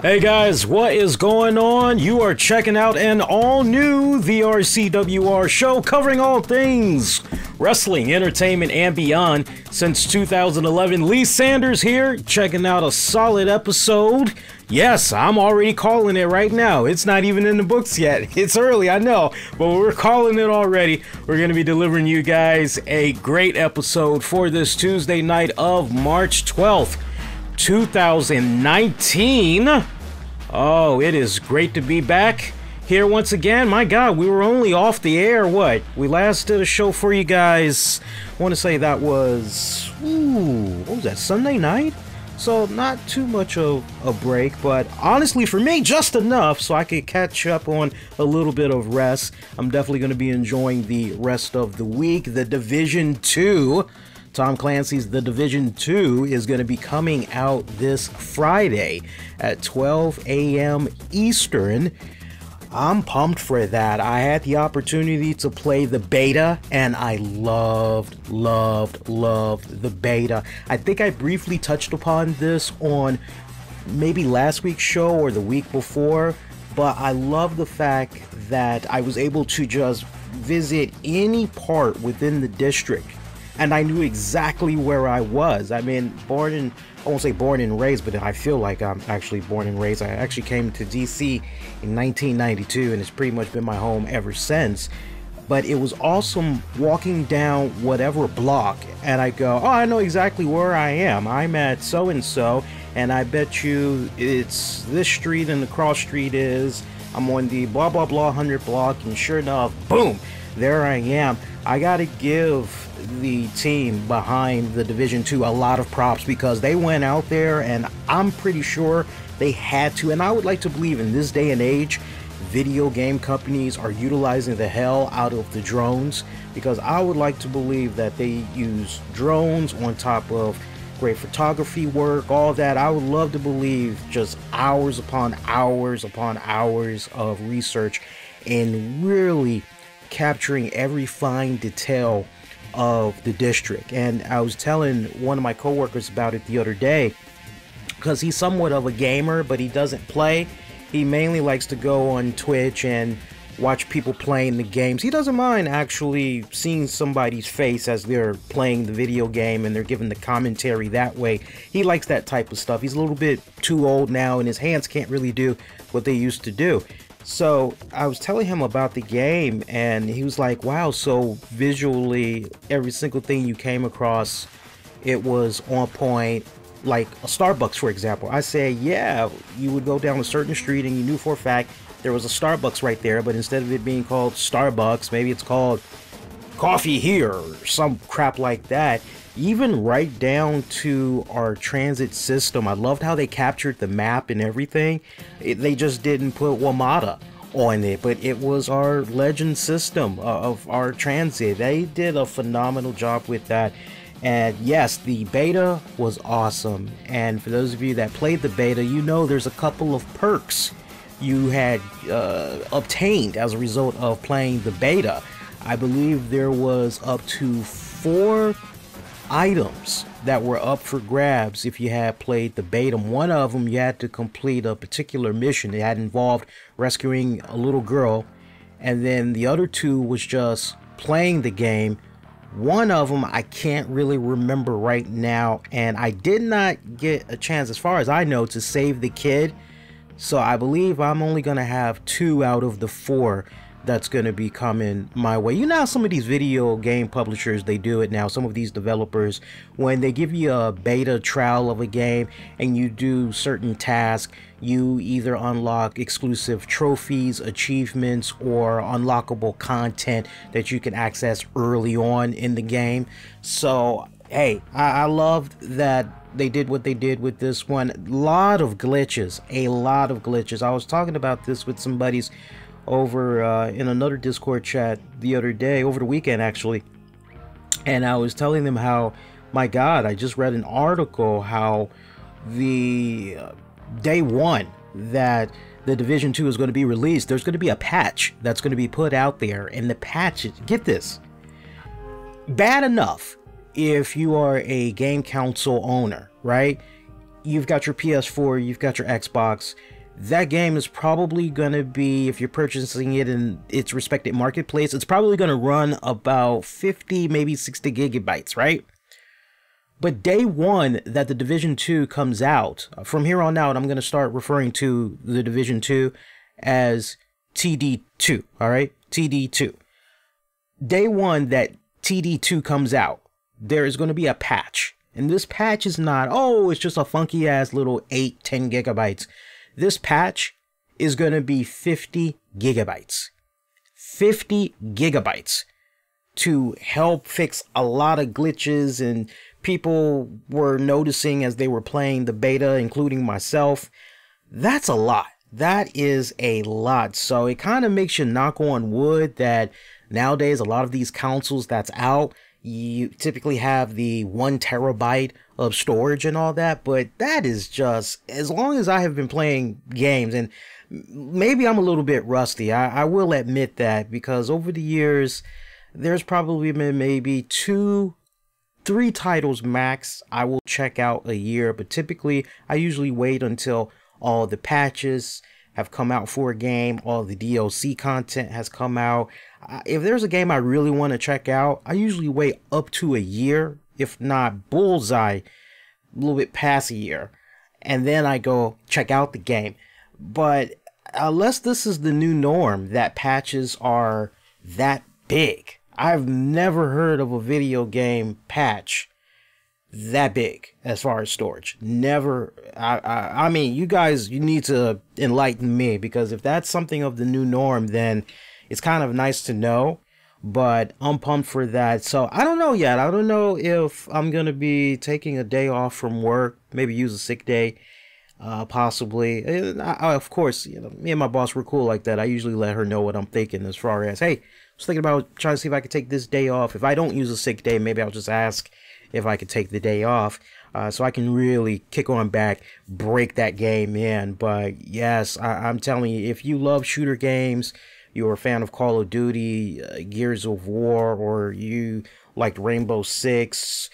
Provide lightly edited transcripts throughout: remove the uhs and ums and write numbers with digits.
Hey guys, what is going on? You are checking out an all-new The RCWR Show covering all things wrestling, entertainment, and beyond. Since 2011, Lee Sanders here, checking out a solid episode. Yes, I'm already calling it right now. It's not even in the books yet. It's early, I know, but we're calling it already. We're going to be delivering you guys a great episode for this Tuesday night of March 12th. 2019. Oh, it is great to be back here once again. My God, we were only off the air, we last did a show for you guys, I want to say that was, what was that, Sunday night? So not too much of a break, but honestly for me, just enough so I could catch up on a little bit of rest. I'm definitely going to be enjoying the rest of the week. The Division 2, Tom Clancy's The Division 2 is going to be coming out this Friday at 12 a.m. Eastern. I'm pumped for that. I had the opportunity to play the beta, and I loved the beta. I think I briefly touched upon this on maybe last week's show or the week before, but I love the fact that I was able to just visit any part within the district, and I knew exactly where I was. I mean, I won't say born and raised, but I feel like I'm actually born and raised. I actually came to DC in 1992, and it's pretty much been my home ever since. But it was awesome walking down whatever block, and I go, oh, I know exactly where I am. I'm at so-and-so, and I bet you it's this street and the cross street is, I'm on the blah, blah, blah 100 block, and sure enough, boom, there I am. I gotta give the team behind the Division 2 a lot of props, because they went out there, and I'm pretty sure they had to, and I would like to believe in this day and age, video game companies are utilizing the hell out of the drones, because I would like to believe that they use drones on top of great photography work, all that. I would love to believe just hours upon hours upon hours of research and really capturing every fine detail of the district. And I was telling one of my coworkers about it the other day, because he's somewhat of a gamer, but he doesn't play. He mainly likes to go on Twitch and watch people playing the games. He doesn't mind actually seeing somebody's face as they're playing the video game and they're giving the commentary that way. He likes that type of stuff. He's a little bit too old now, and his hands can't really do what they used to do. So I was telling him about the game, and he was like, wow, so visually every single thing you came across, it was on point, like a Starbucks, for example. I said, yeah, you would go down a certain street and you knew for a fact there was a Starbucks right there, but instead of it being called Starbucks, maybe it's called Coffee Here or some crap like that. Even right down to our transit system. I loved how they captured the map and everything. They just didn't put WMATA on it, but it was our legend system of our transit. They did a phenomenal job with that. And yes, the beta was awesome. And for those of you that played the beta, you know there's a couple of perks you had obtained as a result of playing the beta. I believe there was up to 4 items that were up for grabs if you had played the beta. One of them, you had to complete a particular mission. It had involved rescuing a little girl, and then the other 2 was just playing the game. One of them I can't really remember right now, and I did not get a chance, as far as I know, to save the kid. So I believe I'm only gonna have 2 out of the 4 that's going to be coming my way. You know how some of these video game publishers, they do it now, some of these developers, when they give you a beta trial of a game and you do certain tasks, you either unlock exclusive trophies, achievements, or unlockable content that you can access early on in the game. So hey, I loved that they did what they did with this one. A lot of glitches. I was talking about this with some buddies over in another Discord chat the other day, over the weekend actually, and I was telling them how, my God, I just read an article how the day 1 that the Division 2 is going to be released, there's going to be a patch that's going to be put out there, and the patch, get this, bad enough if you are a game console owner, right? You've got your PS4, you've got your Xbox, that game is probably going to be, if you're purchasing it in its respective marketplace, it's probably going to run about 50, maybe 60 gigabytes, right? But day one that the Division 2 comes out, from here on out, I'm going to start referring to the Division 2 as TD2, all right? TD2. Day one that TD2 comes out, there is going to be a patch. And this patch is not, oh, it's just a funky ass little 8-10 gigabytes. This patch is going to be 50 gigabytes. 50 gigabytes to help fix a lot of glitches and people were noticing as they were playing the beta, including myself. That's a lot. That is a lot. So it kind of makes you knock on wood that nowadays a lot of these consoles that's out, you typically have the 1 terabyte of storage and all that, but that is just, as long as I have been playing games, and maybe I'm a little bit rusty, I will admit that, because over the years, there's probably been maybe 2-3 titles max I will check out a year, but typically I usually wait until all the patches have come out for a game, all the DLC content has come out. If there's a game I really want to check out, I usually wait up to a year, if not bullseye, a little bit past a year, and then I go check out the game. But unless this is the new norm that patches are that big, I've never heard of a video game patch that big as far as storage. Never. I mean, you guys, you need to enlighten me, because if that's something of the new norm, then it's kind of nice to know, but I'm pumped for that. So I don't know yet. I don't know if I'm going to be taking a day off from work, maybe use a sick day, possibly. Of course, you know, me and my boss were cool like that. I usually let her know what I'm thinking as far as, hey, I was thinking about trying to see if I could take this day off. If I don't use a sick day, maybe I'll just ask if I could take the day off, so I can really kick on back, break that game in. But yes, I'm telling you, if you love shooter games, you're a fan of Call of Duty, Gears of War, or you liked Rainbow Six,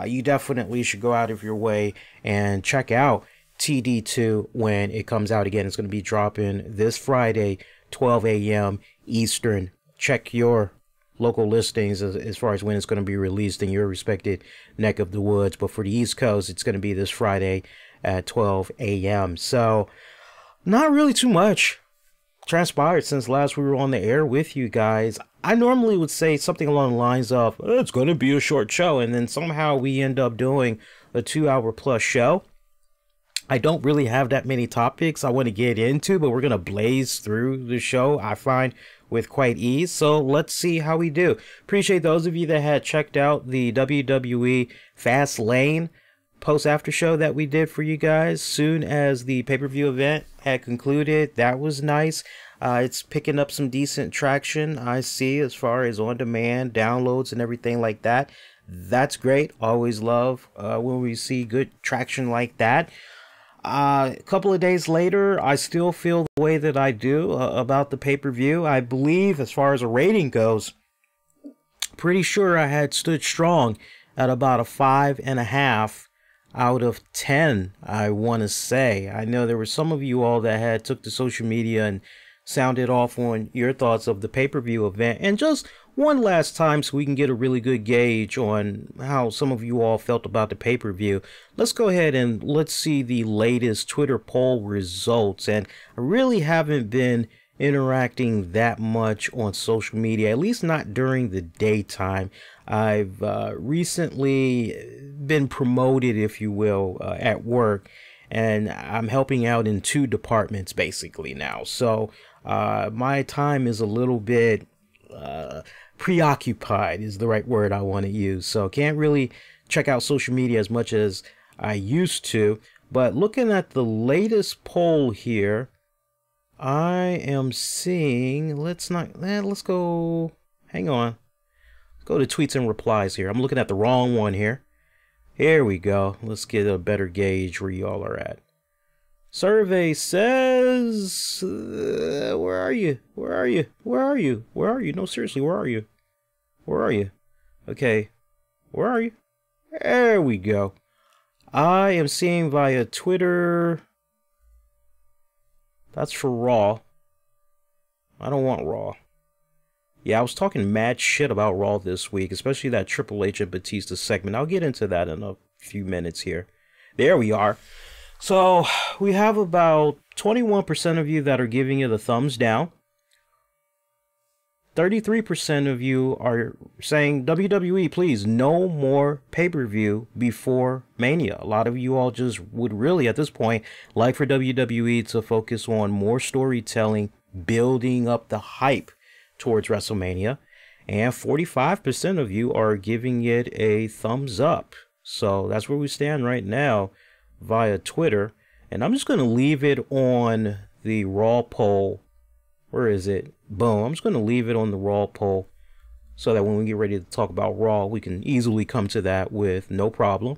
you definitely should go out of your way and check out TD2 when it comes out again. It's going to be dropping this Friday, 12 a.m. Eastern. Check your local listings as far as when it's going to be released in your respected neck of the woods. But for the East Coast, it's going to be this Friday at 12 a.m. So not really too much transpired since last we were on the air with you guys. I normally would say something along the lines of, it's going to be a short show, and then somehow we end up doing a 2-hour plus show. I don't really have that many topics I want to get into, but we're going to blaze through the show, I find, with quite ease. So let's see how we do. Appreciate those of you that had checked out the WWE Fast Lane post-after show that we did for you guys soon as the pay-per-view event had concluded. That was nice. It's picking up some decent traction, I see, as far as on-demand downloads and everything like that. That's great. Always love when we see good traction like that. A couple of days later, I still feel the way that I do about the pay-per-view. I believe, as far as a rating goes, pretty sure I had stood strong at about a 5.5 out of 10, I want to say. I know there were some of you all that had took to social media and sounded off on your thoughts of the pay-per-view event. And just one last time, so we can get a really good gauge on how some of you all felt about the pay-per-view, let's go ahead and let's see the latest Twitter poll results. And I really haven't been interacting that much on social media, at least not during the daytime. I've recently been promoted, if you will, at work, and I'm helping out in 2 departments basically now. So my time is a little bit preoccupied is the right word I want to use. So can't really check out social media as much as I used to. But looking at the latest poll here, I am seeing, let's go, hang on. Go to tweets and replies here. I'm looking at the wrong one here. Here we go. Let's get a better gauge where y'all are at. Survey says, where are you? Where are you? Where are you? Where are you? No, seriously, where are you? Where are you? Okay, where are you? There we go. I am seeing via Twitter. That's for Raw. I don't want Raw. Yeah, I was talking mad shit about Raw this week, especially that Triple H and Batista segment. I'll get into that in a few minutes here. There we are. So, we have about 21% of you that are giving it a thumbs down. 33% of you are saying, WWE, please, no more pay-per-view before Mania. A lot of you all just would really, at this point, like for WWE to focus on more storytelling, building up the hype towards WrestleMania. And 45% of you are giving it a thumbs up. So that's where we stand right now via Twitter. And I'm just going to leave it on the Raw poll. Where is it? Boom. I'm just going to leave it on the Raw poll so that when we get ready to talk about Raw, we can easily come to that with no problem.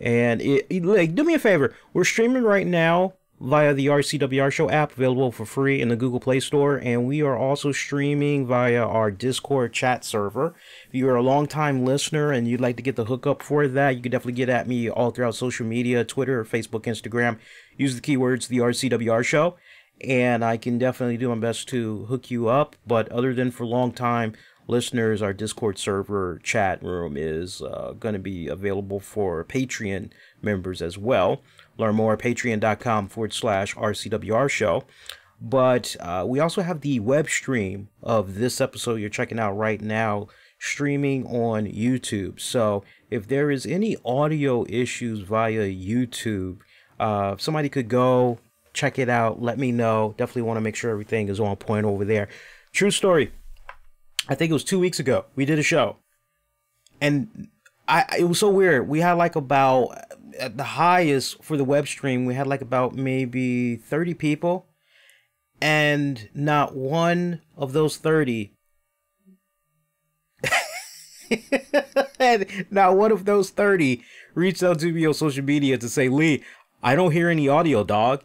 And like, do me a favor. We're streaming right now via the RCWR Show app, available for free in the Google Play Store. And we are also streaming via our Discord chat server. If you are a long-time listener and you'd like to get the hookup for that, you can definitely get at me all throughout social media, Twitter, Facebook, Instagram. Use the keywords, the RCWR Show. And I can definitely do my best to hook you up. But other than for long-time listeners, our Discord server chat room is going to be available for Patreon members as well. Learn more at patreon.com/RCWR Show. But we also have the web stream of this episode you're checking out right now, streaming on YouTube. So if there is any audio issues via YouTube, somebody could go check it out. Let me know. Definitely want to make sure everything is on point over there. True story. I think it was 2 weeks ago. We did a show. And it was so weird. We had like about, at the highest for the web stream, we had like about maybe 30 people. And not one of those 30, not one of those 30 reached out to me on social media to say, Lee, I don't hear any audio, dog.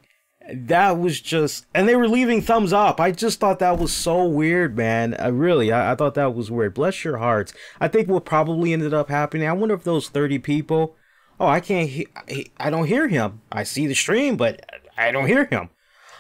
That was just, and they were leaving thumbs up. I just thought that was so weird, man. I thought that was weird. Bless your hearts. I think what probably ended up happening, I wonder if those 30 people, oh, I don't hear him. I see the stream, but I don't hear him.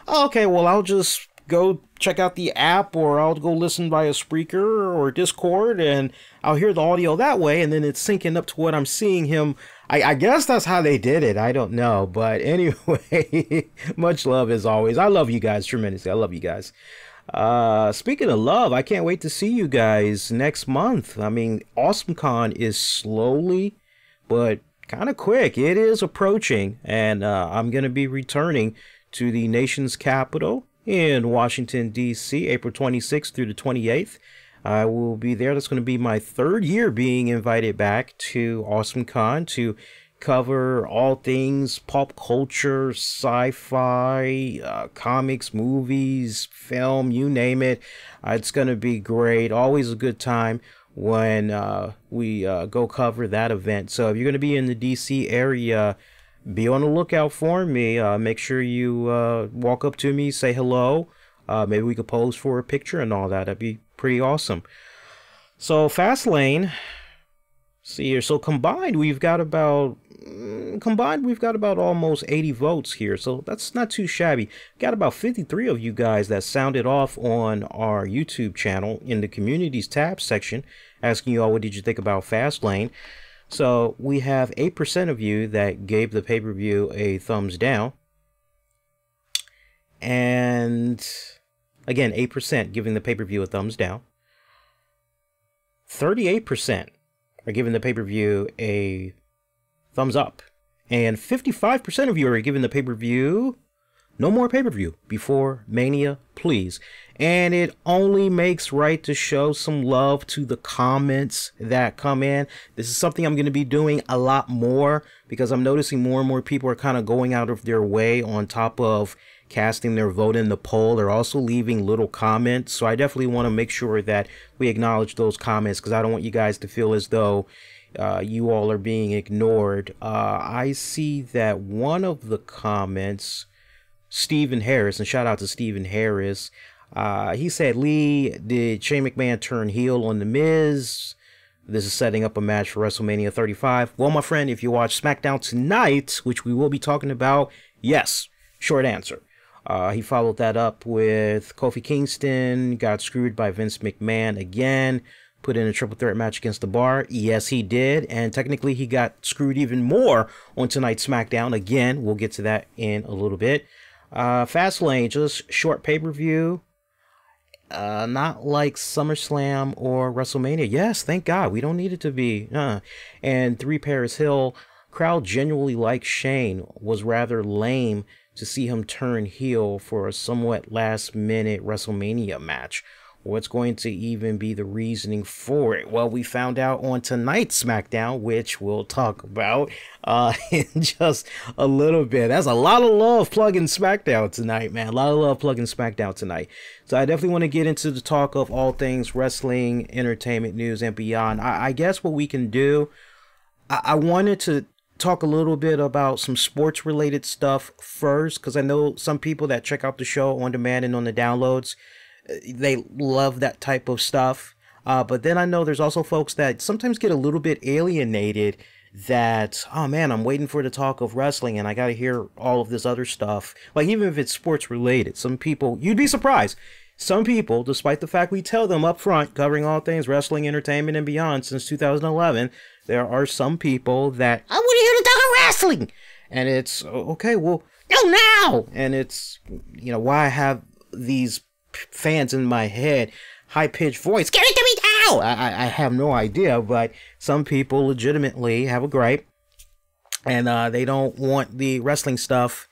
Oh, okay, well, I'll just go check out the app, or I'll go listen via Spreaker or Discord, and I'll hear the audio that way, and then it's syncing up to what I'm seeing him. I guess that's how they did it. I don't know. But anyway, much love as always. I love you guys tremendously. I love you guys. Speaking of love, I can't wait to see you guys next month. I mean, AwesomeCon is slowly, but kind of quick. It is approaching, and I'm going to be returning to the nation's capital in Washington, D.C., April 26th through the 28th. I will be there. That's going to be my third year being invited back to AwesomeCon to cover all things pop culture, sci-fi, comics, movies, film, you name it. It's going to be great. Always a good time when we go cover that event. So if you're going to be in the DC area, be on the lookout for me. Make sure you walk up to me, say hello. Maybe we could pose for a picture and all that. That'd be pretty awesome. So Fastlane, see here. So combined, we've got about almost 80 votes here. So that's not too shabby. Got about 53 of you guys that sounded off on our YouTube channel in the communities tab section, asking you all, what did you think about Fastlane? So we have 8% of you that gave the pay-per-view a thumbs down. And again, 8% giving the pay-per-view a thumbs down. 38% are giving the pay-per-view a thumbs up. And 55% of you are giving the pay-per-view no more pay-per-view before Mania, please. And it only makes right to show some love to the comments that come in. This is something I'm going to be doing a lot more, because I'm noticing more and more people are kind of going out of their way on top of casting their vote in the poll. They're also leaving little comments. So I definitely want to make sure that we acknowledge those comments, because I don't want you guys to feel as though you all are being ignored. I see that one of the comments, Stephen Harris, and shout out to Stephen Harris, he said, Lee, did Shane McMahon turn heel on The Miz? This is setting up a match for WrestleMania 35. Well, my friend, if you watch SmackDown tonight, which we will be talking about, yes, short answer. He followed that up with Kofi Kingston, got screwed by Vince McMahon again, put in a triple threat match against the Bar. Yes, he did. And technically, he got screwed even more on tonight's SmackDown. Again, we'll get to that in a little bit. Fastlane, just short pay-per-view. Not like SummerSlam or WrestleMania. Yes, thank God. We don't need it to be. And 3 Paris Hill, crowd genuinely liked Shane. Was rather lame to see him turn heel for a somewhat last-minute WrestleMania match. What's going to even be the reasoning for it? Well, we found out on tonight's SmackDown, which we'll talk about in just a little bit. That's a lot of love plugging SmackDown tonight, man. A lot of love plugging SmackDown tonight. So I definitely want to get into the talk of all things wrestling, entertainment news, and beyond. I guess what we can do, I wanted to talk a little bit about some sports related stuff first, because I know some people that check out the show on demand and on the downloads, they love that type of stuff. But then I know there's also folks that sometimes get a little bit alienated that, oh man, I'm waiting for the talk of wrestling and I got to hear all of this other stuff. Like, even if it's sports related, some people, you'd be surprised. Some people, despite the fact we tell them up front, covering all things wrestling, entertainment, and beyond since 2011, there are some people that, I want to hear the talk of wrestling. And it's, okay, well, go now. And it's, you know, why I have these fans in my head, high-pitched voice, give it to me now. I have no idea, but some people legitimately have a gripe, and they don't want the wrestling stuff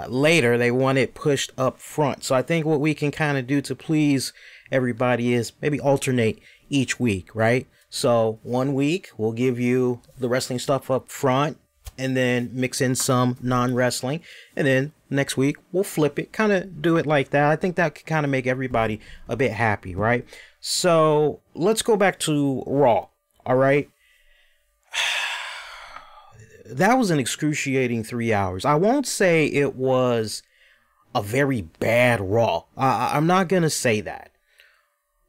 later. They want it pushed up front. So I think what we can kind of do to please everybody is maybe alternate each week, right? So one week we'll give you the wrestling stuff up front and then mix in some non-wrestling, and then next week we'll flip it, kind of do it like that. I think that could kind of make everybody a bit happy, right? So let's go back to Raw. All right, that was an excruciating 3 hours. I won't say it was a very bad Raw. I'm not gonna say that.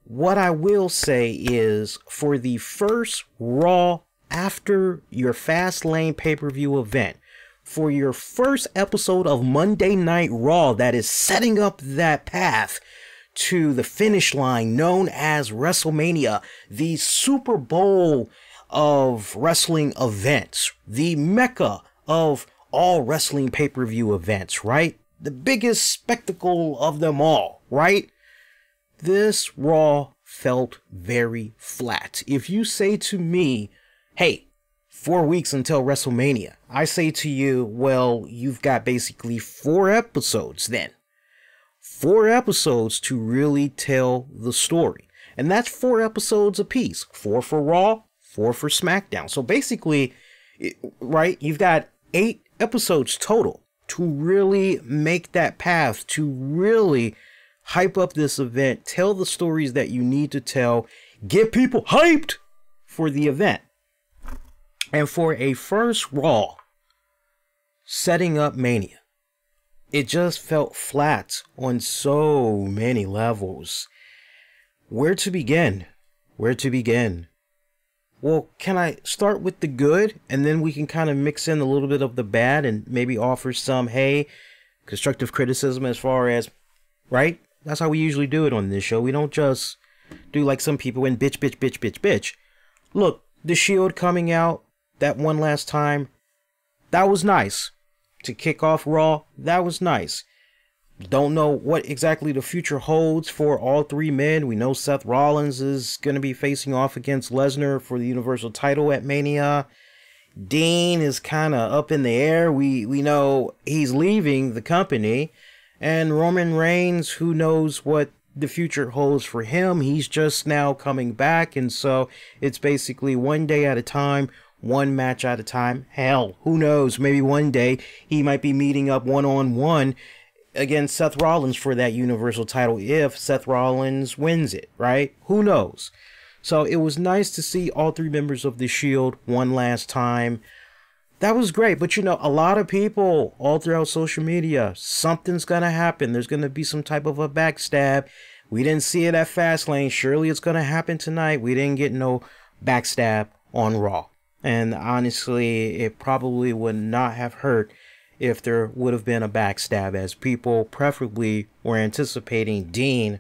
What I will say is, for the first Raw after your Fastlane pay-per-view event, for your first episode of Monday Night Raw that is setting up that path to the finish line known as WrestleMania, the Super Bowl of wrestling events, the mecca of all wrestling pay-per-view events, right? The biggest spectacle of them all, right? This Raw felt very flat. If you say to me, hey, 4 weeks until WrestleMania, I say to you, well, you've got basically 4 episodes then. 4 episodes to really tell the story. And that's 4 episodes apiece. 4 for Raw, 4 for SmackDown. So basically, right, you've got 8 episodes total to really make that path, to really hype up this event, tell the stories that you need to tell, get people hyped for the event. And for a first Raw, setting up Mania, it just felt flat on so many levels. Where to begin? Where to begin? Well, can I start with the good, and then we can kind of mix in a little bit of the bad and maybe offer some, hey, constructive criticism as far as, right? That's how we usually do it on this show. We don't just do like some people and bitch, bitch, bitch, bitch, bitch. Look, the Shield coming out that one last time, that was nice. To kick off Raw, that was nice. Don't know what exactly the future holds for all 3 men. We know Seth Rollins is going to be facing off against Lesnar for the Universal title at Mania. Dean is kind of up in the air. We know he's leaving the company. And Roman Reigns, who knows what the future holds for him. He's just now coming back. And so it's basically one day at a time, one match at a time. Hell, who knows? Maybe one day he might be meeting up one-on-one against Seth Rollins for that Universal title if Seth Rollins wins it, right? Who knows? So it was nice to see all 3 members of the Shield one last time. That was great. But you know, a lot of people all throughout social media, something's going to happen. There's going to be some type of a backstab. We didn't see it at Fastlane. Surely it's going to happen tonight. We didn't get no backstab on Raw. And honestly, it probably would not have hurt if there would have been a backstab, as people preferably were anticipating Dean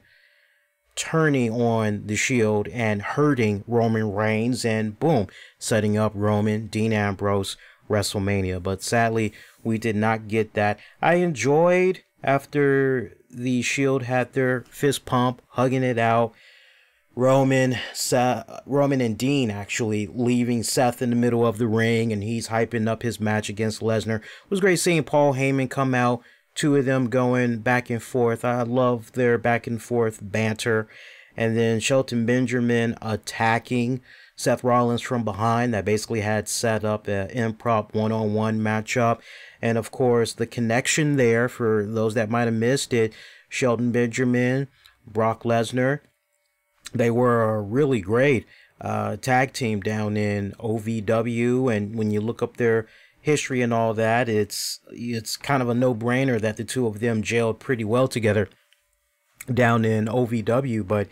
turning on the Shield and hurting Roman Reigns, and boom, setting up Roman, Dean Ambrose, WrestleMania. But sadly, we did not get that. I enjoyed after the Shield had their fist pump, hugging it out. Roman and Dean actually leaving Seth in the middle of the ring, and he's hyping up his match against Lesnar. It was great seeing Paul Heyman come out. Two of them going back and forth. I love their back and forth banter. And then Shelton Benjamin attacking Seth Rollins from behind. That basically had set up an improv one-on-one matchup. And of course, the connection there, for those that might have missed it, Shelton Benjamin, Brock Lesnar, they were a really great tag team down in OVW. And when you look up their history and all that, it's kind of a no-brainer that the two of them gelled pretty well together down in OVW. But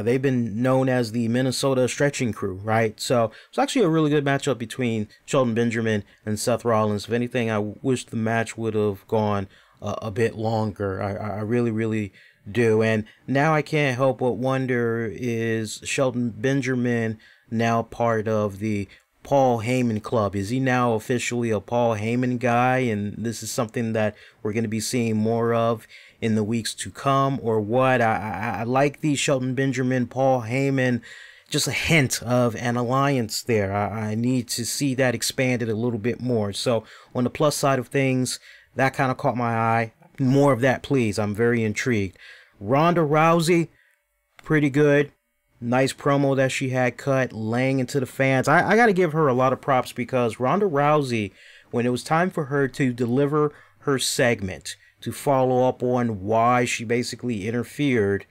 they've been known as the Minnesota Stretching Crew, right? So it's actually a really good matchup between Shelton Benjamin and Seth Rollins. If anything, I wish the match would have gone a bit longer. I really do. And now I can't help but wonder, is Shelton Benjamin now part of the Paul Heyman club? Is he now officially a Paul Heyman guy, and this is something that we're going to be seeing more of in the weeks to come, or what? I like the Shelton Benjamin, Paul Heyman, just a hint of an alliance there. I need to see that expanded a little bit more. So on the plus side of things, that kind of caught my eye. More of that, please. I'm very intrigued. Ronda Rousey, pretty good. Nice promo that she had cut, laying into the fans. I got to give her a lot of props, because Ronda Rousey, when it was time for her to deliver her segment, to follow up on why she basically interfered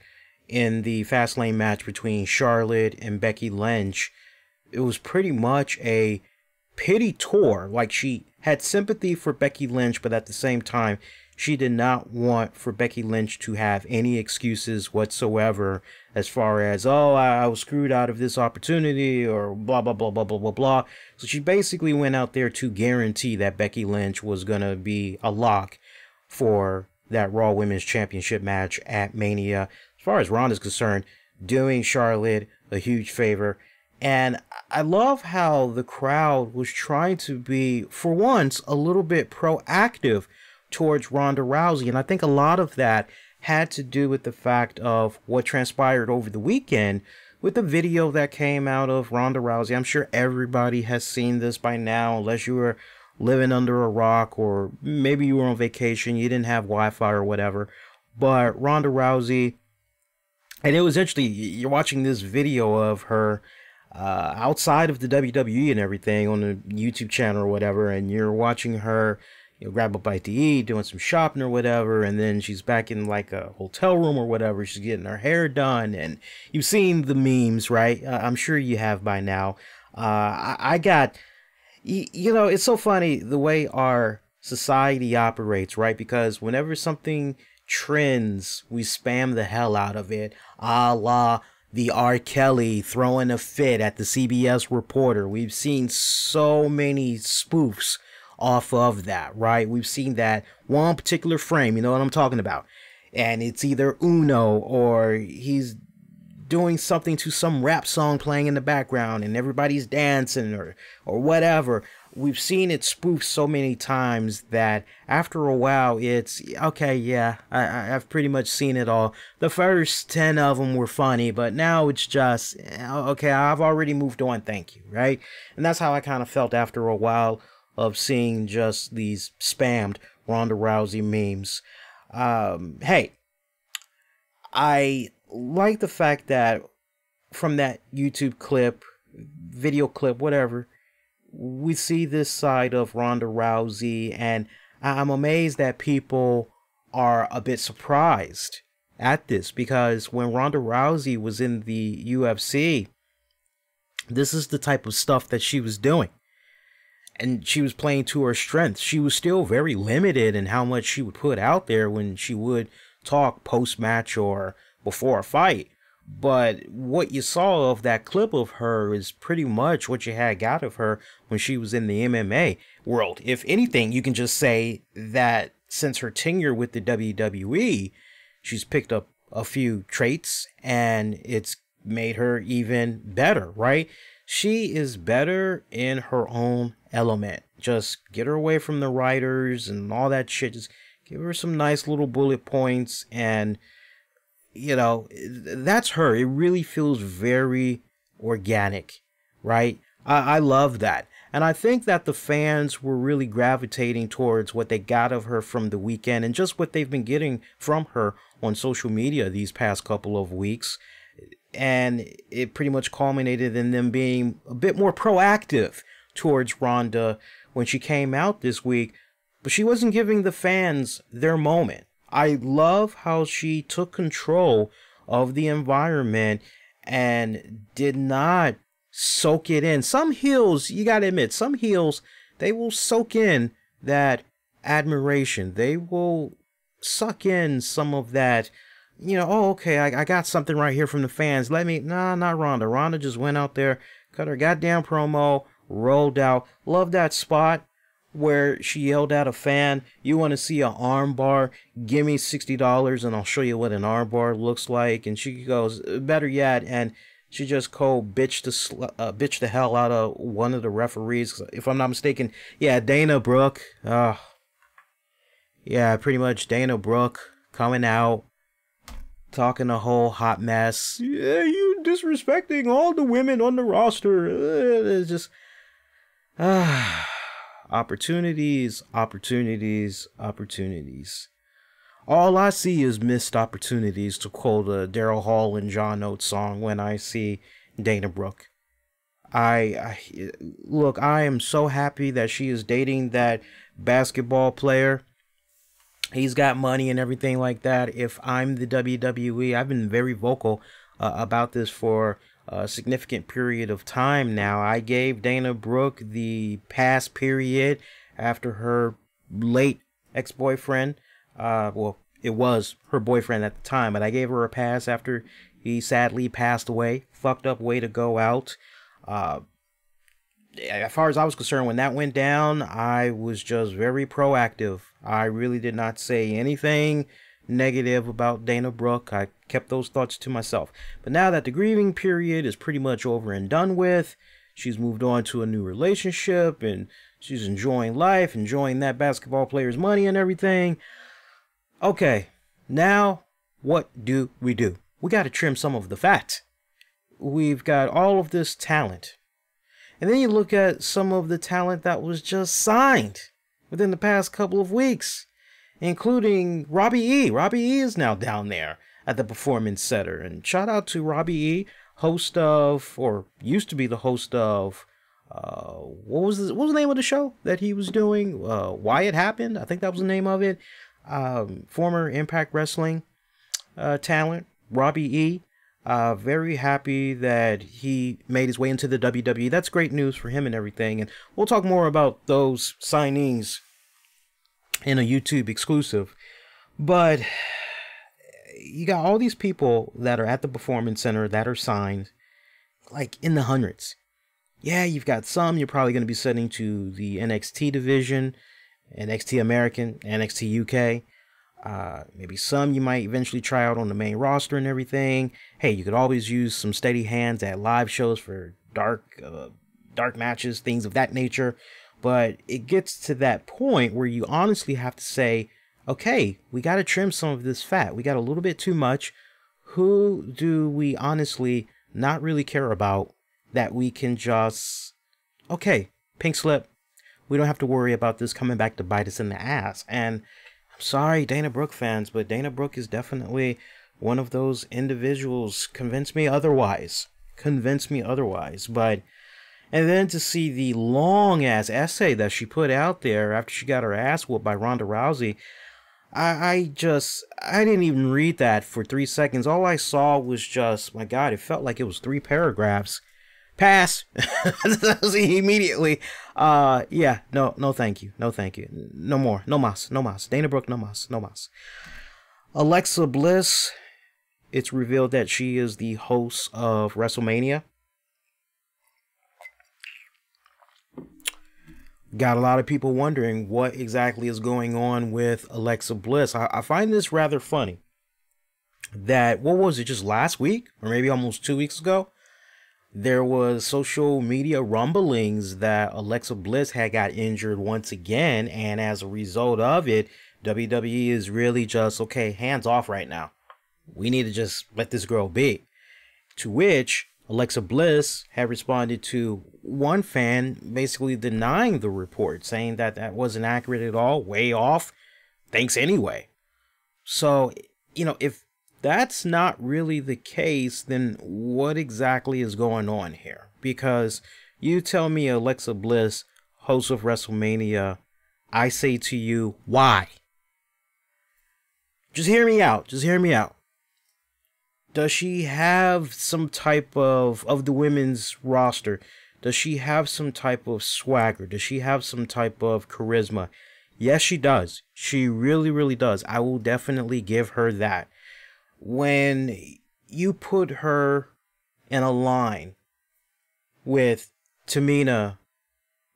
in the Fastlane match between Charlotte and Becky Lynch, it was pretty much a pity tour. Like, she had sympathy for Becky Lynch, but at the same time, she did not want for Becky Lynch to have any excuses whatsoever as far as, oh, I was screwed out of this opportunity, or blah, blah, blah, blah, blah, blah, blah. So she basically went out there to guarantee that Becky Lynch was going to be a lock for that Raw Women's Championship match at Mania. As far as Ronda's concerned, doing Charlotte a huge favor. And I love how the crowd was trying to be, for once, a little bit proactive towards Ronda Rousey. And I think a lot of that had to do with the fact of what transpired over the weekend with the video that came out of Ronda Rousey. I'm sure everybody has seen this by now, unless you were living under a rock, or maybe you were on vacation, you didn't have Wi-Fi or whatever. But Ronda Rousey, and it was actually, you're watching this video of her outside of the WWE and everything on the YouTube channel or whatever, and you're watching her, you know, grab a bite to eat, doing some shopping or whatever, and then she's back in like a hotel room or whatever, she's getting her hair done, and you've seen the memes, right? I'm sure you have by now. I got, you know, it's so funny the way our society operates, right? Because whenever something trends, we spam the hell out of it, a la the R. Kelly throwing a fit at the CBS reporter. We've seen so many spoofs off of that, right? We've seen that one particular frame, you know what I'm talking about, and it's either Uno, or he's doing something to some rap song playing in the background and everybody's dancing, or whatever. We've seen it spoofed so many times that after a while it's okay, yeah, I've pretty much seen it all. The first 10 of them were funny, but now it's just okay, I've already moved on, thank you, right? And that's how I kind of felt after a while of seeing just these spammed Ronda Rousey memes. Hey, I like the fact that from that YouTube clip, video clip, whatever, we see this side of Ronda Rousey, and I'm amazed that people are a bit surprised at this, because when Ronda Rousey was in the UFC, this is the type of stuff that she was doing. And she was playing to her strengths. She was still very limited in how much she would put out there when she would talk post-match or before a fight. But what you saw of that clip of her is pretty much what you had got of her when she was in the MMA. world. If anything, you can just say that since her tenure with the WWE, she's picked up a few traits and it's made her even better, right? She is better in her own element. Just get her away from the writers and all that shit. Just give her some nice little bullet points, and you know, that's her. It really feels very organic, right? I love that. And I think that the fans were really gravitating towards what they got of her from the weekend and just what they've been getting from her on social media these past couple of weeks. And it pretty much culminated in them being a bit more proactive towards Ronda when she came out this week. But she wasn't giving the fans their moment. I love how she took control of the environment and did not soak it in. Some heels, you gotta admit, some heels, they will soak in that admiration. They will suck in some of that, you know, oh, okay, I got something right here from the fans. Nah, not Ronda. Ronda just went out there, cut her goddamn promo, rolled out. Love that spot where she yelled at a fan, you want to see an arm bar? Give me $60 and I'll show you what an arm bar looks like. And she goes, better yet, and she just bitch the hell out of one of the referees. If I'm not mistaken, yeah, Dana Brooke. Yeah, pretty much Dana Brooke coming out, talking a whole hot mess. Yeah, you disrespecting all the women on the roster. It's just, opportunities. All I see is missed opportunities, to quote a Daryl Hall and John Oates song, when I see Dana Brooke. Look, I am so happy that she is dating that basketball player. He's got money and everything like that. If I'm the WWE, I've been very vocal about this for a significant period of time now. I gave Dana Brooke the pass period after her late ex-boyfriend. Well, it was her boyfriend at the time, but I gave her a pass after he sadly passed away. Fucked up way to go out. As far as I was concerned, when that went down, I was just very proactive. I really did not say anything negative about Dana Brooke. I kept those thoughts to myself. But now that the grieving period is pretty much over and done with, she's moved on to a new relationship and she's enjoying life, enjoying that basketball player's money and everything. Okay, now what do? We got to trim some of the fat. We've got all of this talent. And then you look at some of the talent that was just signed within the past couple of weeks, including Robbie E. Robbie E is now down there at the Performance Center. And shout out to Robbie E, host of, or used to be the host of, what was the name of the show that he was doing? Why It Happened? I think that was the name of it. Former Impact Wrestling talent, Robbie E. Very happy that he made his way into the WWE. That's great news for him and everything. And we'll talk more about those signings in a YouTube exclusive. But you got all these people that are at the Performance Center that are signed, like in the hundreds. Yeah, you've got some you're probably going to be sending to the NXT division, NXT American, NXT UK. Maybe some you might eventually try out on the main roster and everything. Hey, you could always use some steady hands at live shows for dark matches, things of that nature. But it gets to that point where you honestly have to say, okay, we got to trim some of this fat. We got a little bit too much. Who do we honestly not really care about that we can just, okay, pink slip. We don't have to worry about this coming back to bite us in the ass. And I'm sorry, Dana Brooke fans, but Dana Brooke is definitely one of those individuals. Convince me otherwise. But, and then to see the long ass essay that she put out there after she got her ass whooped by Ronda Rousey, I didn't even read that for 3 seconds. All I saw was just, my God, it felt like it was 3 paragraphs. Pass. Immediately. Yeah, no thank you. No more. No mas. Dana Brooke, no mas. Alexa Bliss, it's revealed that she is the host of Wrestlemania. got a lot of people wondering what exactly is going on with Alexa Bliss. I find this rather funny that, what was it, just last week or maybe almost 2 weeks ago, there was social media rumblings that Alexa Bliss had got injured once again, and as a result of it, WWE is really just, okay, hands off right now. We need to just let this girl be. To which Alexa Bliss had responded to one fan basically denying the report, saying that that wasn't accurate at all, way off, thanks anyway. So, you know, if that's not really the case, then what exactly is going on here? Because you tell me Alexa Bliss, host of WrestleMania, I say to you, why? Just hear me out. Just hear me out. Does she have some type of the women's roster? Does she have some type of swagger? Does she have some type of charisma? Yes, she does. She really, really does. I will definitely give her that. When you put her in a line with Tamina,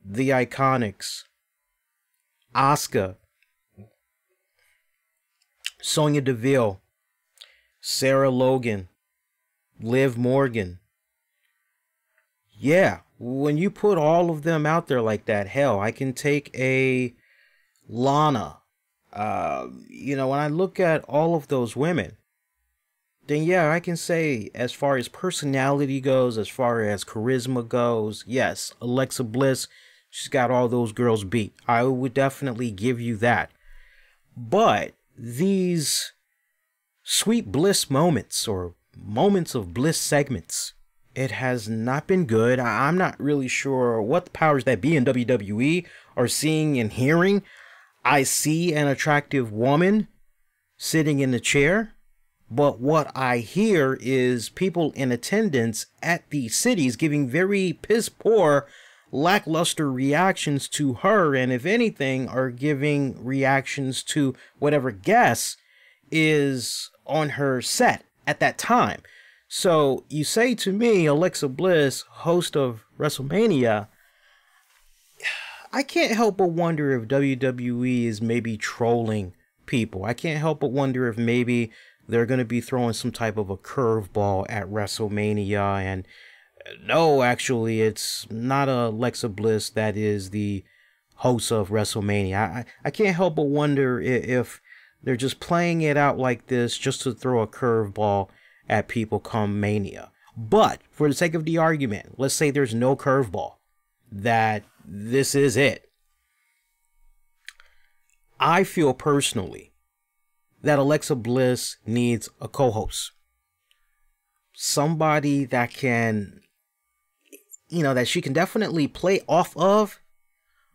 the Iconics, Asuka, Sonya Deville, Sarah Logan, Liv Morgan. Yeah, when you put all of them out there like that, hell, I can take a Lana. You know, when I look at all of those women, then yeah, I can say as far as personality goes, as far as charisma goes, yes, Alexa Bliss, she's got all those girls beat. I would definitely give you that. But these sweet bliss moments or moments of bliss segments, it has not been good. I'm not really sure what the powers that be in WWE are seeing and hearing. I see an attractive woman sitting in the chair, but what I hear is people in attendance at the cities giving very piss poor, lackluster reactions to her, and if anything, are giving reactions to whatever guest is on her set at that time. So you say to me, Alexa Bliss, host of WrestleMania, I can't help but wonder if WWE is maybe trolling people. I can't help but wonder if maybe they're going to be throwing some type of a curveball at WrestleMania. And no, actually, it's not Alexa Bliss that is the host of WrestleMania. I can't help but wonder if they're just playing it out like this just to throw a curveball at people come Mania. But for the sake of the argument, let's say there's no curveball, that this is it. I feel personally that Alexa Bliss needs a co-host. Somebody that can, you know, that she can definitely play off of,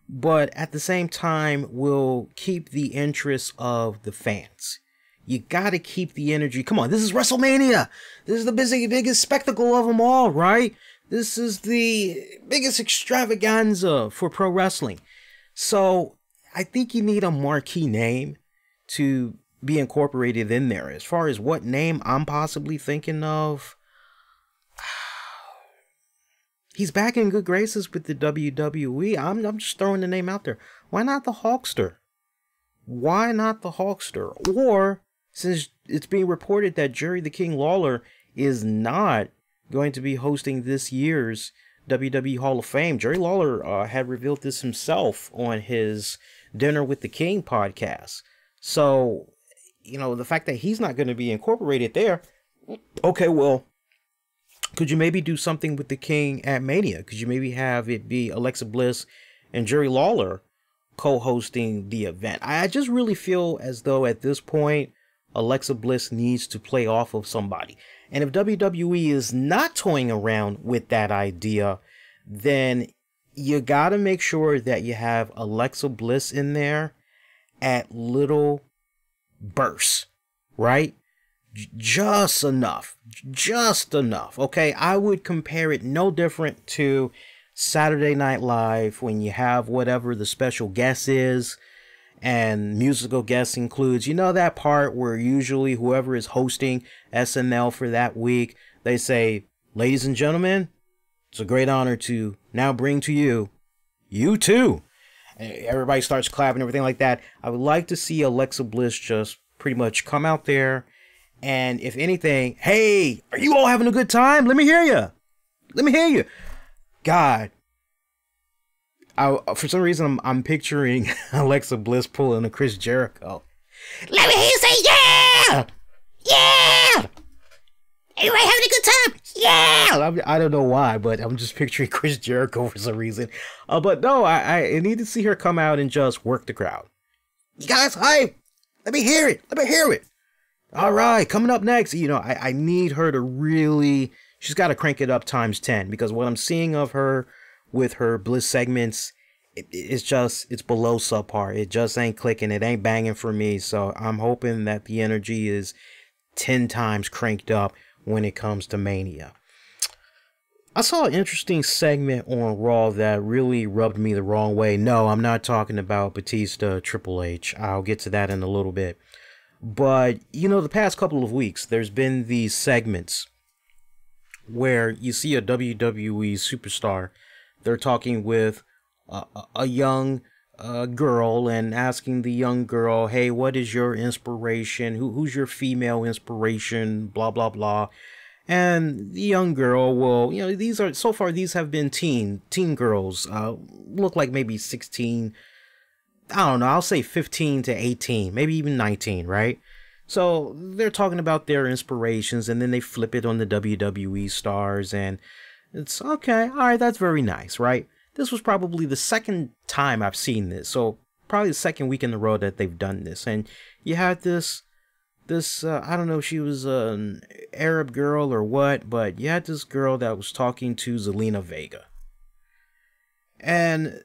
but at the same time will keep the interest of the fans. You gotta keep the energy. Come on, this is WrestleMania. This is the biggest spectacle of them all, right? This is the biggest extravaganza for pro wrestling. So I think you need a marquee name to be incorporated in there. As far as what name I'm possibly thinking of, he's back in good graces with the WWE. I'm just throwing the name out there. Why not the Hulkster? Why not the Hulkster? Or, since it's being reported that Jerry the King Lawler is not going to be hosting this year's WWE Hall of Fame. Jerry Lawler had revealed this himself on his Dinner with the King podcast. So, you know, the fact that he's not going to be incorporated there, okay, well, could you maybe do something with the King at Mania? Could you maybe have it be Alexa Bliss and Jerry Lawler co-hosting the event? I just really feel as though at this point, Alexa Bliss needs to play off of somebody. And if WWE is not toying around with that idea, then you got to make sure that you have Alexa Bliss in there at little bursts, right? Just enough. Okay, I would compare it no different to Saturday Night Live when you have whatever the special guest is, and musical guest includes, you know, that part where usually whoever is hosting SNL for that week, they say, ladies and gentlemen, it's a great honor to now bring to you, U2. everybody starts clapping, everything like that. I would like to see Alexa Bliss just pretty much come out there, and if anything, hey, are you all having a good time? Let me hear you. Let me hear you. God, for some reason, I'm picturing Alexa Bliss pulling a Chris Jericho. Let me hear you say, yeah! Yeah! Everybody having a good time? Yeah! I don't know why, but I'm just picturing Chris Jericho for some reason. But no, I need to see her come out and just work the crowd. You guys hype? Let me hear it. Let me hear it. All right, coming up next, you know, I need her to really, she's got to crank it up times 10, because what I'm seeing of her with her Bliss segments, it's below subpar. It just ain't clicking. It ain't banging for me. So I'm hoping that the energy is 10 times cranked up when it comes to Mania. I saw an interesting segment on Raw that really rubbed me the wrong way. No, I'm not talking about Batista, Triple H. I'll get to that in a little bit. But, you know, the past couple of weeks, there's been these segments where you see a WWE superstar. They're talking with a young girl and asking the young girl, hey, what is your inspiration? Who's your female inspiration? Blah, blah, blah. And the young girl will, you know, so far these have been teen girls, look like maybe 16, I don't know, I'll say 15 to 18, maybe even 19, right? So they're talking about their inspirations, and then they flip it on the WWE stars, and it's okay, all right, that's very nice, right? This was probably the second time I've seen this, so probably the second week in a row that they've done this, and you had this I don't know if she was an Arab girl or what, but you had this girl that was talking to Zelina Vega. And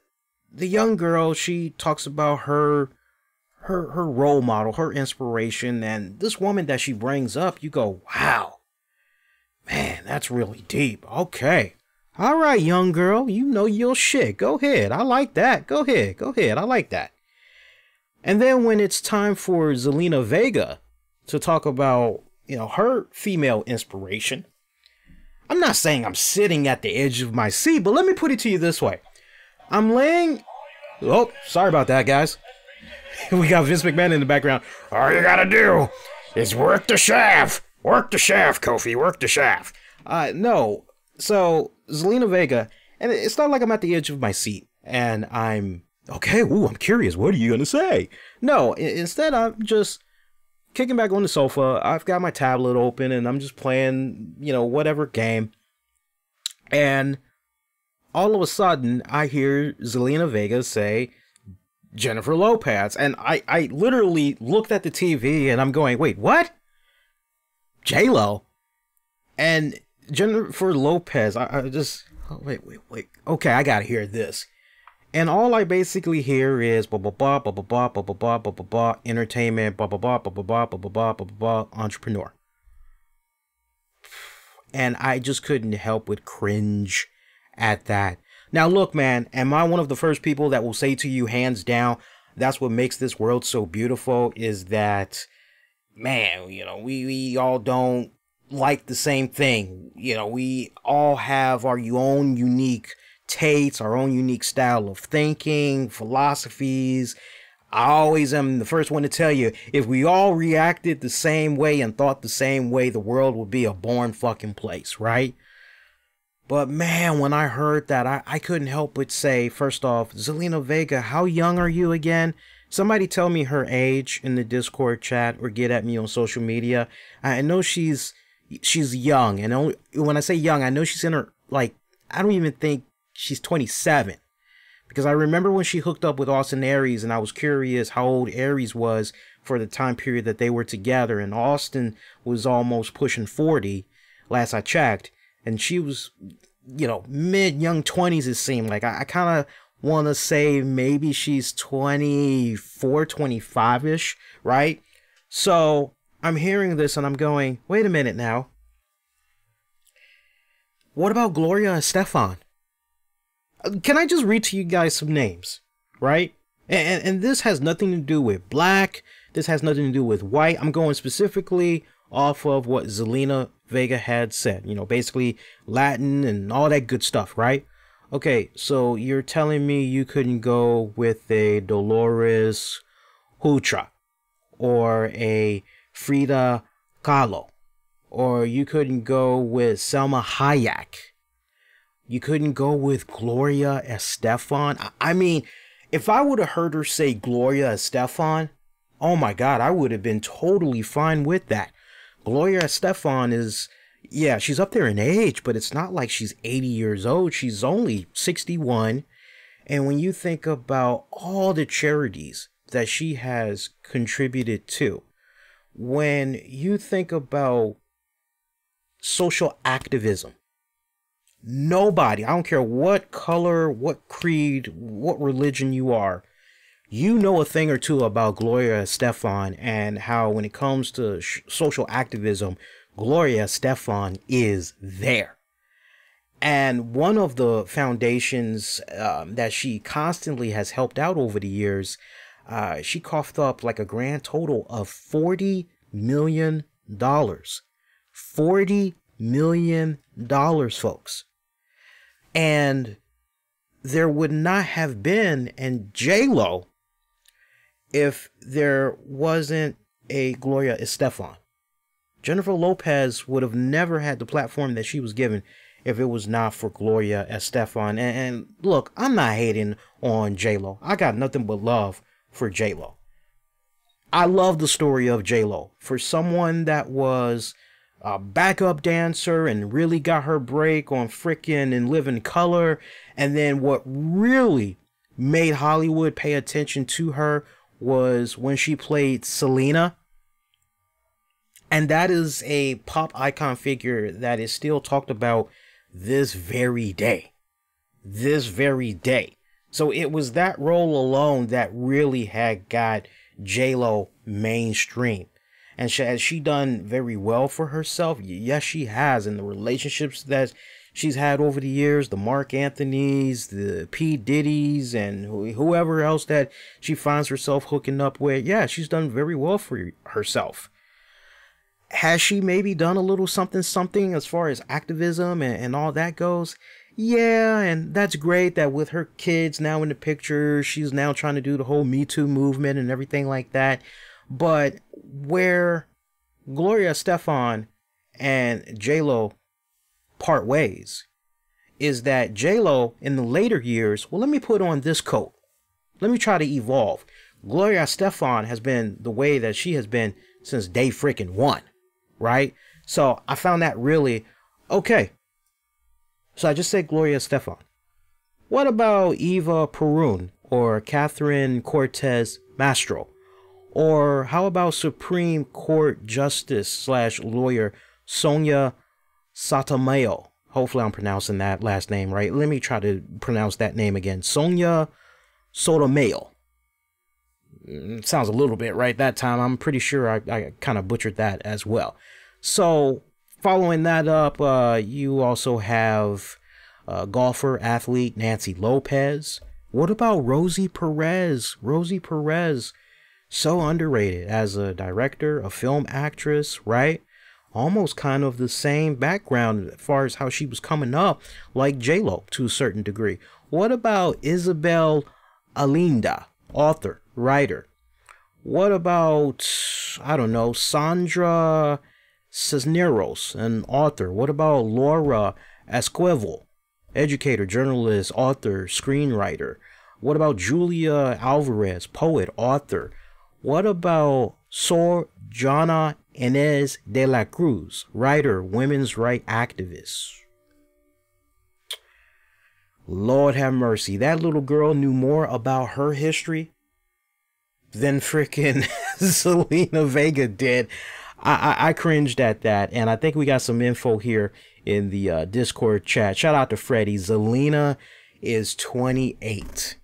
the young girl, she talks about her role model, her inspiration, and this woman that she brings up, you go, wow, man, that's really deep. Okay. All right, young girl, you know your shit. Go ahead. I like that. Go ahead. Go ahead. I like that. And then when it's time for Zelina Vega to talk about, you know, her female inspiration, I'm not saying I'm sitting at the edge of my seat, but let me put it to you this way. I'm laying... Oh, sorry about that, guys. We got Vince McMahon in the background. All you gotta do is work the shaft. Work the shaft, Kofi. Work the shaft. No. So, Zelina Vega, and it's not like I'm at the edge of my seat, and I'm... Okay, ooh, I'm curious. What are you gonna say? No, instead I'm just kicking back on the sofa. I've got my tablet open and I'm just playing, you know, whatever game. And all of a sudden I hear Zelina Vega say Jennifer Lopez. And I literally looked at the TV and I'm going, wait, what? J-Lo? And Jennifer Lopez, I just, oh, wait. Okay, I gotta hear this. And all I basically hear is blah blah blah blah blah blah blah blah blah blah blah entertainment blah blah blah blah blah blah blah blah blah blah entrepreneur. And I just couldn't help but cringe at that. Now look, man, am I one of the first people that will say to you, hands down, that's what makes this world so beautiful, is that, man, you know, we all don't like the same thing. You know, we all have our own unique tastes, our own unique style of thinking, philosophies. I always am the first one to tell you, if we all reacted the same way and thought the same way, the world would be a boring fucking place, right? But man, when I heard that, I couldn't help but say, first off, Zelina Vega, how young are you again? Somebody tell me her age in the Discord chat or get at me on social media. I know she's young, and only when I say young, I know she's in her, like, I don't even think she's 27, because I remember when she hooked up with Austin Aries, and I was curious how old Aries was for the time period that they were together, and Austin was almost pushing 40 last I checked, and she was, you know, young 20s it seemed like. I kind of want to say maybe she's 24, 25-ish, right? So I'm hearing this and I'm going, wait a minute now. What about Gloria and Stefan? Can I just read to you guys some names, right? And this has nothing to do with black. This has nothing to do with white. I'm going specifically off of what Zelina Vega had said. You know, basically Latin and all that good stuff, right? Okay, so you're telling me you couldn't go with a Dolores Hutra or a Frida Kahlo, or you couldn't go with Selma Hayek. You couldn't go with Gloria Estefan. I mean, if I would have heard her say Gloria Estefan, oh my God, I would have been totally fine with that. Gloria Estefan is, yeah, she's up there in age, but it's not like she's 80 years old. She's only 61. And when you think about all the charities that she has contributed to, when you think about social activism, nobody, I don't care what color, what creed, what religion you are, you know a thing or two about Gloria Estefan and how when it comes to social activism, Gloria Estefan is there. And one of the foundations that she constantly has helped out over the years, she coughed up like a grand total of $40 million. $40 million, folks. And there would not have been an J-Lo if there wasn't a Gloria Estefan. Jennifer Lopez would have never had the platform that she was given if it was not for Gloria Estefan. And look, I'm not hating on J-Lo. I got nothing but love for J-Lo. I love the story of J-Lo. For someone that was a backup dancer and really got her break on frickin' In Living Color, and then what really made Hollywood pay attention to her was when she played Zelina. And that is a pop icon figure that is still talked about this very day. This very day. So it was that role alone that really had got J-Lo mainstream. And has she done very well for herself? Yes, she has. And the relationships that she's had over the years, the Mark Anthonys, the P. Diddy's, and whoever else that she finds herself hooking up with, yeah, she's done very well for herself. Has she maybe done a little something as far as activism and all that goes? Yeah, and that's great that with her kids now in the picture, she's now trying to do the whole Me Too movement and everything like that. But where Gloria Estefan and J-Lo part ways is that J-Lo in the later years, well, let me put on this coat. Let me try to evolve. Gloria Estefan has been the way that she has been since day freaking one, right? So I found that really okay. So I just said Gloria Estefan. What about Eva Peron or Catherine Cortez Mastro? Or how about Supreme Court Justice / lawyer Sonia Sotomayor? Hopefully I'm pronouncing that last name right. Let me try to pronounce that name again. Sonia Sotomayor. Sounds a little bit right that time. I'm pretty sure I kind of butchered that as well. So following that up, you also have golfer, athlete Nancy Lopez. What about Rosie Perez? Rosie Perez. So underrated as a director, a film actress, right? Almost kind of the same background as far as how she was coming up, like J-Lo to a certain degree. What about Isabel Allende, author, writer? What about, I don't know, Sandra Cisneros, an author? What about Laura Esquivel, educator, journalist, author, screenwriter? What about Julia Alvarez, poet, author? What about Sor Jana Inez de la Cruz, writer, women's rights activist? Lord have mercy. That little girl knew more about her history than freaking Zelina Vega did. I cringed at that. And I think we got some info here in the Discord chat. Shout out to Freddie. Zelina is 28.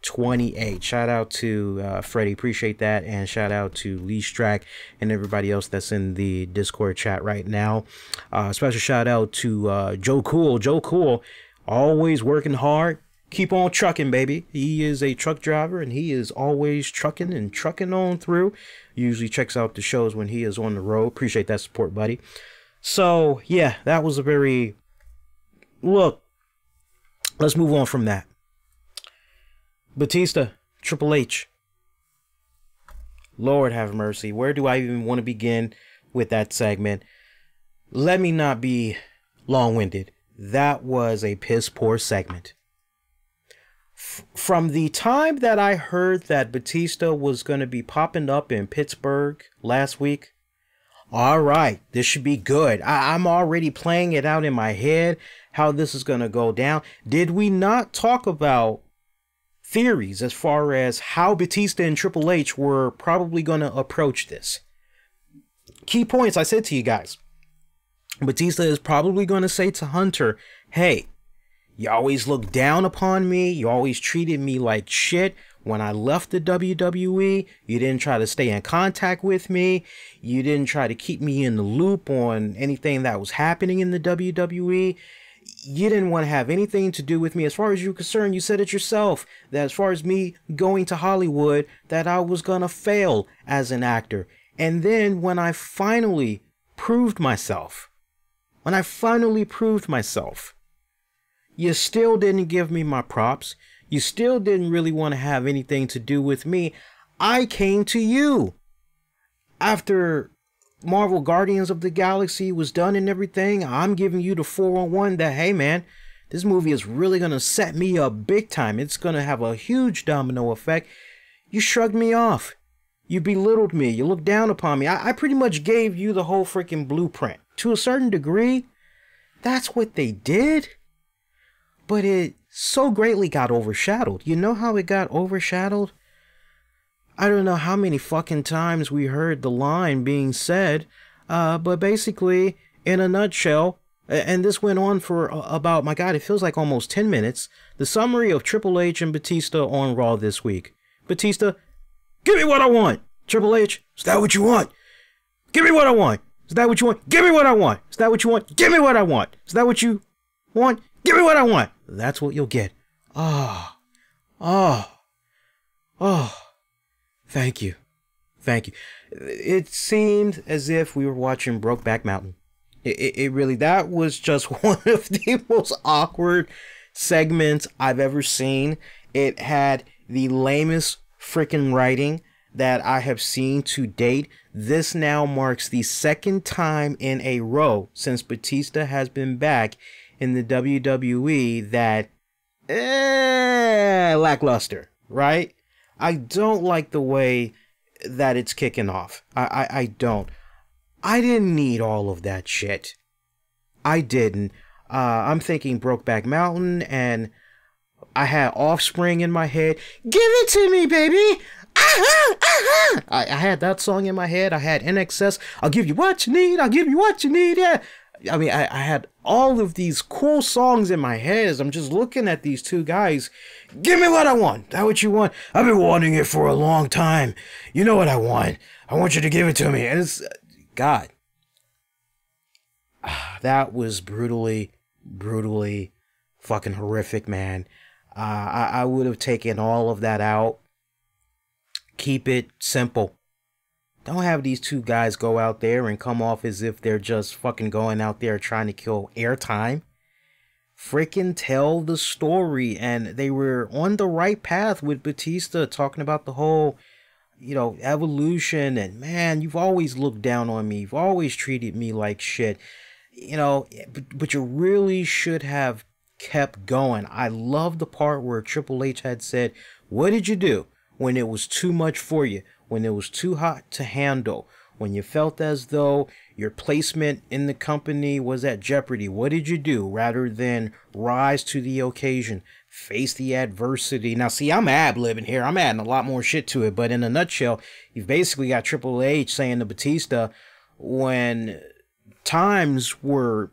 28. Shout out to Freddie, appreciate that, and shout out to Lee Strack and everybody else that's in the Discord chat right now. Special shout out to Joe Cool. Joe Cool, always working hard. Keep on trucking, baby. He is a truck driver and he is always trucking and trucking on through. Usually checks out the shows when he is on the road. Appreciate that support, buddy. So yeah, that was a very, look, let's move on from that. Batista, Triple H. Lord have mercy. Where do I even want to begin with that segment? Let me not be long-winded. That was a piss-poor segment. From the time that I heard that Batista was going to be popping up in Pittsburgh last week, all right, this should be good. I'm already playing it out in my head, how this is going to go down. Did we not talk about theories as far as how Batista and Triple H were probably going to approach this? Key points I said to you guys. Batista is probably going to say to Hunter, hey, you always looked down upon me. You always treated me like shit. When I left the WWE, you didn't try to stay in contact with me. You didn't try to keep me in the loop on anything that was happening in the WWE. You didn't want to have anything to do with me. As far as you're concerned, you said it yourself, that as far as me going to Hollywood, that I was going to fail as an actor. And then when I finally proved myself, you still didn't give me my props. You still didn't really want to have anything to do with me. I came to you. After Marvel Guardians of the Galaxy was done and everything, I'm giving you the 411 that, hey man, this movie is really going to set me up big time. It's going to have a huge domino effect. You shrugged me off. You belittled me. You looked down upon me. I pretty much gave you the whole freaking blueprint. To a certain degree, that's what they did. But it so greatly got overshadowed. You know how it got overshadowed? I don't know how many fucking times we heard the line being said, but basically, in a nutshell, and this went on for about, my God, it feels like almost 10 minutes, the summary of Triple H and Batista on Raw this week. Batista, give me what I want. Triple H, is that what you want? Give me what I want. Is that what you want? Give me what I want. Is that what you want? Give me what I want. Is that what you want? Give me what I want. That's what you'll get. Oh. Thank you. Thank you. It seemed as if we were watching Brokeback Mountain. It really, that was just one of the most awkward segments I've ever seen. It had the lamest freaking writing that I have seen to date. This now marks the second time in a row since Batista has been back in the WWE that lackluster, right? I don't like the way that it's kicking off. I don't. I didn't need all of that shit. I didn't. I'm thinking Brokeback Mountain, and I had Offspring in my head. Give it to me, baby! I had that song in my head. I had NXS. I'll give you what you need. I'll give you what you need. Yeah. I mean, I had all of these cool songs in my head as I'm just looking at these two guys. Give me what I want. Is that what you want? I've been wanting it for a long time. You know what I want. I want you to give it to me. And it's, God, that was brutally fucking horrific, man. I would have taken all of that out. Keep it simple. Don't have these two guys go out there and come off as if they're just fucking going out there trying to kill airtime. Freaking tell the story. And they were on the right path with Batista talking about the whole, you know, evolution. And man, you've always looked down on me. You've always treated me like shit. You know, but you really should have kept going. I love the part where Triple H had said, what did you do when it was too much for you? When it was too hot to handle, when you felt as though your placement in the company was at jeopardy, what did you do rather than rise to the occasion, face the adversity? Now, see, I'm ad-libbing here. I'm adding a lot more shit to it, but in a nutshell, you've basically got Triple H saying to Batista, when times were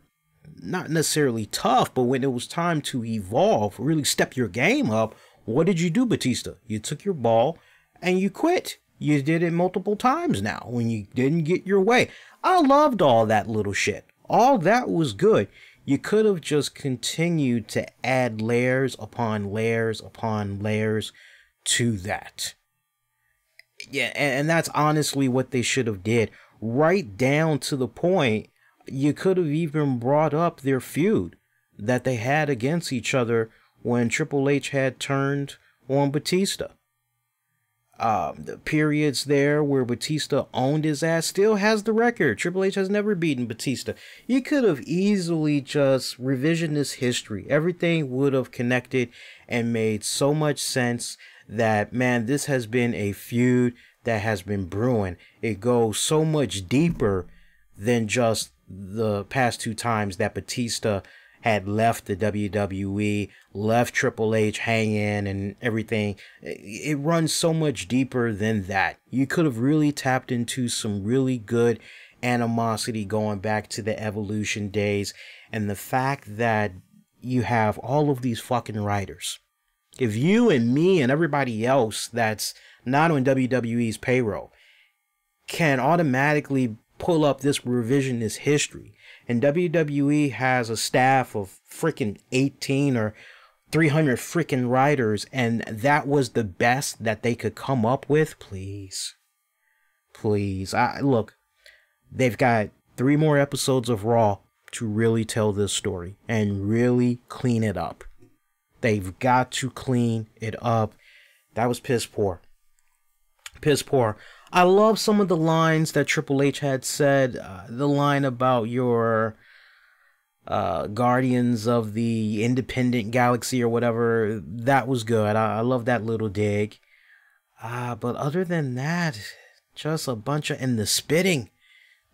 not necessarily tough, but when it was time to evolve, really step your game up, what did you do, Batista? You took your ball and you quit. You did it multiple times now when you didn't get your way. I loved all that little shit. All that was good. You could have just continued to add layers upon layers upon layers to that. Yeah, and that's honestly what they should have did. Right down to the point, you could have even brought up their feud that they had against each other when Triple H had turned on Batista. The periods there where Batista owned his ass still has the record. Triple H has never beaten Batista. You could have easily just revisionist history. Everything would have connected and made so much sense that, man, this has been a feud that has been brewing. It goes so much deeper than just the past two times that Batista had left the WWE, left Triple H hanging and everything. It runs so much deeper than that. You could have really tapped into some really good animosity going back to the Evolution days. And the fact that you have all of these fucking writers. If you and me and everybody else that's not on WWE's payroll can automatically pull up this revisionist history, and WWE has a staff of freaking 18 or 300 freaking writers, and that was the best that they could come up with, please. Look, they've got 3 more episodes of Raw to really tell this story and really clean it up. They've got to clean it up. That was piss poor. Piss poor. I love some of the lines that Triple H had said. The line about your Guardians of the Independent Galaxy or whatever. That was good. I love that little dig. But other than that, just a bunch of... And the spitting.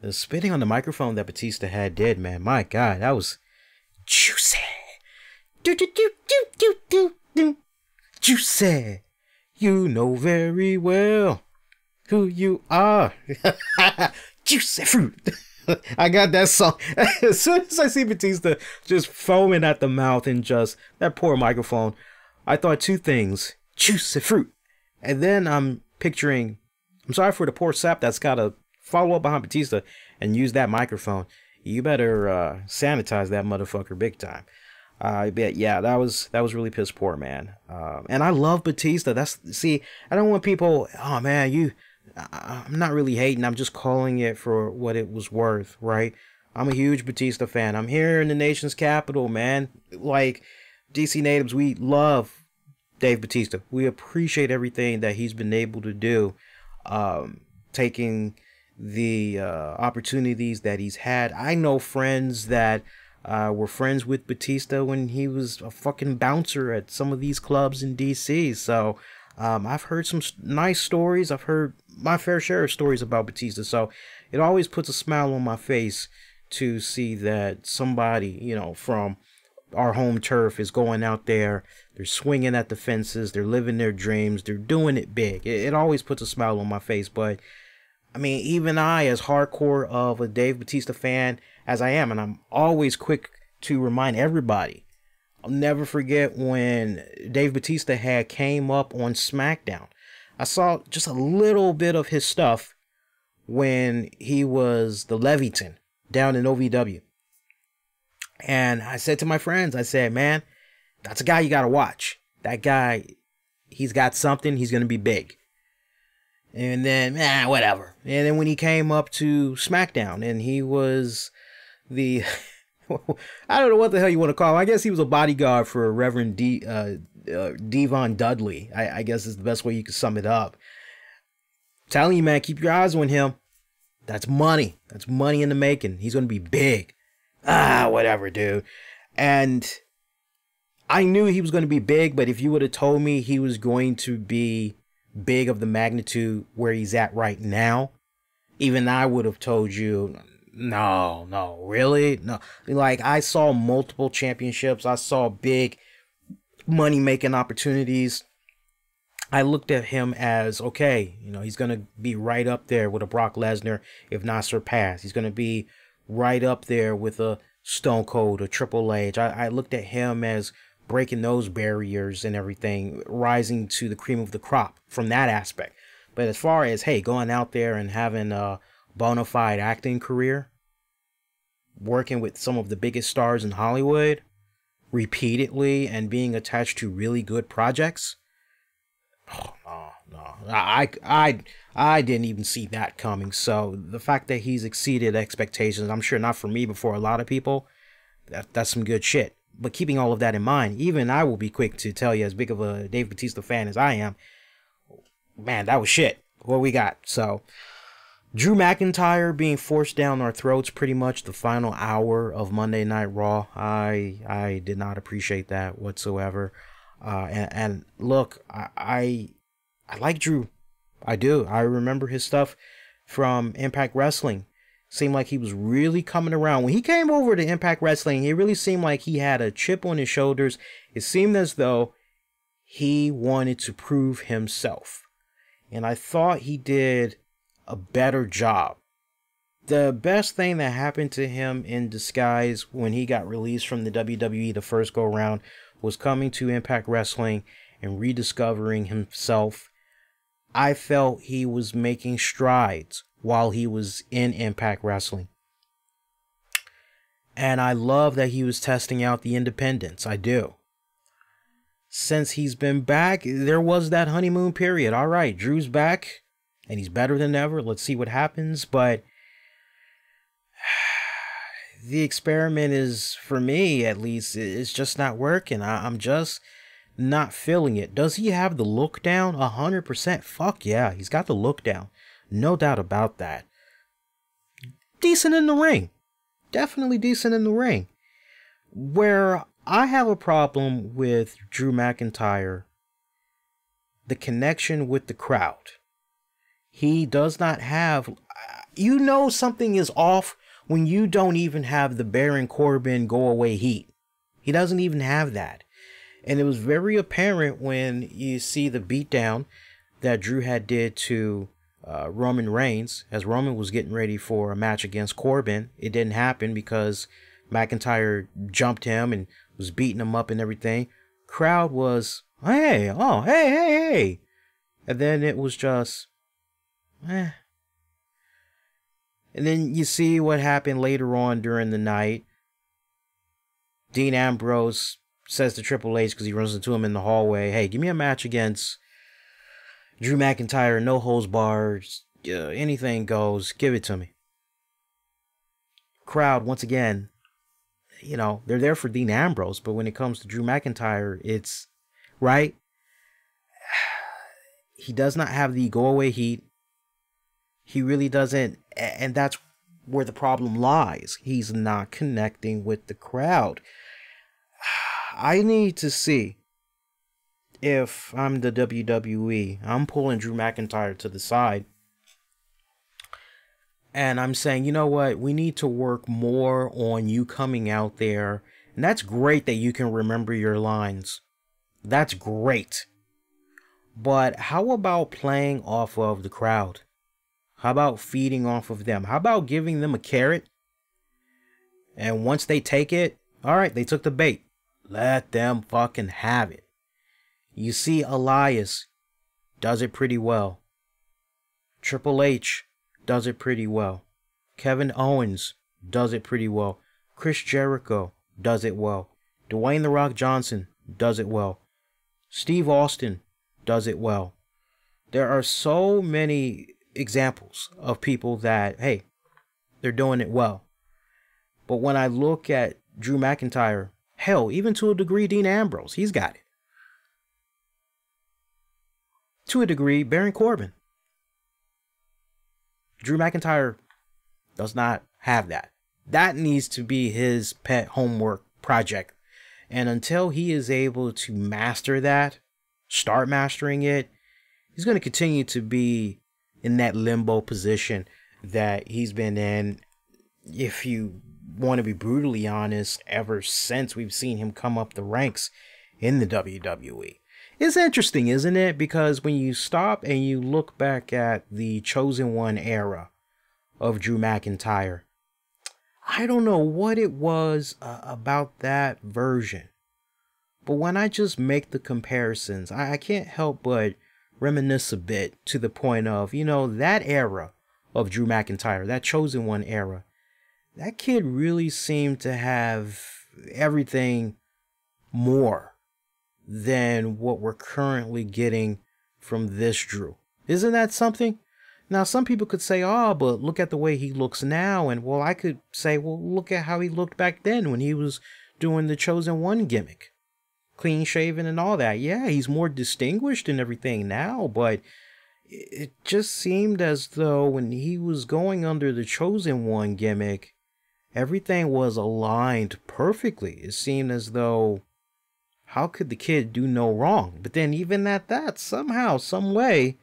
The spitting on the microphone that Batista did, man. My God, that was juicy. Juicy. You know very well who you are. Juicy fruit. I got that song. As soon as I see Batista just foaming at the mouth and just that poor microphone, I thought 2 things. Juicy fruit. And then I'm picturing, I'm sorry for the poor sap that's got to follow up behind Batista and use that microphone. You better sanitize that motherfucker big time. I bet, yeah, that was really piss poor, man. And I love Batista. See, I don't want people, oh man, I'm not really hating. I'm just calling it for what it was worth, right? I'm a huge Batista fan. I'm here in the nation's capital, man. Like, DC natives, we love Dave Batista. We appreciate everything that he's been able to do, taking the opportunities that he's had. I know friends that were friends with Batista when he was a fucking bouncer at some of these clubs in DC. So I've heard some nice stories. I've heard my fair share of stories about Batista. So it always puts a smile on my face to see that somebody, you know, from our home turf is going out there. They're swinging at the fences. They're living their dreams. They're doing it big. It always puts a smile on my face. But I mean, even I, as hardcore of a Dave Batista fan as I am, and I'm always quick to remind everybody, I'll never forget when Dave Batista came up on SmackDown. I saw just a little bit of his stuff when he was the Leviton down in OVW. And I said to my friends, I said, man, that's a guy you got to watch. That guy, he's got something. He's going to be big. And then, whatever. And then when he came up to SmackDown and he was the, I don't know what the hell you want to call him. I guess he was a bodyguard for Reverend Devon Dudley. I guess is the best way you could sum it up. I'm telling you, man, keep your eyes on him. That's money. That's money in the making. He's going to be big. Whatever, dude. And I knew he was going to be big, but if you would have told me he was going to be big of the magnitude where he's at right now, even I would have told you, no, really? No. Like, I saw multiple championships. I saw big money-making opportunities. I looked at him as, okay, you know, he's going to be right up there with a Brock Lesnar, if not surpassed. He's going to be right up there with a Stone Cold, a Triple H. I looked at him as breaking those barriers and everything, rising to the cream of the crop from that aspect. But as far as, hey, going out there and having a bona fide acting career, working with some of the biggest stars in Hollywood repeatedly and being attached to really good projects, oh, no. I didn't even see that coming. So the fact that he's exceeded expectations, I'm sure not for me, but for a lot of people, that's some good shit. But keeping all of that in mind, even I will be quick to tell you, as big of a Dave Batista fan as I am, man, that was shit. What we got. So, Drew McIntyre being forced down our throats pretty much the final hour of Monday Night Raw. I did not appreciate that whatsoever. And look, I like Drew. I do. I remember his stuff from Impact Wrestling. Seemed like he was really coming around. When he came over to Impact Wrestling, it really seemed like he had a chip on his shoulders. It seemed as though he wanted to prove himself. And I thought he did a better job. The best thing that happened to him in disguise when he got released from the WWE the first go around was coming to Impact Wrestling and rediscovering himself. I felt he was making strides while he was in Impact Wrestling. And I love that he was testing out the independents. I do. Since he's been back, there was that honeymoon period. All right, Drew's back and he's better than ever. Let's see what happens. But the experiment is, for me at least, it's just not working. I'm just not feeling it. Does he have the look down? 100%. Fuck yeah, he's got the look down. No doubt about that. Decent in the ring. Definitely decent in the ring. Where I have a problem with Drew McIntyre, the connection with the crowd. He does not have... You know something is off when you don't even have the Baron Corbin go away heat. He doesn't even have that. And it was very apparent when you see the beatdown that Drew had did to Roman Reigns as Roman was getting ready for a match against Corbin. It didn't happen because McIntyre jumped him and was beating him up and everything. Crowd was, hey, oh, hey. And then it was just, eh. And then you see what happened later on during the night. Dean Ambrose says to Triple H, because he runs into him in the hallway, hey, give me a match against Drew McIntyre, no holds barred, anything goes, give it to me. Crowd, once again, you know, they're there for Dean Ambrose, but when it comes to Drew McIntyre, it's, right? He does not have the go-away heat. He really doesn't, and that's where the problem lies. He's not connecting with the crowd. I need to see if I'm the WWE. I'm pulling Drew McIntyre to the side. And I'm saying, you know what? We need to work more on you coming out there. And that's great that you can remember your lines. That's great. But how about playing off of the crowd? How about feeding off of them? How about giving them a carrot? And once they take it, all right, they took the bait. Let them fucking have it. You see, Elias does it pretty well. Triple H does it pretty well. Kevin Owens does it pretty well. Chris Jericho does it well. Dwayne The Rock Johnson does it well. Steve Austin does it well. There are so many examples of people that, hey, they're doing it well. But when I look at Drew McIntyre, hell, even to a degree, Dean Ambrose, he's got it. To a degree, Baron Corbin. Drew McIntyre does not have that. That needs to be his pet homework project. And until he is able to master that, start mastering it, he's going to continue to be in that limbo position that he's been in, if you want to be brutally honest, ever since we've seen him come up the ranks in the WWE. It's interesting, isn't it? Because when you stop and you look back at the Chosen One era of Drew McIntyre, I don't know what it was about that version. But when I just make the comparisons, I can't help but reminisce a bit to the point of, you know, that era of Drew McIntyre, that Chosen One era, that kid really seemed to have everything more than what we're currently getting from this Drew. Isn't that something? Now, some people could say, oh, but look at the way he looks now. And, well, I could say, well, look at how he looked back then when he was doing the Chosen One gimmick. Clean shaven and all that. Yeah, he's more distinguished and everything now, but it just seemed as though when he was going under the Chosen One gimmick, everything was aligned perfectly. It seemed as though, how could the kid do no wrong? But then even at that, somehow, some way,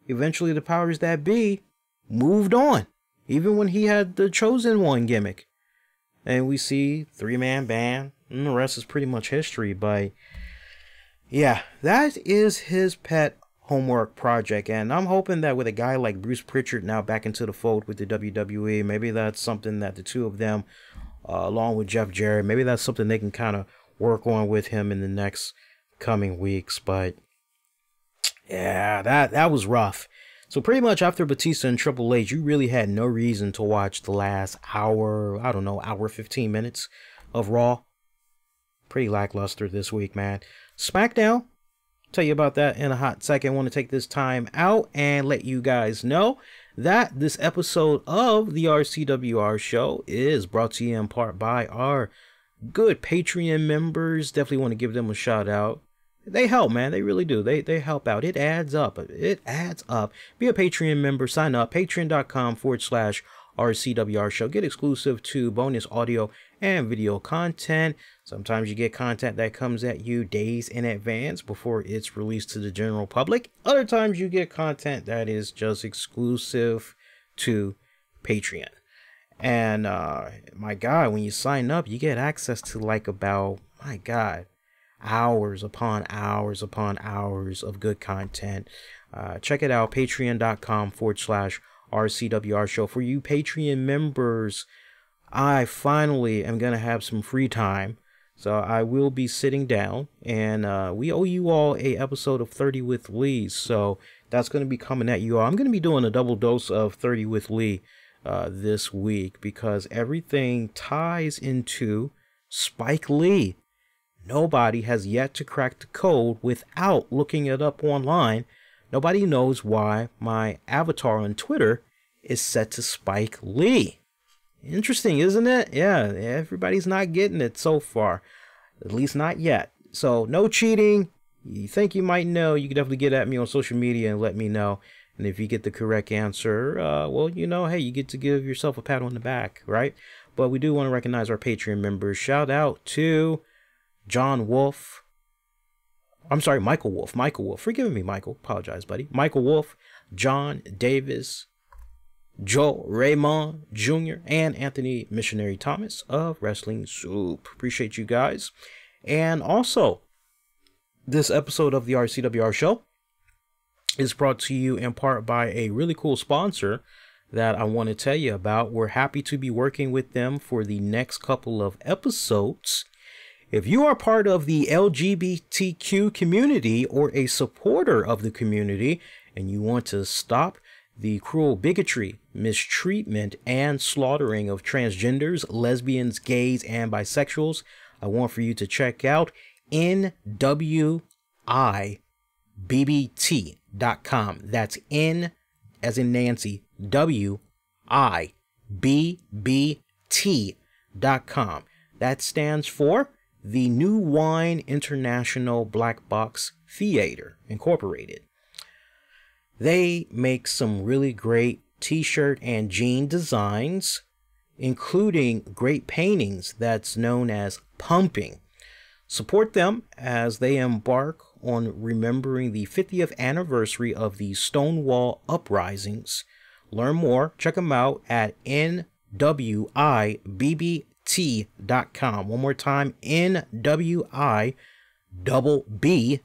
eventually the powers that be moved on. Even when he had the Chosen One gimmick. And we see 3-man band, and the rest is pretty much history. But yeah, that is his pet homework project. And I'm hoping that with a guy like Bruce Pritchard now back into the fold with the WWE, maybe that's something that the two of them, along with Jeff Jarrett, maybe that's something they can kind of work on with him in the next coming weeks. But yeah, that was rough. So pretty much after Batista and Triple H, you really had no reason to watch the last hour, I don't know, hour 15 minutes of Raw. Pretty lackluster this week, man. Smackdown, tell you about that in a hot second. I want to take this time out and let you guys know that this episode of the RCWR Show is brought to you in part by our good Patreon members. Definitely want to give them a shout out. They help, man. They really do. They help out. It adds up. It adds up. Be a Patreon member. Sign up. Patreon.com/RCWR Show. Get exclusive to bonus audio and video content. Sometimes you get content that comes at you days in advance before it's released to the general public. Other times you get content that is just exclusive to Patreon. And my God, when you sign up, you get access to like about, my God, hours upon hours upon hours of good content. Check it out, patreon.com/RCWR Show. For you Patreon members, I finally am going to have some free time. So I will be sitting down, and we owe you all a episode of 30 with Lee. So that's going to be coming at you all. I'm going to be doing a double dose of 30 with Lee this week, because everything ties into Spike Lee. Nobody has yet to crack the code without looking it up online. Nobody knows why my avatar on Twitter is set to Spike Lee. Interesting, isn't it? Yeah, everybody's not getting it so far. At least not yet. So, no cheating. You think you might know, you can definitely get at me on social media and let me know. And if you get the correct answer, well, you know, hey, you get to give yourself a pat on the back, right? But we do want to recognize our Patreon members. Shout out to John Wolf. I'm sorry, Michael Wolf. Michael Wolf. Forgive me, Michael. Apologize, buddy. Michael Wolf, John Davis, Joe Raymond Jr., and Anthony Missionary Thomas of Wrestling Soup. Appreciate you guys. And also, this episode of the RCWR Show is brought to you in part by a really cool sponsor that I want to tell you about. We're happy to be working with them for the next couple of episodes. If you are part of the LGBTQ community or a supporter of the community and you want to stop the cruel bigotry, mistreatment, and slaughtering of transgenders, lesbians, gays, and bisexuals, I want for you to check out NWIBBT.com. That's N as in Nancy, WIBBT.com. That stands for the New Wine International Black Box Theater Incorporated. They make some really great t-shirt and jean designs, including great paintings that's known as pumping. Support them as they embark on remembering the 50th anniversary of the Stonewall Uprisings. Learn more, check them out at NWIBBT.com. One more time, NWIBB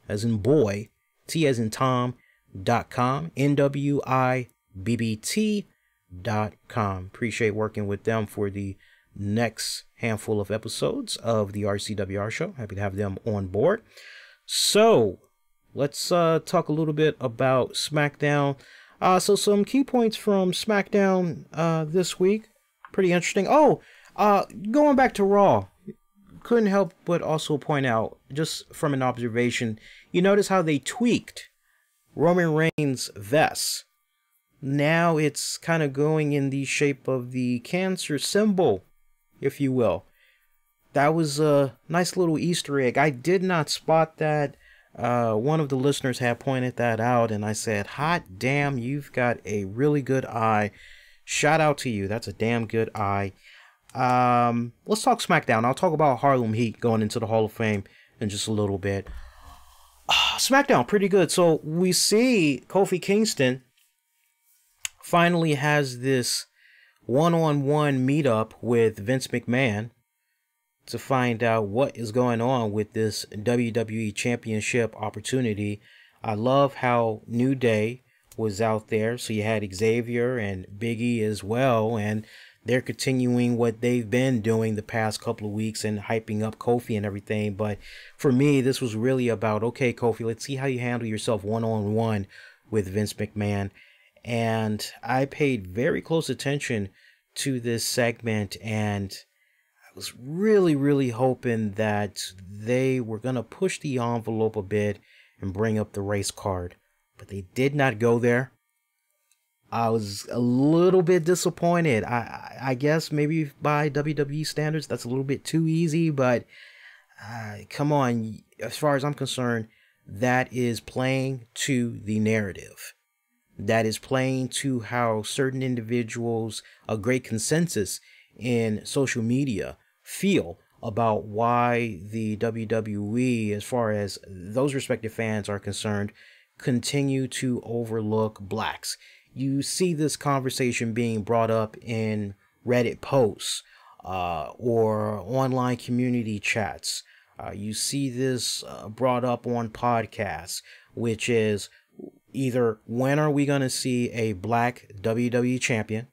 as in boy, T as in Tom.com, NWIBBT.com. Appreciate working with them for the next handful of episodes of the RCWR Show. Happy to have them on board. So let's talk a little bit about SmackDown. So some key points from SmackDown this week. Pretty interesting. Going back to Raw, couldn't help but also point out, just from an observation, you notice how they tweaked Roman Reigns' vest. Now it's kind of going in the shape of the cancer symbol, if you will. that was a nice little Easter egg. I did not spot that. One of the listeners had pointed that out, and I said, hot damn, you've got a really good eye. Shout out to you. That's a damn good eye. Let's talk SmackDown. I'll talk about Harlem Heat going into the Hall of Fame in just a little bit. SmackDown, pretty good. So we see Kofi Kingston finally has this one-on-one meetup with Vince McMahon to find out what is going on with this WWE Championship opportunity. I love how New Day was out there. So you had Xavier and Big E as well, and they're continuing what they've been doing the past couple of weeks and hyping up Kofi and everything. But for me, this was really about, okay, Kofi, let's see how you handle yourself one-on-one with Vince McMahon. And I paid very close attention to this segment, and I was really, really hoping that they were going to push the envelope a bit and bring up the race card. But they did not go there. I was a little bit disappointed. I guess maybe by WWE standards, that's a little bit too easy. But come on, as far as I'm concerned, that is playing to the narrative. That is playing to how certain individuals, a great consensus in social media, feel about why the WWE, as far as those respective fans are concerned, continue to overlook blacks. You see this conversation being brought up in Reddit posts or online community chats. You see this brought up on podcasts, which is either when are we going to see a black WWE champion?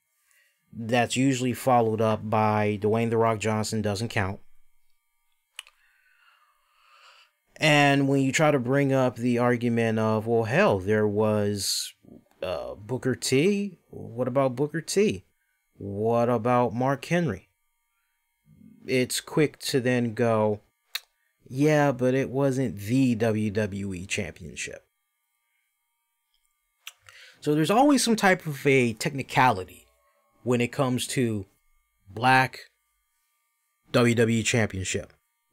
That's usually followed up by Dwayne "The Rock" Johnson doesn't count. And when you try to bring up the argument of, well, hell, there was Booker T. What about Booker T? What about Mark Henry? It's quick to then go, yeah, but it wasn't the WWE Championship. So there's always some type of a technicality when it comes to black WWE Championship.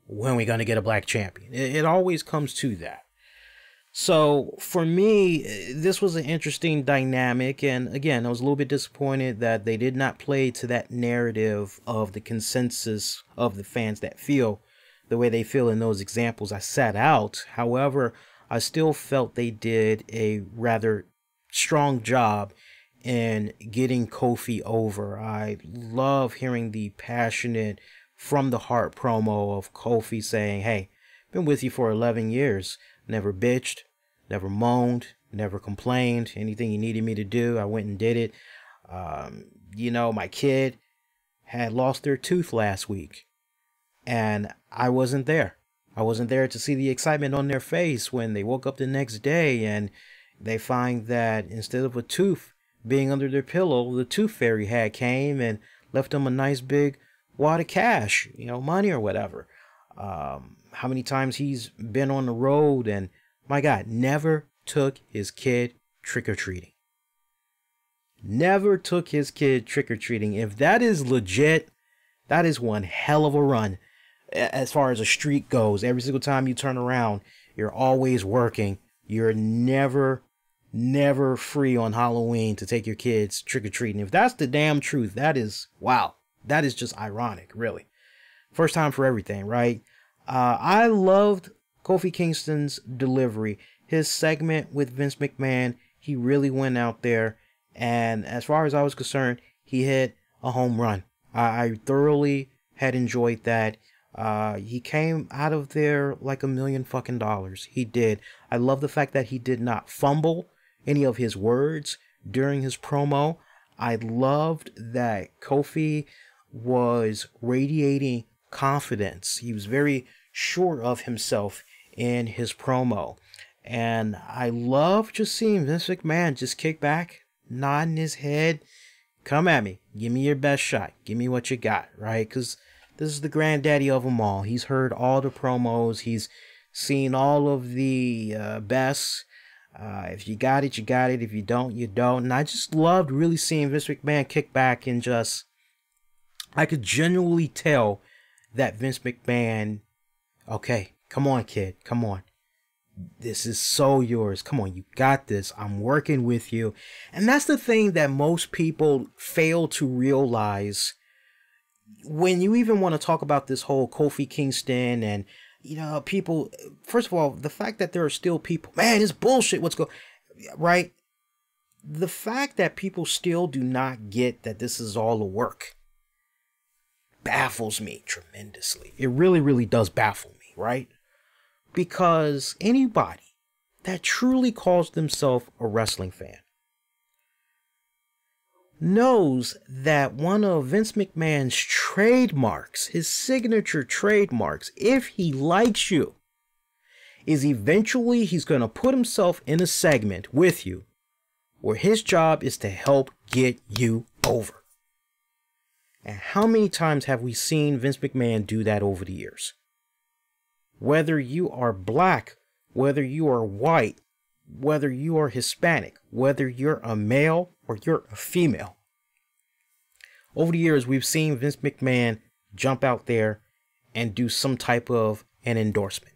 When are we going to get a black champion? It always comes to that. So for me, this was an interesting dynamic. And again, I was a little bit disappointed that they did not play to that narrative of the consensus of the fans that feel the way they feel in those examples I set out. However, I still felt they did a rather strong job in getting Kofi over. I love hearing the passionate, from the heart promo of Kofi saying, hey, been with you for 11 years. Never bitched, never moaned, never complained. Anything you needed me to do, I went and did it. You know, my kid had lost their tooth last week, and I wasn't there. I wasn't there to see the excitement on their face when they woke up the next day and they find that instead of a tooth being under their pillow, the tooth fairy had came and left them a nice big wad of cash, you know, money or whatever. How many times he's been on the road and, my God, never took his kid trick-or-treating. Never took his kid trick-or-treating. If that is legit, that is one hell of a run as far as a streak goes. Every single time you turn around, you're always working. You're never free on Halloween to take your kids trick-or-treating. If that's the damn truth, that is, wow. That is just ironic, really. First time for everything, right? I loved Kofi Kingston's delivery. His segment with Vince McMahon, he really went out there. And as far as I was concerned, he hit a home run. I thoroughly had enjoyed that. He came out of there like $1 million fucking dollars. He did. I love the fact that he did not fumble any of his words during his promo. I loved that Kofi was radiating confidence. He was very sure of himself in his promo. And I love just seeing Vince McMahon just kick back, nodding his head. Come at me. Give me your best shot. Give me what you got, right? Because this is the granddaddy of them all. He's heard all the promos. He's seen all of the best. If you got it, you got it. If you don't, you don't. And I just loved really seeing Vince McMahon kick back and just, I could genuinely tell that Vince McMahon, okay, come on, kid, come on. This is so yours. Come on, you got this. I'm working with you. And that's the thing that most people fail to realize when you even want to talk about this whole Kofi Kingston and, people, first of all, the fact that there are still people, man, it's bullshit. What's going, right? The fact that people still do not get that this is all a work baffles me tremendously. It really, really does baffle me, right? Because anybody that truly calls themselves a wrestling fan knows that one of Vince McMahon's trademarks, his signature trademarks, if he likes you, is eventually he's going to put himself in a segment with you where his job is to help get you over. And how many times have we seen Vince McMahon do that over the years? Whether you are black, whether you are white, whether you are Hispanic, whether you're a male or you're a female. Over the years, we've seen Vince McMahon jump out there and do some type of an endorsement.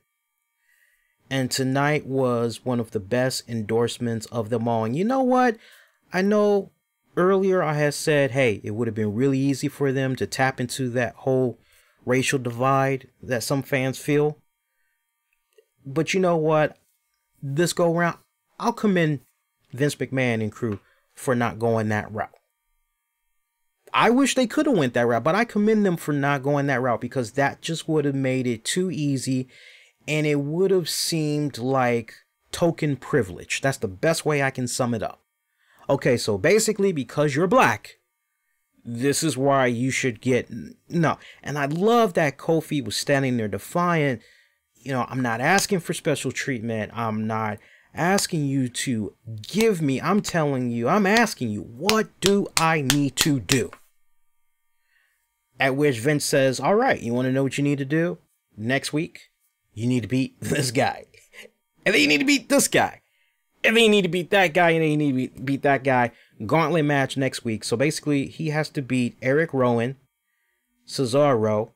And tonight was one of the best endorsements of them all. And you know what? I know earlier I had said, hey, it would have been really easy for them to tap into that whole racial divide that some fans feel. But you know what? This go round, I'll commend Vince McMahon and crew for not going that route. I wish they could have went that route, but I commend them for not going that route because that just would have made it too easy and it would have seemed like token privilege. That's the best way I can sum it up. Okay, so basically because you're black, this is why you should get, no. And I love that Kofi was standing there defiant. I'm not asking for special treatment. I'm not asking you to give me. I'm telling you, I'm asking you, what do I need to do? At which Vince says, all right, you want to know what you need to do? Next week, you need to beat this guy. And then you need to beat this guy. And then you need to beat that guy. And then you need to beat that guy. Gauntlet match next week. So basically, he has to beat Eric Rowan, Cesaro,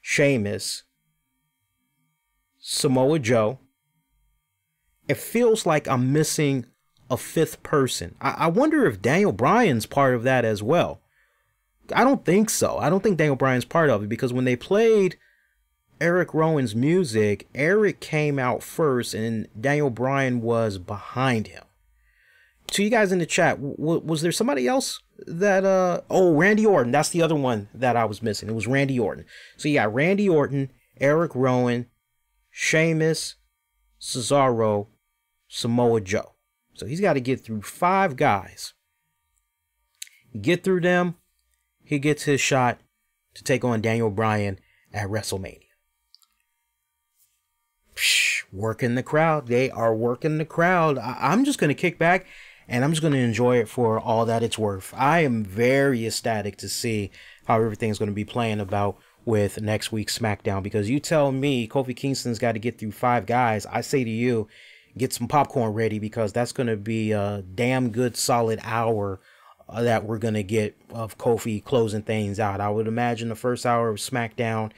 Sheamus, Samoa Joe. It feels like I'm missing a fifth person. I wonder if Daniel Bryan's part of that as well. I don't think so. I don't think Daniel Bryan's part of it because when they played Eric Rowan's music, Eric came out first and Daniel Bryan was behind him. To you guys in the chat, was there somebody else that, oh, Randy Orton. That's the other one that I was missing. It was Randy Orton. So you got Randy Orton, Eric Rowan, Sheamus, Cesaro, Samoa Joe. So he's got to get through 5 guys. Get through them, he gets his shot to take on Daniel Bryan at WrestleMania. Working the crowd. They are working the crowd. I'm just going to kick back and I'm just going to enjoy it for all that it's worth. I am very ecstatic to see how everything's going to be playing about with next week's SmackDown, because you tell me Kofi Kingston's got to get through 5 guys. I say to you, get some popcorn ready, because that's going to be a damn good solid hour that we're going to get of Kofi closing things out. I would imagine the first hour of SmackDown,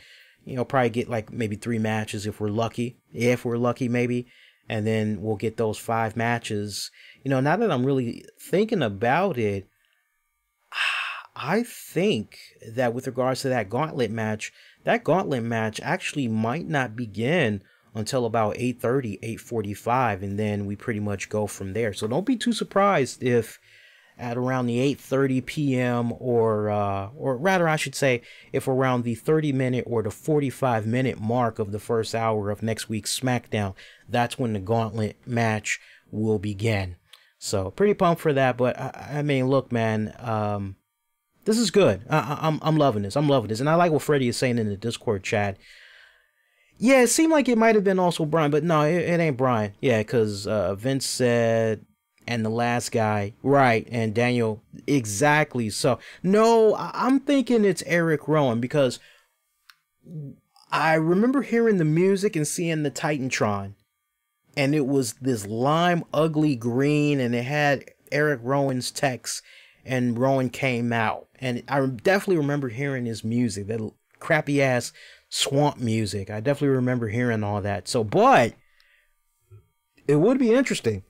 probably get like maybe 3 matches if we're lucky. If we're lucky, maybe. And then we'll get those 5 matches. Now that I'm really thinking about it, I think that with regards to that gauntlet match actually might not begin until about 8:30, 8:45, and then we pretty much go from there. So don't be too surprised if at around the 8:30 p.m. or rather I should say if around the 30-minute or the 45-minute mark of the first hour of next week's SmackDown, that's when the gauntlet match will begin. So pretty pumped for that. But I mean, look, man, this is good. I'm loving this. I'm loving this. And I like what Freddie is saying in the Discord chat. Yeah, it seemed like it might have been also Brian, but no, it ain't Brian. Yeah, because Vince said, and the last guy, right, and Daniel, exactly. So, no, I'm thinking it's Eric Rowan, because I remember hearing the music and seeing the Titantron, and it was this lime, ugly green, and it had Eric Rowan's text, and Rowan came out. And I definitely remember hearing his music that crappy ass swamp music. I definitely remember hearing all that. So, but it would be interesting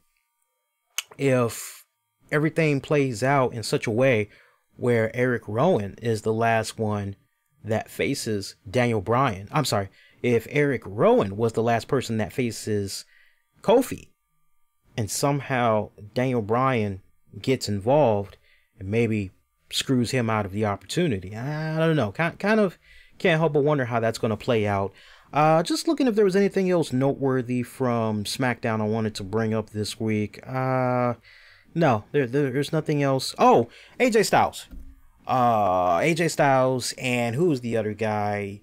if everything plays out in such a way where Eric Rowan is the last one that faces Daniel Bryan. I'm sorry, if Eric Rowan was the last person that faces Kofi, and somehow Daniel Bryan gets involved and maybe screws him out of the opportunity. I don't know. Kind of can't help but wonder how that's going to play out. Just looking if there was anything else noteworthy from SmackDown I wanted to bring up this week. No, there's nothing else. Oh, AJ Styles. AJ Styles and who was the other guy?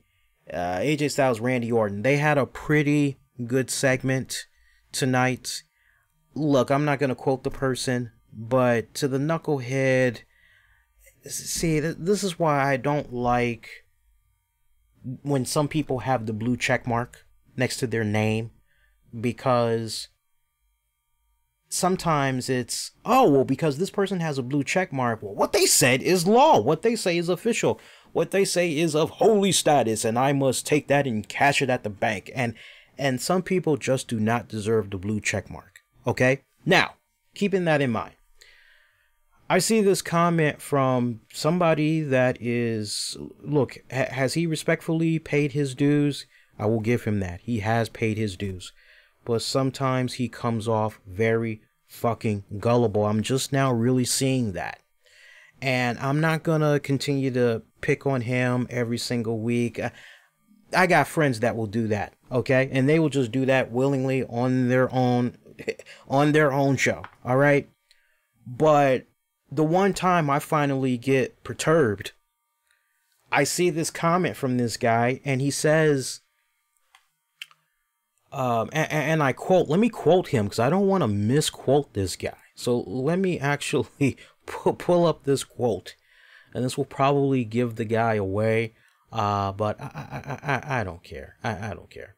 AJ Styles, Randy Orton. They had a pretty good segment tonight. Look, I'm not going to quote the person, but to the knucklehead, see, this is why I don't like when some people have the blue check mark next to their name, because sometimes it's, oh, well, because this person has a blue check mark, well, what they said is law, what they say is official, what they say is of holy status, and I must take that and cash it at the bank. And some people just do not deserve the blue check mark. Okay, now, keeping that in mind, I see this comment from somebody that is, look, has he respectfully paid his dues? I will give him that. He has paid his dues. But sometimes he comes off very fucking gullible. I'm just now really seeing that. And I'm not going to continue to pick on him every single week. I got friends that will do that, okay? And they will just do that willingly on their own show, all right? But the one time I finally get perturbed, I see this comment from this guy, and he says, and I quote, let me quote him because I don't want to misquote this guy. So let me actually pull up this quote, and this will probably give the guy away, but I don't care. I don't care.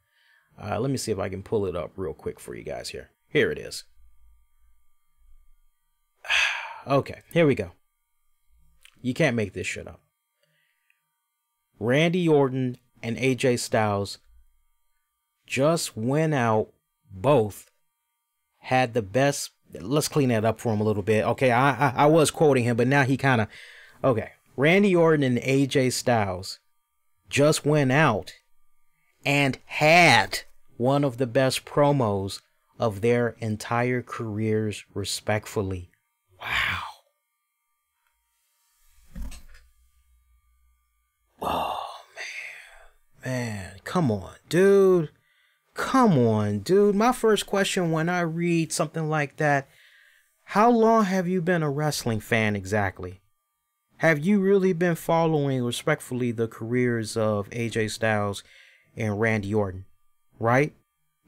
Let me see if I can pull it up real quick for you guys here. Here it is. Okay, here we go. You can't make this shit up. Randy Orton and AJ Styles just went out, both had the best. Let's clean that up for him a little bit. Okay, I was quoting him, but now he kind of, okay. Randy Orton and AJ Styles just went out and had one of the best promos of their entire careers, respectfully. Wow. Oh, man, come on, dude. Come on, dude. My first question when I read something like that, how long have you been a wrestling fan exactly? Have you really been following respectfully the careers of AJ Styles and Randy Orton, right?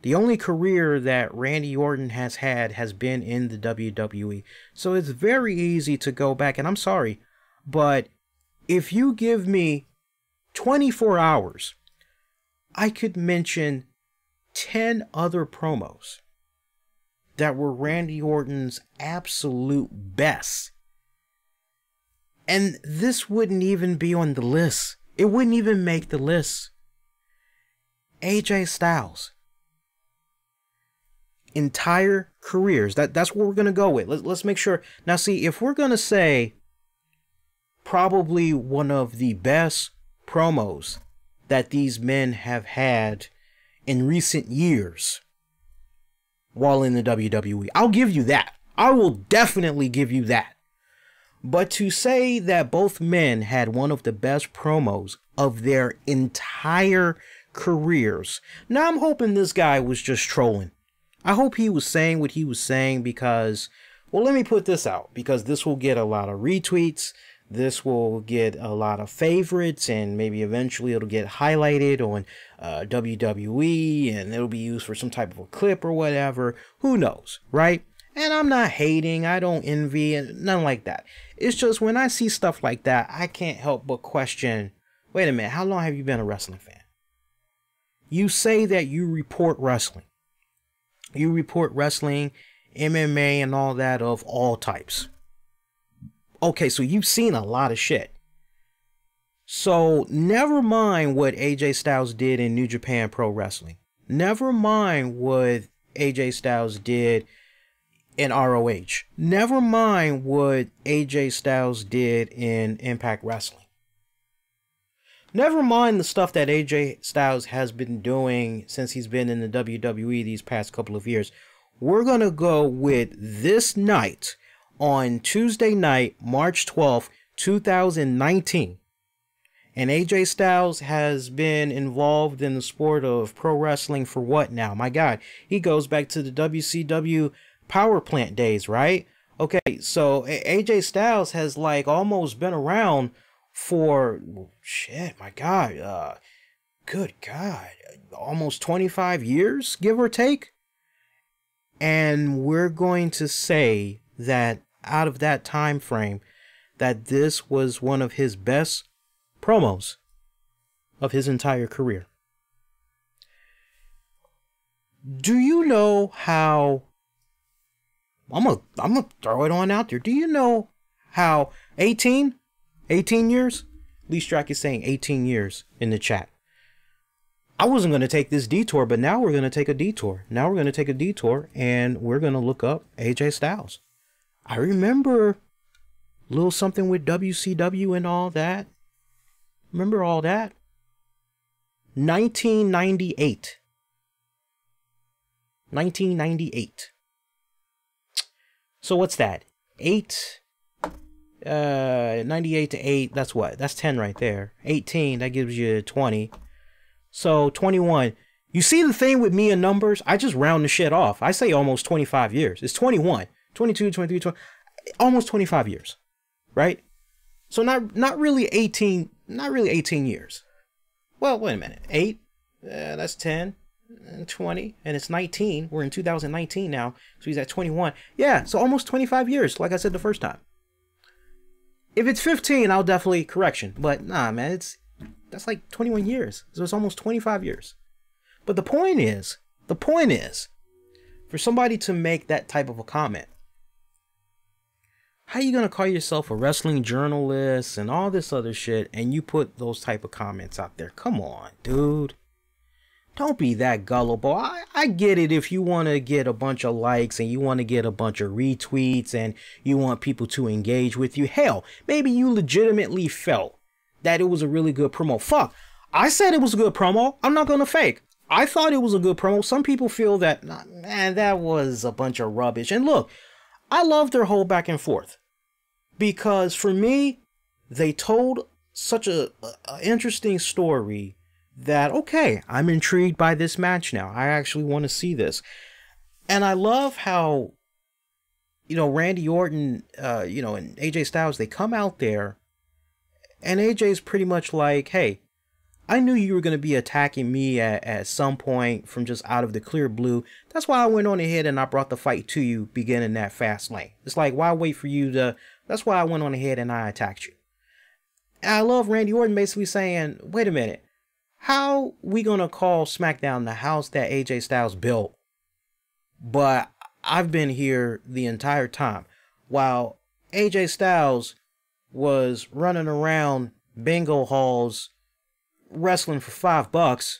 The only career that Randy Orton has had has been in the WWE. So it's very easy to go back, and I'm sorry, but if you give me 24 hours, I could mention 10 other promos that were Randy Orton's absolute best. And this wouldn't even be on the list. It wouldn't even make the list. AJ Styles. Entire careers. That's what we're going to go with. Let's make sure. Now see, if we're going to say probably one of the best promos that these men have had in recent years while in the WWE, I'll give you that. I will definitely give you that. But to say that both men had one of the best promos of their entire careers, now I'm hoping this guy was just trolling. I hope he was saying what he was saying because, well, let me put this out, because this will get a lot of retweets. This will get a lot of favorites, and maybe eventually it'll get highlighted on WWE, and it'll be used for some type of a clip or whatever. Who knows, right? And I'm not hating. I don't envy, and nothing like that. It's just when I see stuff like that, I can't help but question, wait a minute, how long have you been a wrestling fan? You say that you report wrestling. You report wrestling, MMA, and all that of all types. Okay, so you've seen a lot of shit. So never mind what AJ Styles did in New Japan Pro Wrestling. Never mind what AJ Styles did in ROH. Never mind what AJ Styles did in Impact Wrestling. Never mind the stuff that AJ Styles has been doing since he's been in the WWE these past couple of years. We're going to go with this night on Tuesday night, March 12th, 2019. And AJ Styles has been involved in the sport of pro wrestling for what now? My God, he goes back to the WCW power plant days, right? Okay, so AJ Styles has like almost been around for, shit, my God, good God, almost 25 years, give or take. And we're going to say that out of that time frame, that this was one of his best promos of his entire career. Do you know how, I'm gonna throw it on out there. Do you know how 18 years? Lee Strack is saying 18 years in the chat. I wasn't going to take this detour, but now we're going to take a detour. Now we're going to take a detour and we're going to look up AJ Styles. I remember a little something with WCW and all that. Remember all that? 1998. 1998. So what's that? 98 to 8, that's what? That's 10 right there. 18, that gives you 20. So 21. You see the thing with me and numbers? I just round the shit off. I say almost 25 years. It's 21, 22, 23, 20, almost 25 years, right? So not really 18, not really 18 years. Well, wait a minute. 8, that's 10, and 20, and it's 19. We're in 2019 now, so he's at 21. Yeah, so almost 25 years, like I said the first time. If it's 15, I'll definitely correction. But nah, man, that's like 21 years. So it's almost 25 years. But the point is, for somebody to make that type of a comment, how you gonna call yourself a wrestling journalist and all this other shit, and you put those type of comments out there? Come on, dude. Don't be that gullible. I get it if you want to get a bunch of likes and you want to get a bunch of retweets and you want people to engage with you. Hell, maybe you legitimately felt that it was a really good promo. Fuck, I said it was a good promo. I'm not going to fake. I thought it was a good promo. Some people feel that, nah, man, that was a bunch of rubbish. And look, I love their whole back and forth. Because for me, they told such a interesting story that, okay, I'm intrigued by this match now. I actually want to see this. And I love how, you know, Randy Orton, you know, and AJ Styles, they come out there and AJ's pretty much like, hey, I knew you were going to be attacking me at some point from just out of the clear blue. That's why I went on ahead and I brought the fight to you beginning that fast lane. It's like, why wait for you to, that's why I went on ahead and I attacked you. And I love Randy Orton basically saying, wait a minute, how we going to call SmackDown the house that AJ Styles built? But I've been here the entire time. While AJ Styles was running around bingo halls wrestling for $5,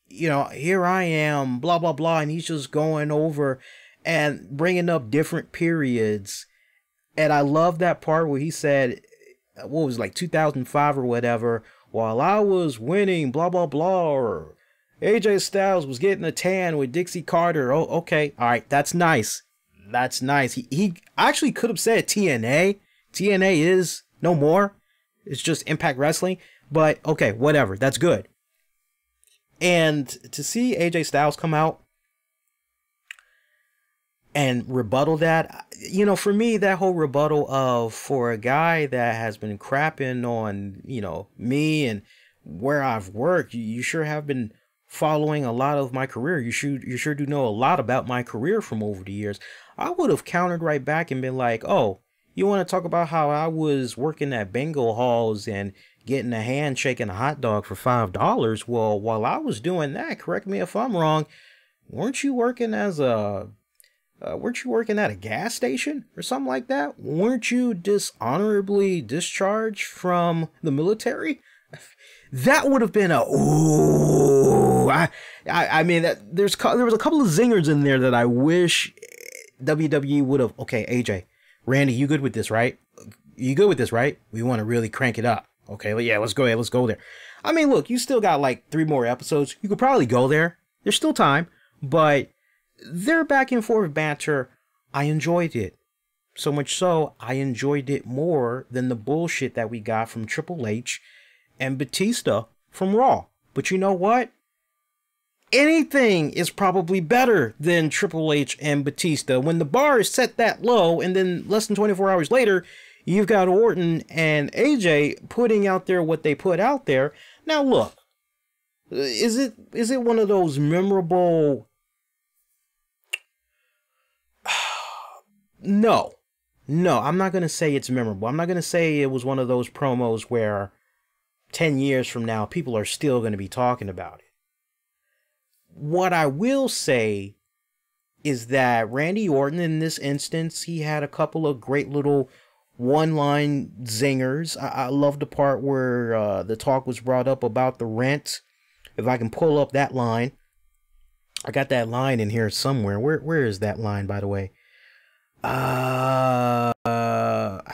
you know, here I am, blah, blah, blah. And he's just going over and bringing up different periods. And I love that part where he said, what was it, like 2005 or whatever, while I was winning, blah, blah, blah, or AJ Styles was getting a tan with Dixie Carter. Oh, okay. All right. That's nice. That's nice. He actually could have said TNA. TNA is no more. It's just Impact Wrestling. But okay, whatever. That's good. And to see AJ Styles come out and rebuttal that, you know, for me, that whole rebuttal of, for a guy that has been crapping on, you know, me and where I've worked, you sure have been following a lot of my career. You sure do know a lot about my career from over the years. I would have countered right back and been like, oh, you want to talk about how I was working at bingo halls and getting a handshake and a hot dog for $5? Well, while I was doing that, correct me if I'm wrong, weren't you working as a weren't you working at a gas station or something like that? Weren't you dishonorably discharged from the military? That would have been a ooh. I mean, there was a couple of zingers in there that I wish WWE would have. Okay, AJ, Randy, you good with this, right? You good with this, right? We want to really crank it up. Okay, yeah, let's go ahead. Let's go there. I mean, look, you still got like 3 more episodes. You could probably go there. There's still time, but their back and forth banter, I enjoyed it. So much so, I enjoyed it more than the bullshit that we got from Triple H and Batista from Raw. But you know what? Anything is probably better than Triple H and Batista. When the bar is set that low, and then less than 24 hours later, you've got Orton and AJ putting out there what they put out there. Now look, is it one of those memorable... No, I'm not going to say it's memorable. I'm not going to say it was one of those promos where 10 years from now, people are still going to be talking about it. What I will say is that Randy Orton, in this instance, he had a couple of great little one-line zingers. I love the part where the talk was brought up about the rent. If I can pull up that line. I got that line in here somewhere. Where is that line, by the way? I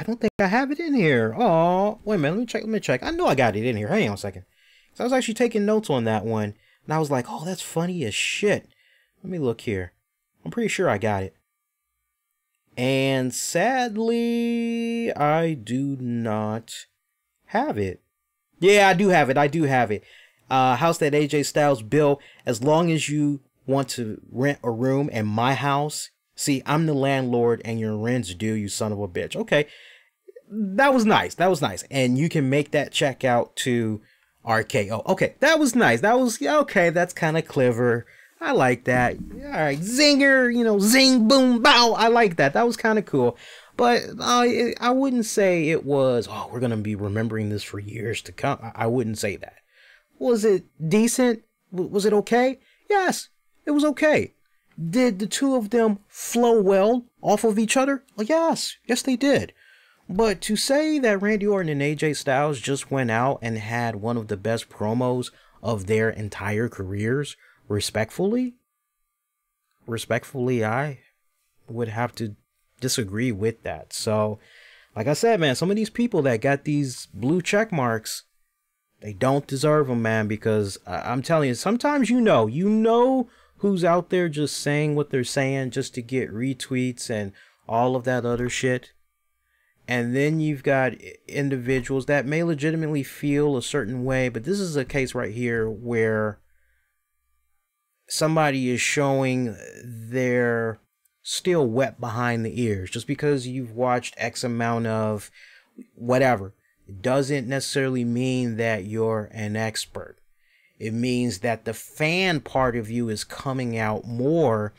don't think I have it in here. Oh, wait a minute. Let me check. I know I got it in here. Hang on a second. So I was actually taking notes on that one. And I was like, oh, that's funny as shit. Let me look here. I'm pretty sure I got it. And sadly, I do not have it. Yeah, I do have it. House that AJ Styles built. As long as you want to rent a room in my house. See, I'm the landlord and your rent's due, you son of a bitch. Okay. That was nice. And you can make that check out to RKO. Okay. That was nice. Okay. That's kind of clever. I like that. All right. Zinger, zing, boom, bow. I like that. That was kind of cool. But I wouldn't say it was, oh, we're going to be remembering this for years to come. I wouldn't say that. Was it decent? Was it okay? Yes, it was okay. Did the two of them flow well off of each other? Well, yes, they did. But to say that Randy Orton and AJ Styles just went out and had one of the best promos of their entire careers, respectfully, I would have to disagree with that. So, like I said, man, some of these people that got these blue check marks, they don't deserve them, man, because I'm telling you, sometimes you know who's out there just saying what they're saying just to get retweets and all of that other shit. And then you've got individuals that may legitimately feel a certain way, but this is a case right here where somebody is showing they're still wet behind the ears. Just because you've watched X amount of whatever, it doesn't necessarily mean that you're an expert. It means that the fan part of you is coming out more.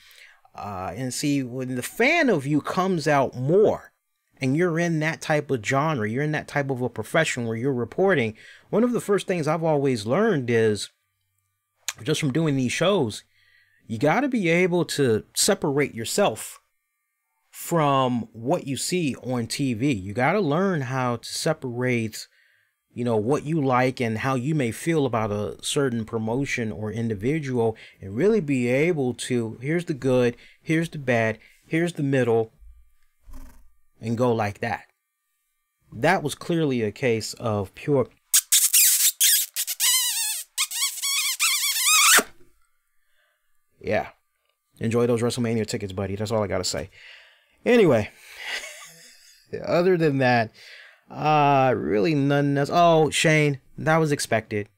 And see, when the fan of you comes out more, and you're in that type of genre, you're in that type of a profession where you're reporting, one of the first things I've always learned is, just from doing these shows, you got to be able to separate yourself from what you see on TV. You got to learn how to separate, what you like and how you may feel about a certain promotion or individual, and really be able to, here's the good, here's the bad, here's the middle, and go like that. That was clearly a case of pure... Yeah. Enjoy those WrestleMania tickets, buddy. That's all I gotta say. Anyway. Other than that, really none else. Oh, Shane, that was expected.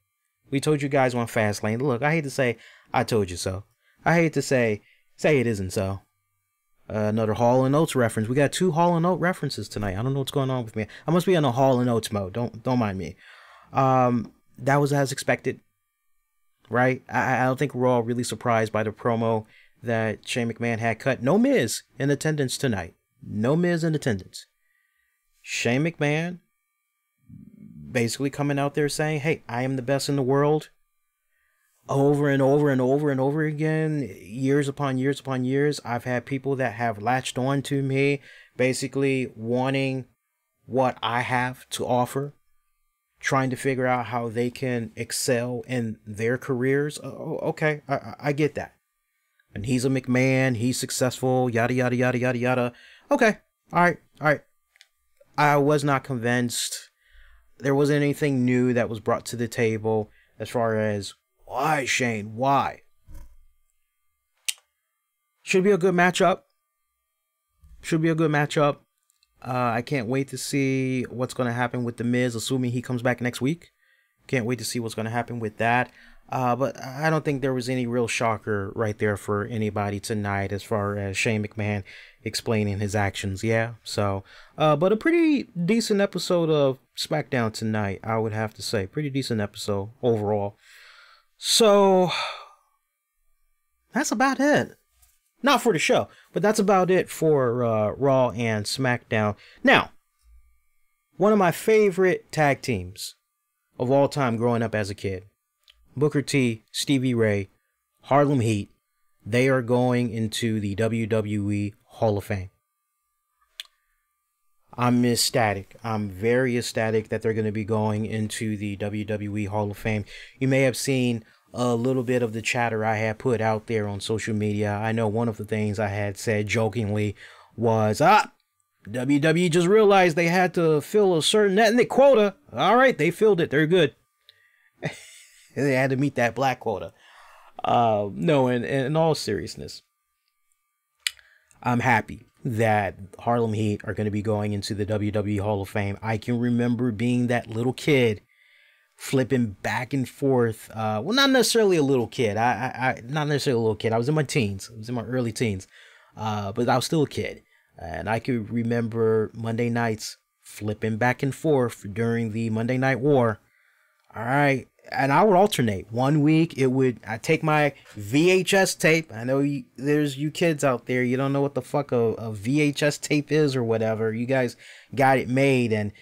We told you guys on Fastlane. Look, I hate to say, I told you so. I hate to say it isn't so. Another Hall & Oates reference. We got 2 Hall & Oates references tonight. I don't know what's going on with me. I must be on a Hall & Oates mode. Don't mind me. That was as expected, right? I don't think we're all really surprised by the promo that Shane McMahon had cut. No Miz in attendance tonight. No Miz in attendance. Shane McMahon basically coming out there saying, hey, I am the best in the world. over and over and over and over again, years upon years upon years, I've had people that have latched on to me, basically wanting what I have to offer, trying to figure out how they can excel in their careers. Oh, okay, I get that. And he's a McMahon, he's successful, yada, yada, yada, yada, yada. Okay, all right. I was not convinced. There wasn't anything new that was brought to the table as far as, why, Shane, why? Should be a good matchup. I can't wait to see what's going to happen with The Miz, assuming he comes back next week. Can't wait to see what's going to happen with that. But I don't think there was any real shocker right there for anybody tonight as far as Shane McMahon explaining his actions. Yeah, so, but a pretty decent episode of SmackDown tonight, I would have to say. Pretty decent episode overall. So, that's about it. Not for the show, but that's about it for Raw and SmackDown. Now, one of my favorite tag teams of all time growing up as a kid, Booker T, Stevie Ray, Harlem Heat, they are going into the WWE Hall of Fame. I'm ecstatic. I'm very ecstatic that they're going to be going into the WWE Hall of Fame. You may have seen a little bit of the chatter I had put out there on social media. I know one of the things I had said jokingly was, WWE just realized they had to fill a certain ethnic quota. All right, they filled it. They're good. They had to meet that black quota. No, in all seriousness, I'm happy that Harlem Heat are going to be going into the WWE Hall of Fame. I can remember being that little kid flipping back and forth. Well, not necessarily a little kid. Not necessarily a little kid. I was in my teens. I was in my early teens. But I was still a kid. And I could remember Monday nights flipping back and forth during the Monday Night War. All right. And I would alternate. 1 week, I'd take my VHS tape. I know there's you kids out there, you don't know what the fuck a VHS tape is or whatever. You guys got it made. And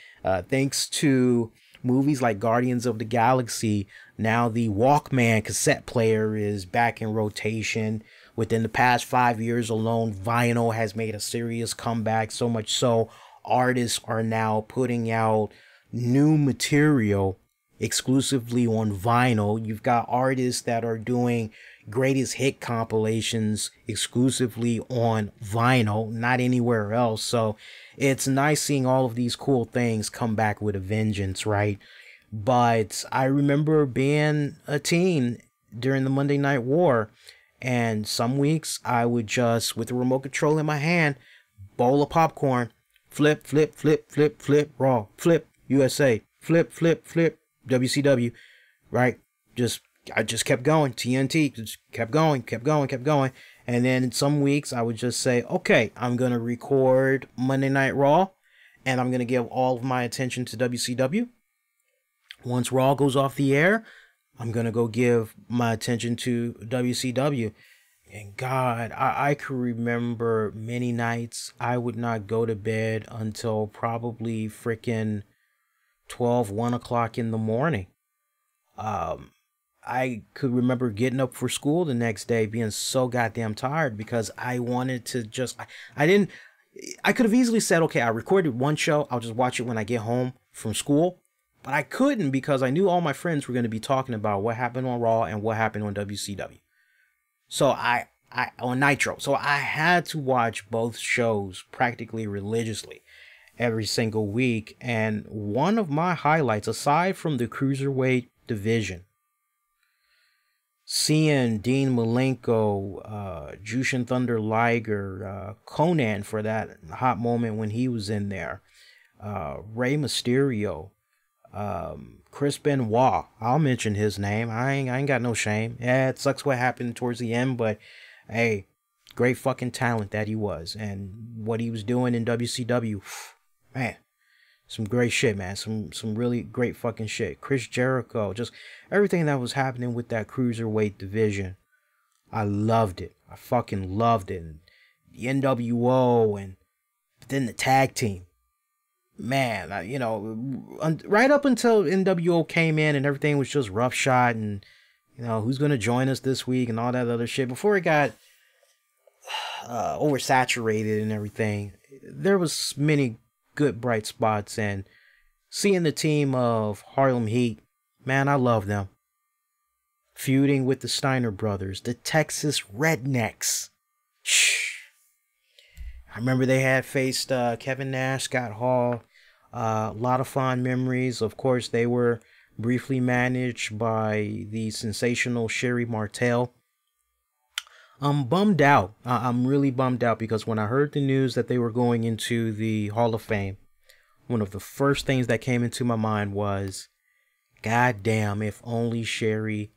thanks to movies like Guardians of the Galaxy, now the Walkman cassette player is back in rotation. Within the past 5 years alone, vinyl has made a serious comeback. So much so, artists are now putting out new material exclusively on vinyl. You've got artists that are doing greatest hit compilations exclusively on vinyl, not anywhere else. So it's nice seeing all of these cool things come back with a vengeance, right? But I remember being a teen during the Monday Night War, and some weeks I would just, with the remote control in my hand, bowl of popcorn, flip, flip, flip, flip, flip, Raw, flip, USA, flip, flip, flip, WCW, right? I just kept going. TNT just kept going. And then in some weeks I would just say, okay, I'm going to record Monday Night Raw and I'm going to give all of my attention to WCW. Once Raw goes off the air, I'm going to go give my attention to WCW. And God, I could remember many nights I would not go to bed until probably freaking 1 o'clock in the morning. I could remember getting up for school the next day being so goddamn tired because I wanted to just, I could have easily said, okay, I recorded one show, I'll just watch it when I get home from school. But I couldn't because I knew all my friends were going to be talking about what happened on Raw and what happened on WCW. So I on Nitro. So I had to watch both shows practically religiously every single week. And one of my highlights, aside from the Cruiserweight division, seeing Dean Malenko, Jushin Thunder Liger, Conan for that hot moment when he was in there, Rey Mysterio, Chris Benoit, I'll mention his name. I ain't got no shame. Yeah, it sucks what happened towards the end, but hey, great fucking talent that he was. And what he was doing in WCW, man, some great shit, man. Some really great fucking shit. Chris Jericho, just everything that was happening with that Cruiserweight division. I loved it. I fucking loved it. And the NWO and then the tag team. Man, right up until NWO came in and everything was just roughshod and, You know, who's going to join us this week and all that other shit. Before it got oversaturated and everything, there was many good bright spots, and seeing the team of Harlem Heat, man, I love them. Feuding with the Steiner brothers, the Texas Rednecks. Shh. I remember they had faced Kevin Nash, Scott Hall. A lot of fond memories. Of course, they were briefly managed by the sensational Sherry Martel. I'm bummed out. I'm really bummed out because when I heard the news that they were going into the Hall of Fame, one of the first things that came into my mind was, God damn, if only Sherry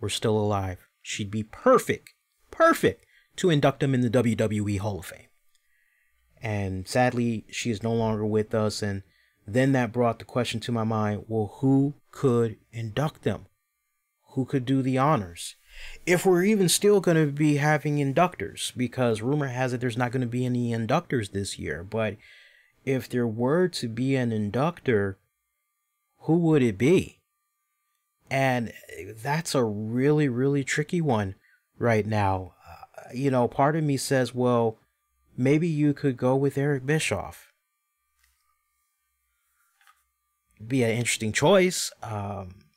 were still alive. She'd be perfect to induct them in the WWE Hall of Fame. And sadly, she is no longer with us. And then that brought the question to my mind, well, who could induct them? Who could do the honors? If we're even still going to be having inductors, because rumor has it there's not going to be any inductors this year. But if there were to be an inductor, who would it be? And that's a really, really tricky one right now. You know, part of me says, well, maybe you could go with Eric Bischoff. Be an interesting choice.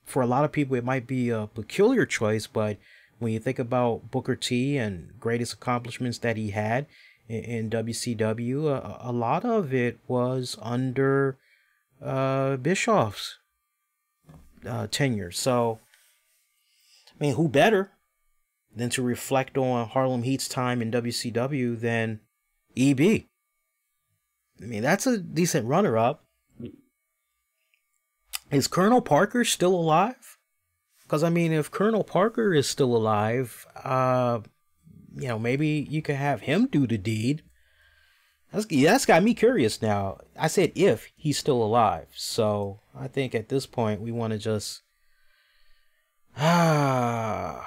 For a lot of people, it might be a peculiar choice, but when you think about Booker T and greatest accomplishments that he had in WCW, a lot of it was under Bischoff's tenure. So, I mean, who better than to reflect on Harlem Heat's time in WCW than EB? I mean, that's a decent runner-up. Is Colonel Parker still alive? Because, I mean, if Colonel Parker is still alive, you know, maybe you could have him do the deed. That's got me curious now. I said if he's still alive. So I think at this point we want to just... yeah,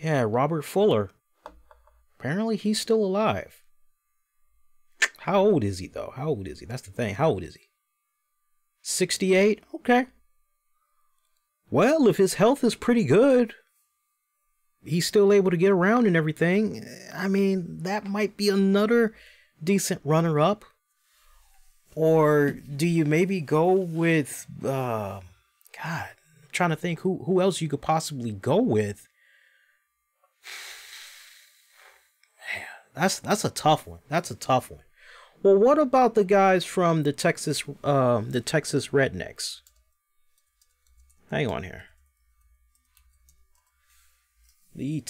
Robert Fuller. Apparently he's still alive. How old is he, though? How old is he? That's the thing. How old is he? 68? Okay. Well, if his health is pretty good, he's still able to get around and everything, I mean, that might be another decent runner-up. Or do you maybe go with, God, I'm trying to think who else you could possibly go with. Man, that's a tough one. That's a tough one. Well, what about the guys from the Texas Rednecks? Hang on here. The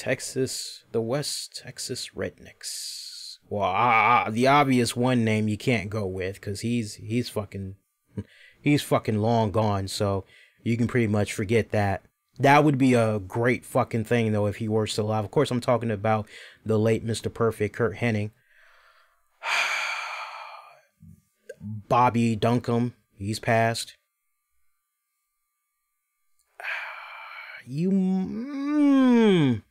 West Texas Rednecks. Well, the obvious one name you can't go with because he's fucking long gone. So you can pretty much forget that. That would be a great fucking thing though if he were still alive. Of course, I'm talking about the late Mr. Perfect, Kurt Hennig. Bobby Duncombe, he's passed. You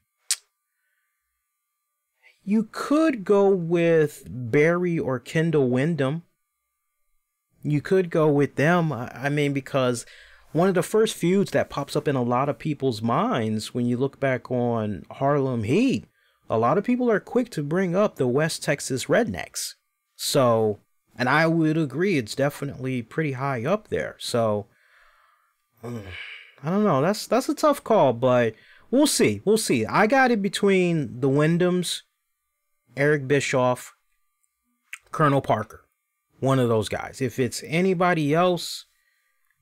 could go with Barry or Kendall Windham. You could go with them. I mean, because one of the first feuds that pops up in a lot of people's minds when you look back on Harlem Heat, a lot of people are quick to bring up the West Texas Rednecks. So, and I would agree, it's definitely pretty high up there. So, I don't know. That's a tough call, but we'll see. We'll see. I got it between the Wyndhams, Eric Bischoff, Colonel Parker. One of those guys. If it's anybody else,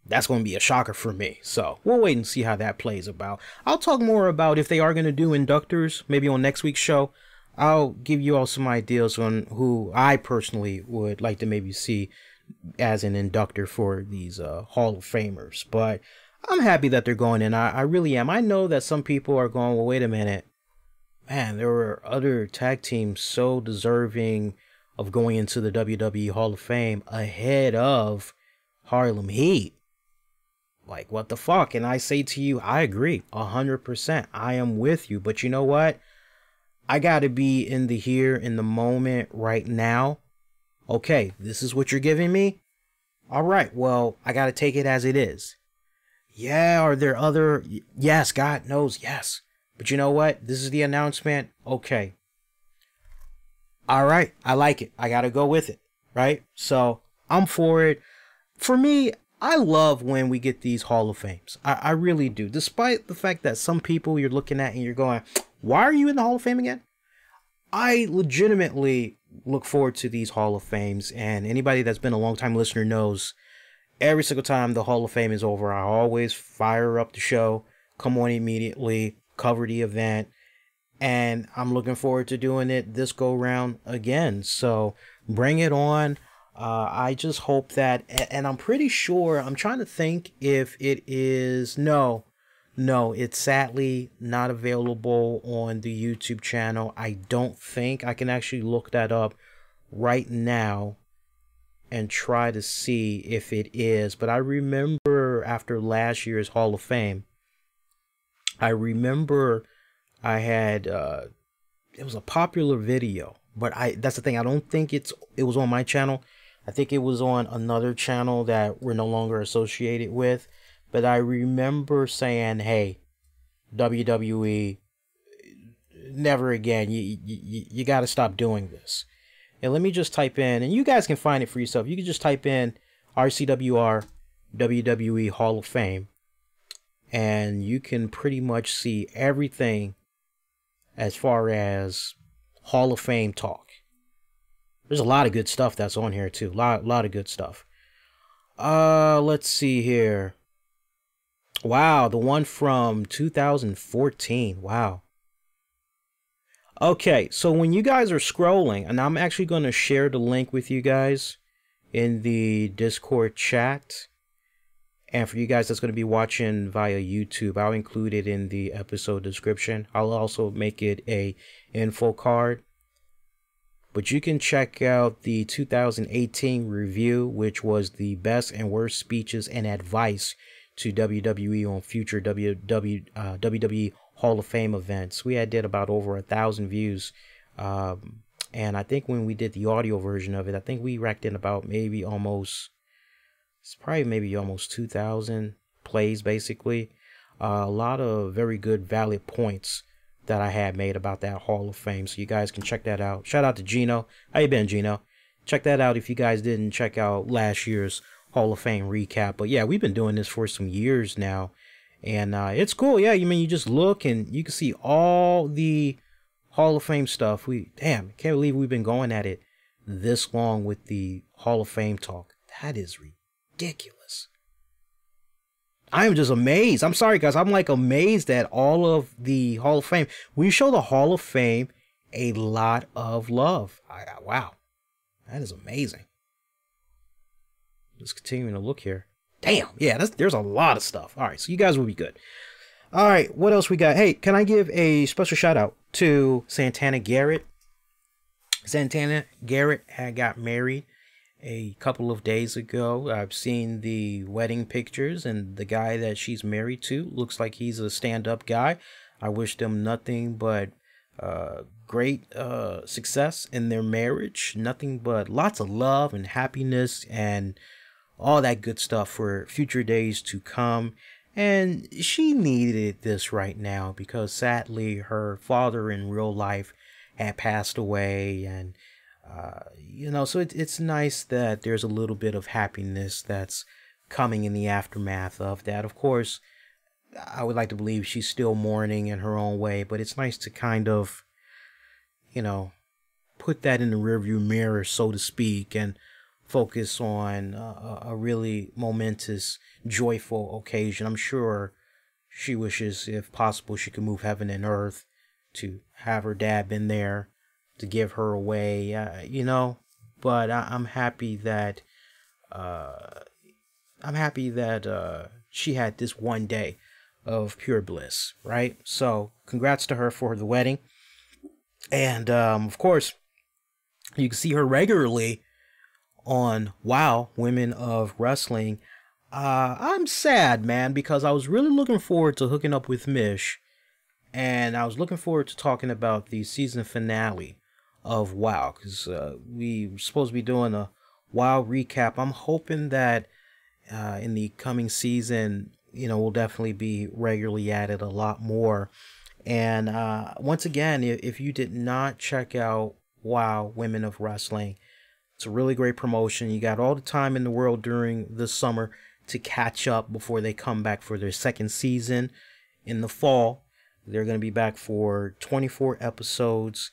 that's going to be a shocker for me. So we'll wait and see how that plays about. I'll talk more about if they are going to do inductors, maybe on next week's show. I'll give you all some ideas on who I personally would like to maybe see as an inductor for these Hall of Famers. But I'm happy that they're going in. I really am. I know that some people are going, well, wait a minute. Man, there were other tag teams so deserving of going into the WWE Hall of Fame ahead of Harlem Heat. Like, what the fuck? And I say to you, I agree 100%. I am with you. But you know what? I got to be in the here, in the moment right now. Okay, this is what you're giving me. All right, well, I got to take it as it is. Yeah, are there other? Yes, God knows, yes. But you know what? This is the announcement. Okay. All right, I like it. I gotta go with it, right? So I'm for it. For me, I love when we get these Hall of Fames. I really do. Despite the fact that some people you're looking at and you're going, why are you in the Hall of Fame again? I legitimately look forward to these Hall of Fames. And anybody that's been a long time listener knows every single time the Hall of Fame is over, I always fire up the show, come on immediately, cover the event. And I'm looking forward to doing it this go round again. So bring it on. I just hope that, and I'm pretty sure, I'm trying to think if it is, no, it's sadly not available on the YouTube channel. I don't think I can actually look that up right now and try to see if it is. But I remember after last year's Hall of Fame, I remember I had, it was a popular video, but that's the thing. I don't think it was on my channel. I think it was on another channel that we're no longer associated with. But I remember saying, hey, WWE, never again. You got to stop doing this. And let me just type in, and you guys can find it for yourself. You can just type in RCWR WWE Hall of Fame, and you can pretty much see everything as far as Hall of Fame talk. There's a lot of good stuff that's on here too. Lot of good stuff. Let's see here. Wow, the one from 2014. Wow. Okay, so when you guys are scrolling, and I'm actually going to share the link with you guys in the Discord chat. And for you guys that's going to be watching via YouTube, I'll include it in the episode description. I'll also make it a info card. But you can check out the 2018 review, which was the best and worst speeches and advice to WWE on future WWE Hall of Fame events. We did about over 1,000 views. And I think when we did the audio version of it, I think we racked in about maybe almost 2,000 plays, basically. A lot of very good, valid points that I had made about that Hall of Fame. So you guys can check that out. Shout out to Gino. How you been, Gino? Check that out if you guys didn't check out last year's Hall of Fame recap. But yeah, we've been doing this for some years now. And it's cool. Yeah, you just look and you can see all the Hall of Fame stuff. Can't believe we've been going at it this long with the Hall of Fame talk. That is ridiculous. I am just amazed. I'm sorry, guys. I'm like amazed at all of the Hall of Fame. We show the Hall of Fame a lot of love. Wow. That is amazing. Just continuing to look here. Damn. Yeah, there's a lot of stuff. All right, so you guys will be good. All right, what else we got? Hey, can I give a special shout out to Santana Garrett? Santana Garrett had got married a couple of days ago. I've seen the wedding pictures, and the guy that she's married to looks like he's a stand-up guy. I wish them nothing but great success in their marriage. Nothing but lots of love and happiness and all that good stuff for future days to come. And she needed this right now because sadly her father in real life had passed away, and so it's nice that there's a little bit of happiness that's coming in the aftermath of that. Of course, I would like to believe she's still mourning in her own way, but it's nice to kind of, put that in the rearview mirror, so to speak, and focus on a really momentous, joyful occasion. I'm sure she wishes, if possible, she could move heaven and earth to have her dad been there to give her away, but I'm happy that she had this one day of pure bliss, right? So congrats to her for the wedding. And of course, you can see her regularly on WOW, Women of Wrestling. I'm sad, man, because I was really looking forward to hooking up with Mish, and I was looking forward to talking about the season finale of WOW, because we were supposed to be doing a WOW recap. I'm hoping that in the coming season will definitely be regularly added a lot more. And once again, if you did not check out WOW Women of Wrestling, it's a really great promotion. You got all the time in the world during the summer to catch up before they come back for their second season in the fall. They're going to be back for 24 episodes.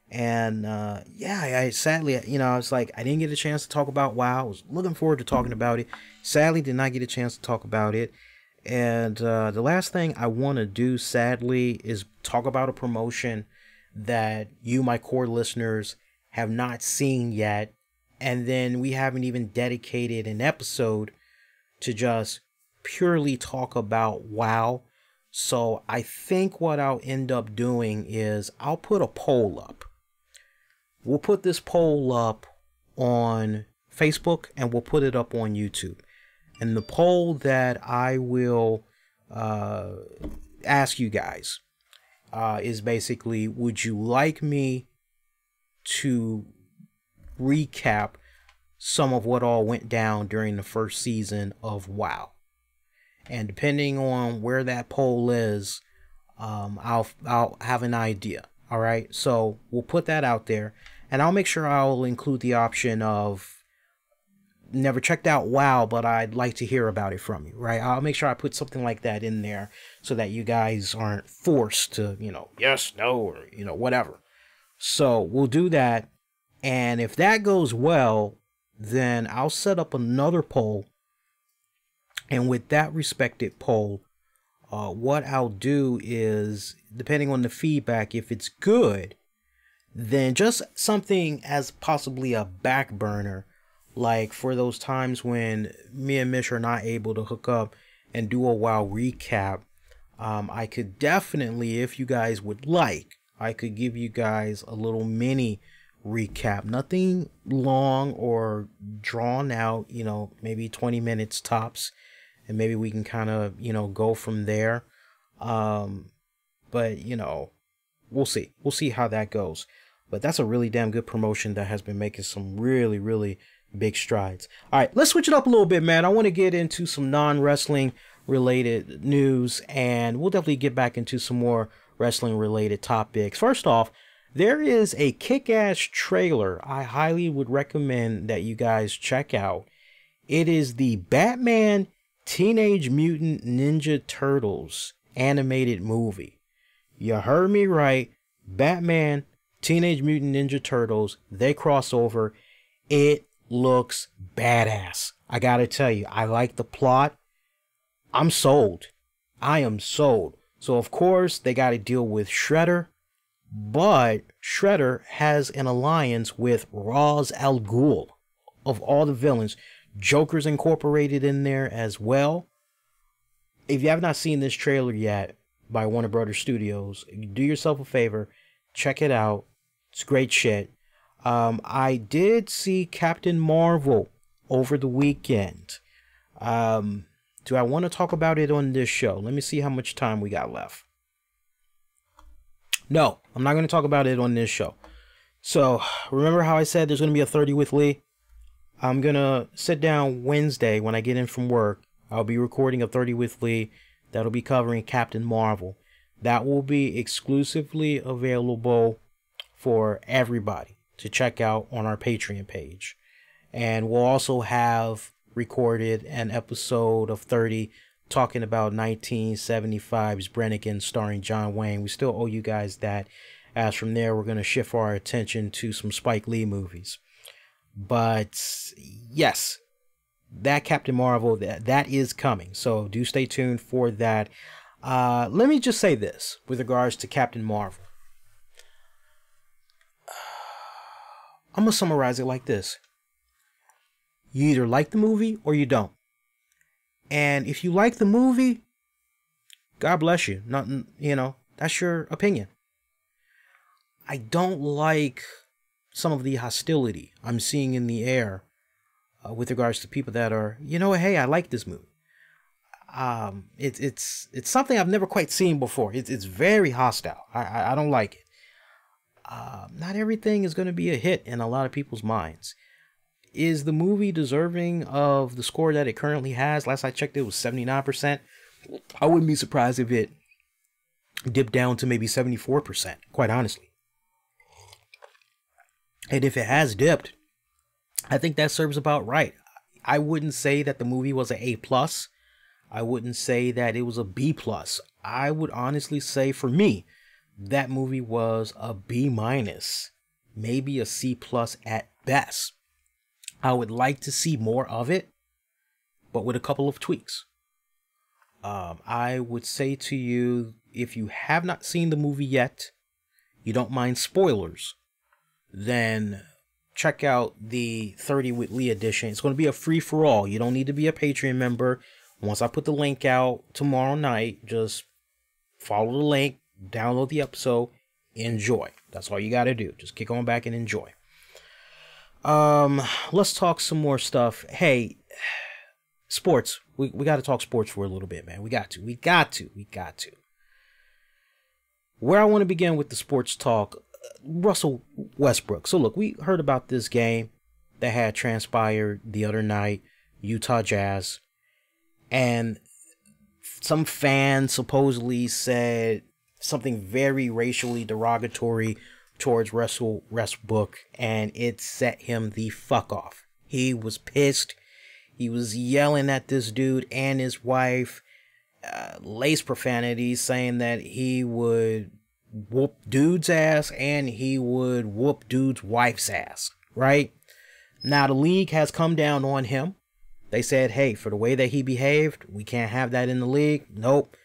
And I sadly, I was like, I didn't get a chance to talk about WOW. I was looking forward to talking about it. Sadly, did not get a chance to talk about it. And the last thing I want to do, sadly, is talk about a promotion that you, my core listeners, have not seen yet. And then we haven't even dedicated an episode to just purely talk about WOW. So I think what I'll end up doing is I'll put a poll up. We'll put this poll up on Facebook and we'll put it up on YouTube. And the poll that I will ask you guys is basically, would you like me to recap some of what all went down during the first season of WOW? And depending on where that poll is, I'll have an idea. All right, so we'll put that out there, and I'll make sure I'll include the option of never checked out WOW, but I'd like to hear about it from you. Right, I'll make sure I put something like that in there so that you guys aren't forced to, yes, no, or whatever. So we'll do that. And if that goes well, then I'll set up another poll. And with that respected poll, what I'll do is, depending on the feedback, if it's good, then just something as possibly a back burner, like for those times when me and Mish are not able to hook up and do a WOW recap, I could definitely, if you guys would like, I could give you guys a little mini recap. Nothing long or drawn out, maybe 20 minutes tops. And maybe we can kind of, go from there. But, we'll see. We'll see how that goes. But that's a really damn good promotion that has been making some really, really big strides. All right, let's switch it up a little bit, man. I want to get into some non-wrestling related news. And we'll definitely get back into some more wrestling related topics. First off, there is a kick-ass trailer I highly would recommend that you guys check out. It is the Batman Teenage Mutant Ninja Turtles animated movie. You heard me right. Batman, Teenage Mutant Ninja Turtles, they cross over. It looks badass. I gotta tell you, I like the plot. I'm sold. I am sold. So of course, they gotta deal with Shredder. But Shredder has an alliance with Ra's al Ghul. Of all the villains, Joker's incorporated in there as well. If you have not seen this trailer yet by Warner Brothers Studios, do yourself a favor, check it out. It's great shit. I did see Captain Marvel over the weekend. Do I want to talk about it on this show? Let me see how much time we got left. No, I'm not going to talk about it on this show. So, remember how I said there's going to be a 30 with Lee? I'm going to sit down Wednesday when I get in from work. I'll be recording a 30 with Lee that'll be covering Captain Marvel. That will be exclusively available for everybody to check out on our Patreon page. And we'll also have recorded an episode of 30 talking about 1975's Brennigan starring John Wayne. We still owe you guys that. As from there, we're going to shift our attention to some Spike Lee movies. But yes, that Captain Marvel, that is coming. So do stay tuned for that. Let me just say this with regards to Captain Marvel. I'm going to summarize it like this. You either like the movie or you don't. And if you like the movie, God bless you. Nothing, that's your opinion. I don't like some of the hostility I'm seeing in the air with regards to people that are, hey, I like this movie. It's something I've never quite seen before. It's very hostile. I don't like it. Not everything is going to be a hit in a lot of people's minds. Is the movie deserving of the score that it currently has? Last I checked, it was 79%. I wouldn't be surprised if it dipped down to maybe 74%, quite honestly. And if it has dipped, I think that serves about right. I wouldn't say that the movie was an A+. I wouldn't say that it was a B+. I would honestly say, for me, that movie was a B-, maybe a C+ at best. I would like to see more of it, but with a couple of tweaks. I would say to you, if you have not seen the movie yet, you don't mind spoilers, then check out the 30 with Lee edition. It's going to be a free-for-all. You don't need to be a Patreon member. Once I put the link out tomorrow night, just follow the link, download the episode, enjoy. That's all you got to do. Just kick on back and enjoy. Let's talk some more stuff. Hey, sports. We got to talk sports for a little bit, man. We got to. Where I want to begin with the sports talk, Russell Westbrook. So look, we heard about this game that had transpired the other night, Utah Jazz, and some fans supposedly said something very racially derogatory towards Russell Westbrook, and it set him the fuck off. He was pissed. He was yelling at this dude and his wife, laced profanities, saying that he would whoop dude's ass and he would whoop dude's wife's ass, right? Now the league has come down on him. They said, hey, for the way that he behaved, we can't have that in the league. Nope.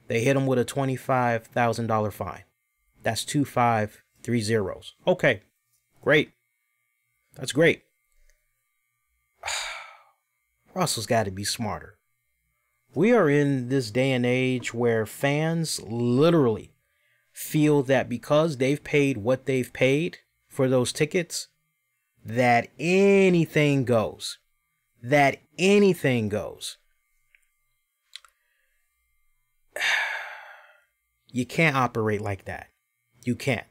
They hit him with a $25,000 fine. That's 2,530 zeros. Okay, great. That's great. Russell's got to be smarter. We are in this day and age where fans literally feel that because they've paid what they've paid for those tickets, that anything goes. That anything goes. You can't operate like that. You can't.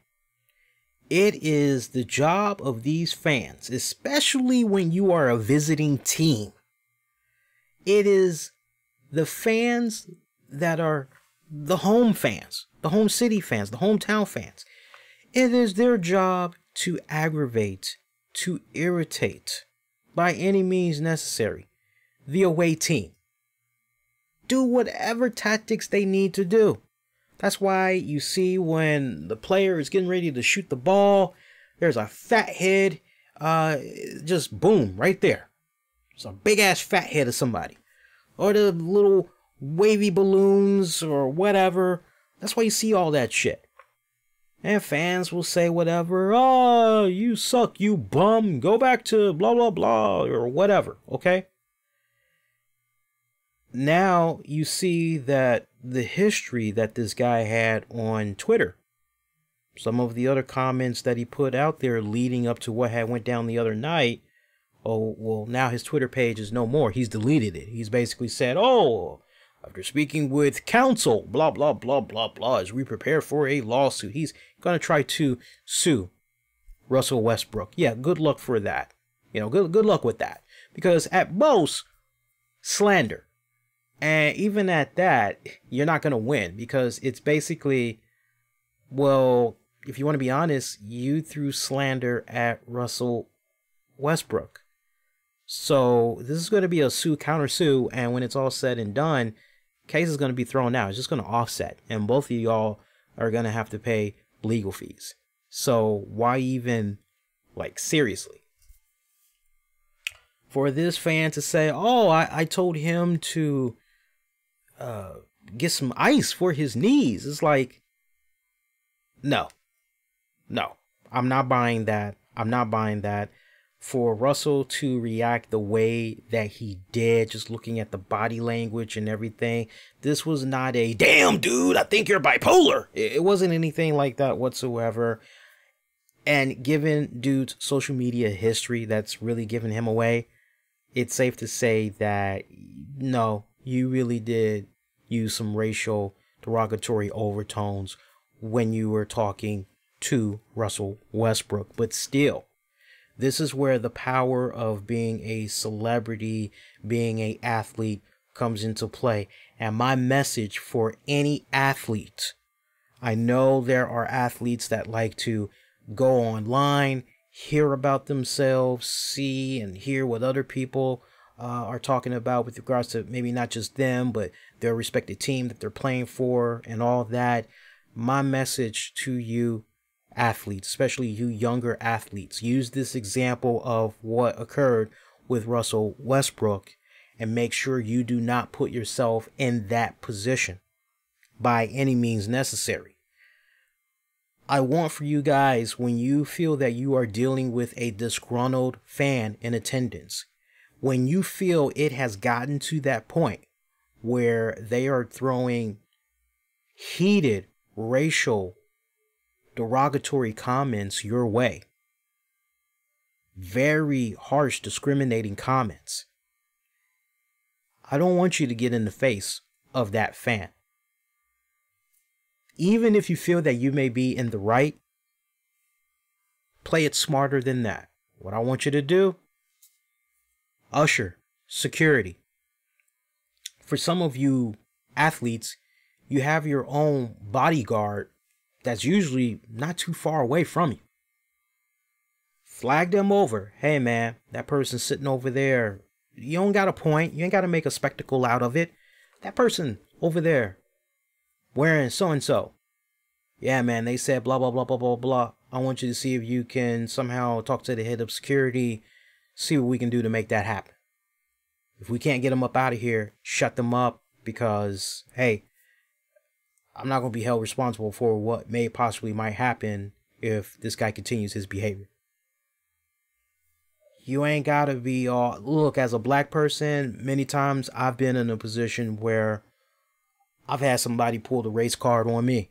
It is the job of these fans, especially when you are a visiting team. It is the fans that are the home fans, the home city fans, the hometown fans. It is their job to aggravate, to irritate, by any means necessary, the away team. Do whatever tactics they need to do. That's why you see when the player is getting ready to shoot the ball, there's a fat head, just boom, right there. It's a big ass fat head of somebody. Or the little wavy balloons or whatever. That's why you see all that shit. And fans will say whatever. Oh, you suck, you bum. Go back to blah, blah, blah, or whatever. Okay? Now you see that the history that this guy had on Twitter. Some of the other comments that he put out there leading up to what had went down the other night. Oh, well, now his Twitter page is no more. He's deleted it. He's basically said, oh, after speaking with counsel, blah, blah, blah, blah, blah, as we prepare for a lawsuit. He's going to try to sue Russell Westbrook. Yeah, good luck for that. You know, good luck with that. Because at most, slander. And even at that, you're not going to win. Because it's basically, well, if you want to be honest, you threw slander at Russell Westbrook. So this is going to be a counter sue, and when it's all said and done, case is going to be thrown out. It's just going to offset, and both of y'all are going to have to pay legal fees. So why even, like, seriously? For this fan to say, oh, I told him to get some ice for his knees. It's like, no, I'm not buying that. I'm not buying that. For Russell to react the way that he did, just looking at the body language and everything, this was not a, damn dude, I think you're bipolar. It wasn't anything like that whatsoever. And given dude's social media history that's really giving him away, it's safe to say that, no, you really did use some racial derogatory overtones when you were talking to Russell Westbrook. But still, this is where the power of being a celebrity, being an athlete, comes into play. And my message for any athlete, I know there are athletes that like to go online, hear about themselves, see and hear what other people are talking about with regards to maybe not just them, but their respective team that they're playing for and all that. My message to you athletes, especially you younger athletes, use this example of what occurred with Russell Westbrook and make sure you do not put yourself in that position by any means necessary. I want for you guys, when you feel that you are dealing with a disgruntled fan in attendance, when you feel it has gotten to that point where they are throwing heated racial derogatory comments your way, very harsh discriminating comments, I don't want you to get in the face of that fan. Even if you feel that you may be in the right, play it smarter than that. What I want you to do, usher, security. For some of you athletes, you have your own bodyguard that's usually not too far away from you. Flag them over. Hey man, that person's sitting over there. You don't got to point. You ain't got to make a spectacle out of it. That person over there wearing so-and-so. Yeah man, they said blah, blah, blah, blah, blah, blah. I want you to see if you can somehow talk to the head of security, see what we can do to make that happen. If we can't get them up out of here, shut them up, because, hey, I'm not going to be held responsible for what may possibly might happen if this guy continues his behavior. You ain't got to be all... Look, as a black person, many times I've been in a position where I've had somebody pull the race card on me.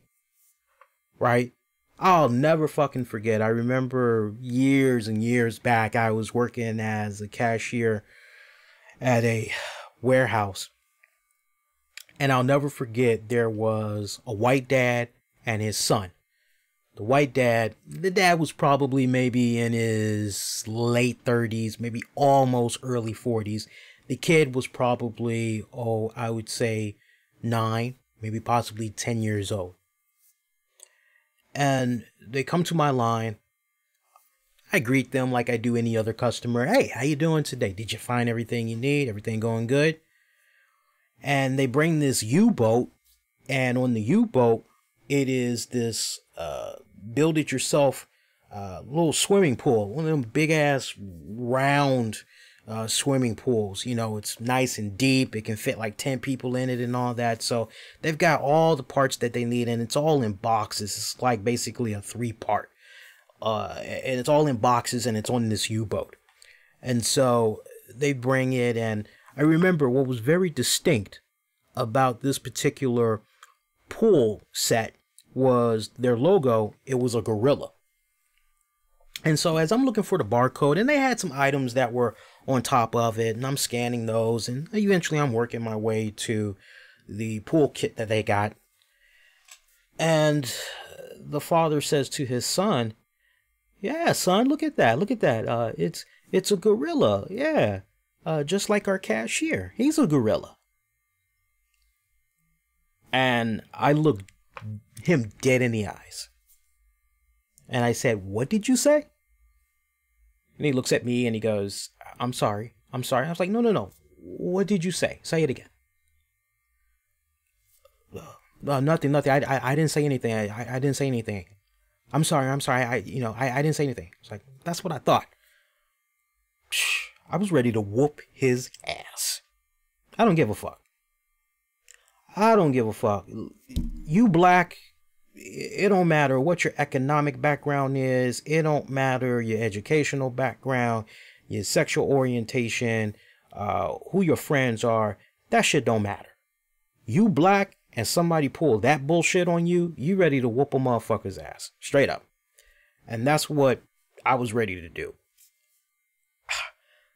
Right? I'll never fucking forget. I remember years and years back, I was working as a cashier at a warehouse. And I'll never forget, there was a white dad and his son. The white dad, the dad was probably maybe in his late 30s, maybe almost early 40s. The kid was probably, I would say 9, maybe possibly 10 years old. And they come to my line. I greet them like I do any other customer. Hey, how you doing today? Did you find everything you need? Everything going good? And they bring this U-boat, and on the U-boat, it is this build it yourself little swimming pool, one of them big ass round swimming pools. You know, it's nice and deep. It can fit like 10 people in it and all that. So they've got all the parts that they need, and it's all in boxes. It's like basically a 3-part, and it's all in boxes, and it's on this U-boat. And so they bring it, and I remember what was very distinct about this particular pool set was their logo. It was a gorilla. And so as I'm looking for the barcode, and they had some items that were on top of it, and I'm scanning those, and eventually I'm working my way to the pool kit that they got. And the father says to his son, yeah, son, look at that. Look at that. It's a gorilla. Yeah. Just like our cashier. He's a gorilla. And I looked him dead in the eyes. And I said, what did you say? And he looks at me and he goes, I'm sorry. I'm sorry. I was like, no. What did you say? Say it again. Nothing. I didn't say anything. I didn't say anything. I'm sorry. I didn't say anything. It's like, that's what I thought. I was ready to whoop his ass. I don't give a fuck. I don't give a fuck. You black, it don't matter what your economic background is. It don't matter your educational background, your sexual orientation, who your friends are. That shit don't matter. You black and somebody pull that bullshit on you, you ready to whoop a motherfucker's ass. Straight up. And that's what I was ready to do.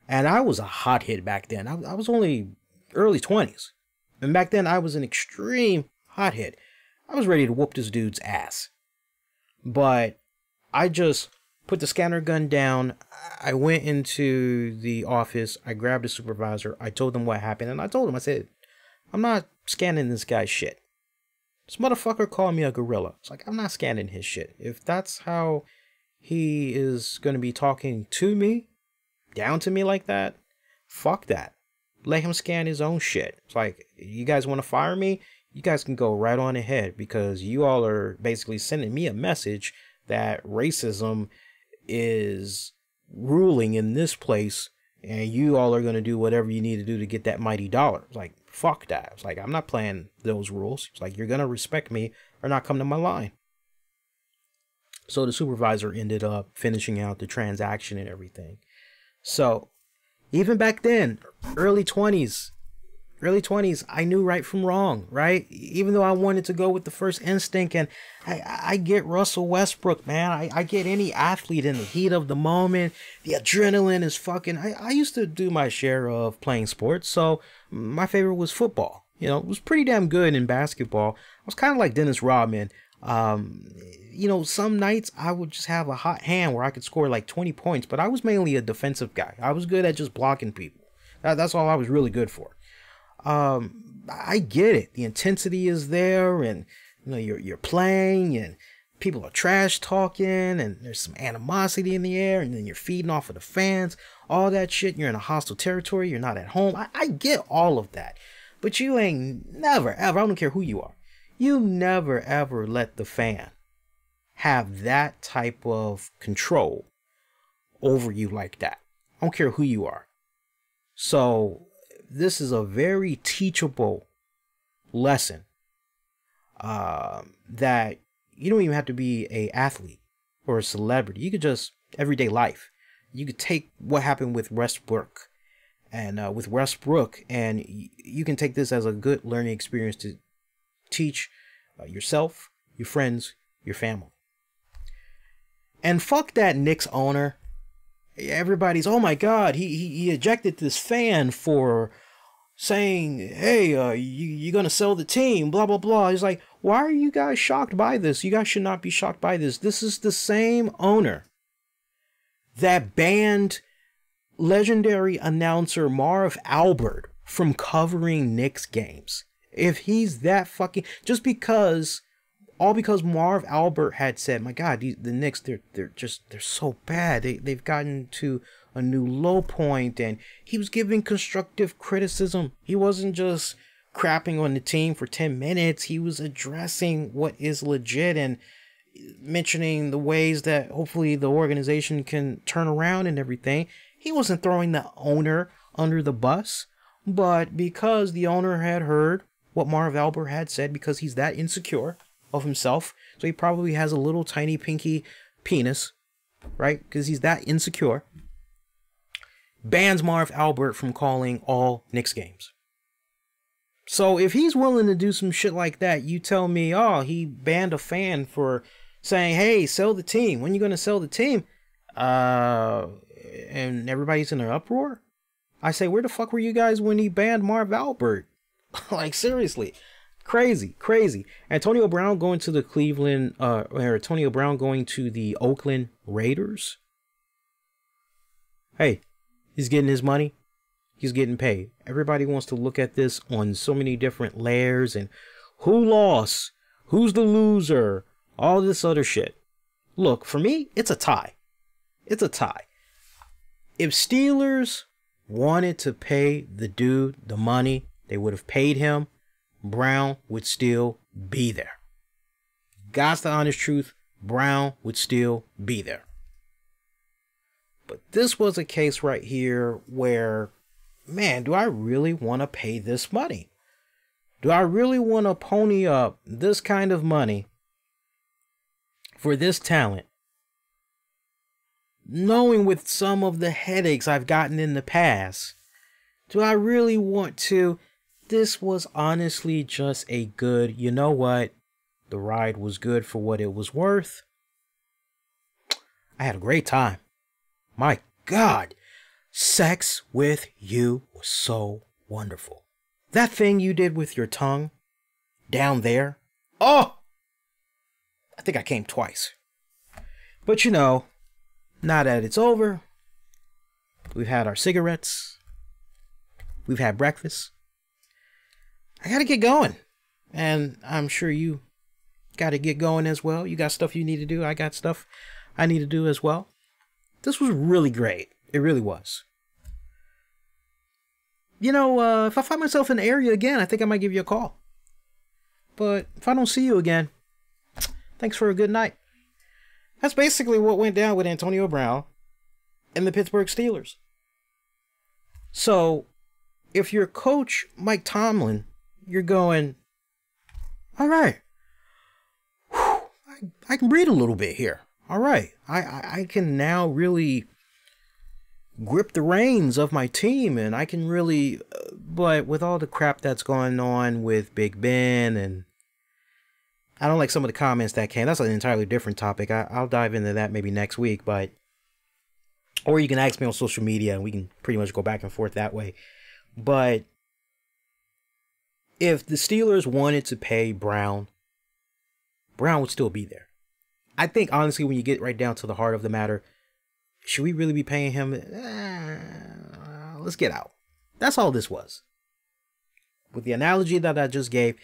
And I was a hothead back then. I was only early 20s. And back then I was an extreme hothead. I was ready to whoop this dude's ass. But I just put the scanner gun down. I went into the office. I grabbed the supervisor. I told them what happened. And I told him, I said, I'm not scanning this guy's shit. This motherfucker called me a gorilla. It's like, I'm not scanning his shit. If that's how he is going to be talking to me, down to me like that, fuck that. Let him scan his own shit. It's like, you guys want to fire me? You guys can go right on ahead, because you all are basically sending me a message that racism is ruling in this place, and you all are going to do whatever you need to do to get that mighty dollar. It's like, fuck that. It's like, I'm not playing those rules. It's like, you're going to respect me or not come to my line. So the supervisor ended up finishing out the transaction and everything. So even back then, early 20s, I knew right from wrong, right? Even though I wanted to go with the first instinct, and I get Russell Westbrook, man. I get any athlete in the heat of the moment. The adrenaline is fucking... I used to do my share of playing sports, so my favorite was football. You know, it was pretty damn good in basketball. I was kind of like Dennis Rodman. You know, some nights I would just have a hot hand where I could score like 20 points, but I was mainly a defensive guy. I was good at just blocking people. That's all I was really good for. I get it. The intensity is there, and you know, you're playing, and people are trash talking, and there's some animosity in the air, and then you're feeding off of the fans, all that shit. You're in a hostile territory. You're not at home. I get all of that, but you ain't never, ever, I don't care who you are, you never, ever let the fan have that type of control over you like that. I don't care who you are. So this is a very teachable lesson, that you don't even have to be an athlete or a celebrity. You could just everyday life. You could take what happened with Westbrook and you can take this as a good learning experience to teach yourself, your friends, your family. And fuck that Knicks owner. Everybody's, oh my God, he ejected this fan for saying, hey, you're going to sell the team, blah, blah, blah. He's like, why are you guys shocked by this? You guys should not be shocked by this. This is the same owner that banned legendary announcer Marv Albert from covering Knicks games. If he's that fucking... Just because... All because Marv Albert had said, my God, the Knicks, they're so bad. They've gotten to a new low point, and he was giving constructive criticism. He wasn't just crapping on the team for 10 minutes. He was addressing what is legit and mentioning the ways that hopefully the organization can turn around and everything. He wasn't throwing the owner under the bus, but because the owner had heard what Marv Albert had said, because he's that insecure of himself, so he probably has a little tiny pinky penis, right? Because he's that insecure. Bans Marv Albert from calling all Knicks games. So if he's willing to do some shit like that, you tell me, oh, he banned a fan for saying, hey, sell the team. When you going to sell the team? And everybody's in an uproar? I say, where the fuck were you guys when he banned Marv Albert? Like, seriously. Crazy. Antonio Brown going to the Oakland Raiders. Hey, he's getting his money. He's getting paid. Everybody wants to look at this on so many different layers, and who lost? Who's the loser? All this other shit. Look, for me, it's a tie. It's a tie. If Steelers wanted to pay the dude the money, they would have paid him. Brown would still be there. God's the honest truth. Brown would still be there. But this was a case right here where, man, do I really want to pay this money? Do I really want to pony up this kind of money for this talent? Knowing with some of the headaches I've gotten in the past, do I really want to? This was honestly just a good, you know what? The ride was good for what it was worth. I had a great time. My God, sex with you was so wonderful. That thing you did with your tongue down there. Oh, I think I came twice. But you know, now that it's over, we've had our cigarettes. We've had breakfast. I got to get going. And I'm sure you got to get going as well. You got stuff you need to do. I got stuff I need to do as well. This was really great. It really was. You know, if I find myself in the area again, I think I might give you a call. But if I don't see you again, thanks for a good night. That's basically what went down with Antonio Brown and the Pittsburgh Steelers. So, if you're Coach Mike Tomlin, you're going, all right, whew, I can breathe a little bit here. All right, I can now really grip the reins of my team, and I can really, but with all the crap that's going on with Big Ben, and I don't like some of the comments that came. That's an entirely different topic. I'll dive into that maybe next week, but, or you can ask me on social media and we can pretty much go back and forth that way. But if the Steelers wanted to pay Brown, Brown would still be there. I think, honestly, when you get right down to the heart of the matter, should we really be paying him? Let's get out. That's all this was. With the analogy that I just gave,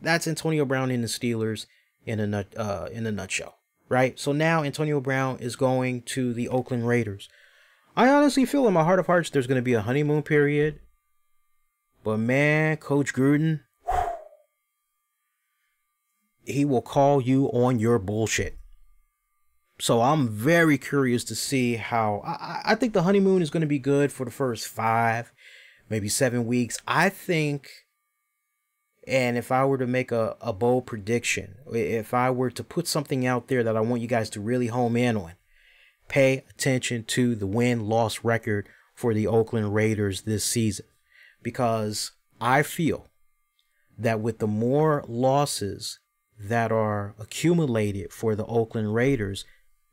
that's Antonio Brown and the Steelers in a nutshell, right? So now Antonio Brown is going to the Oakland Raiders. I honestly feel in my heart of hearts there's going to be a honeymoon period. But man, Coach Gruden, he will call you on your bullshit. So I'm very curious to see how, I think the honeymoon is going to be good for the first 5, maybe 7 weeks. I think, and if I were to make a bold prediction, if I were to put something out there that I want you guys to really home in on, pay attention to the win-loss record for the Oakland Raiders this season. Because I feel that with the more losses that are accumulated for the Oakland Raiders,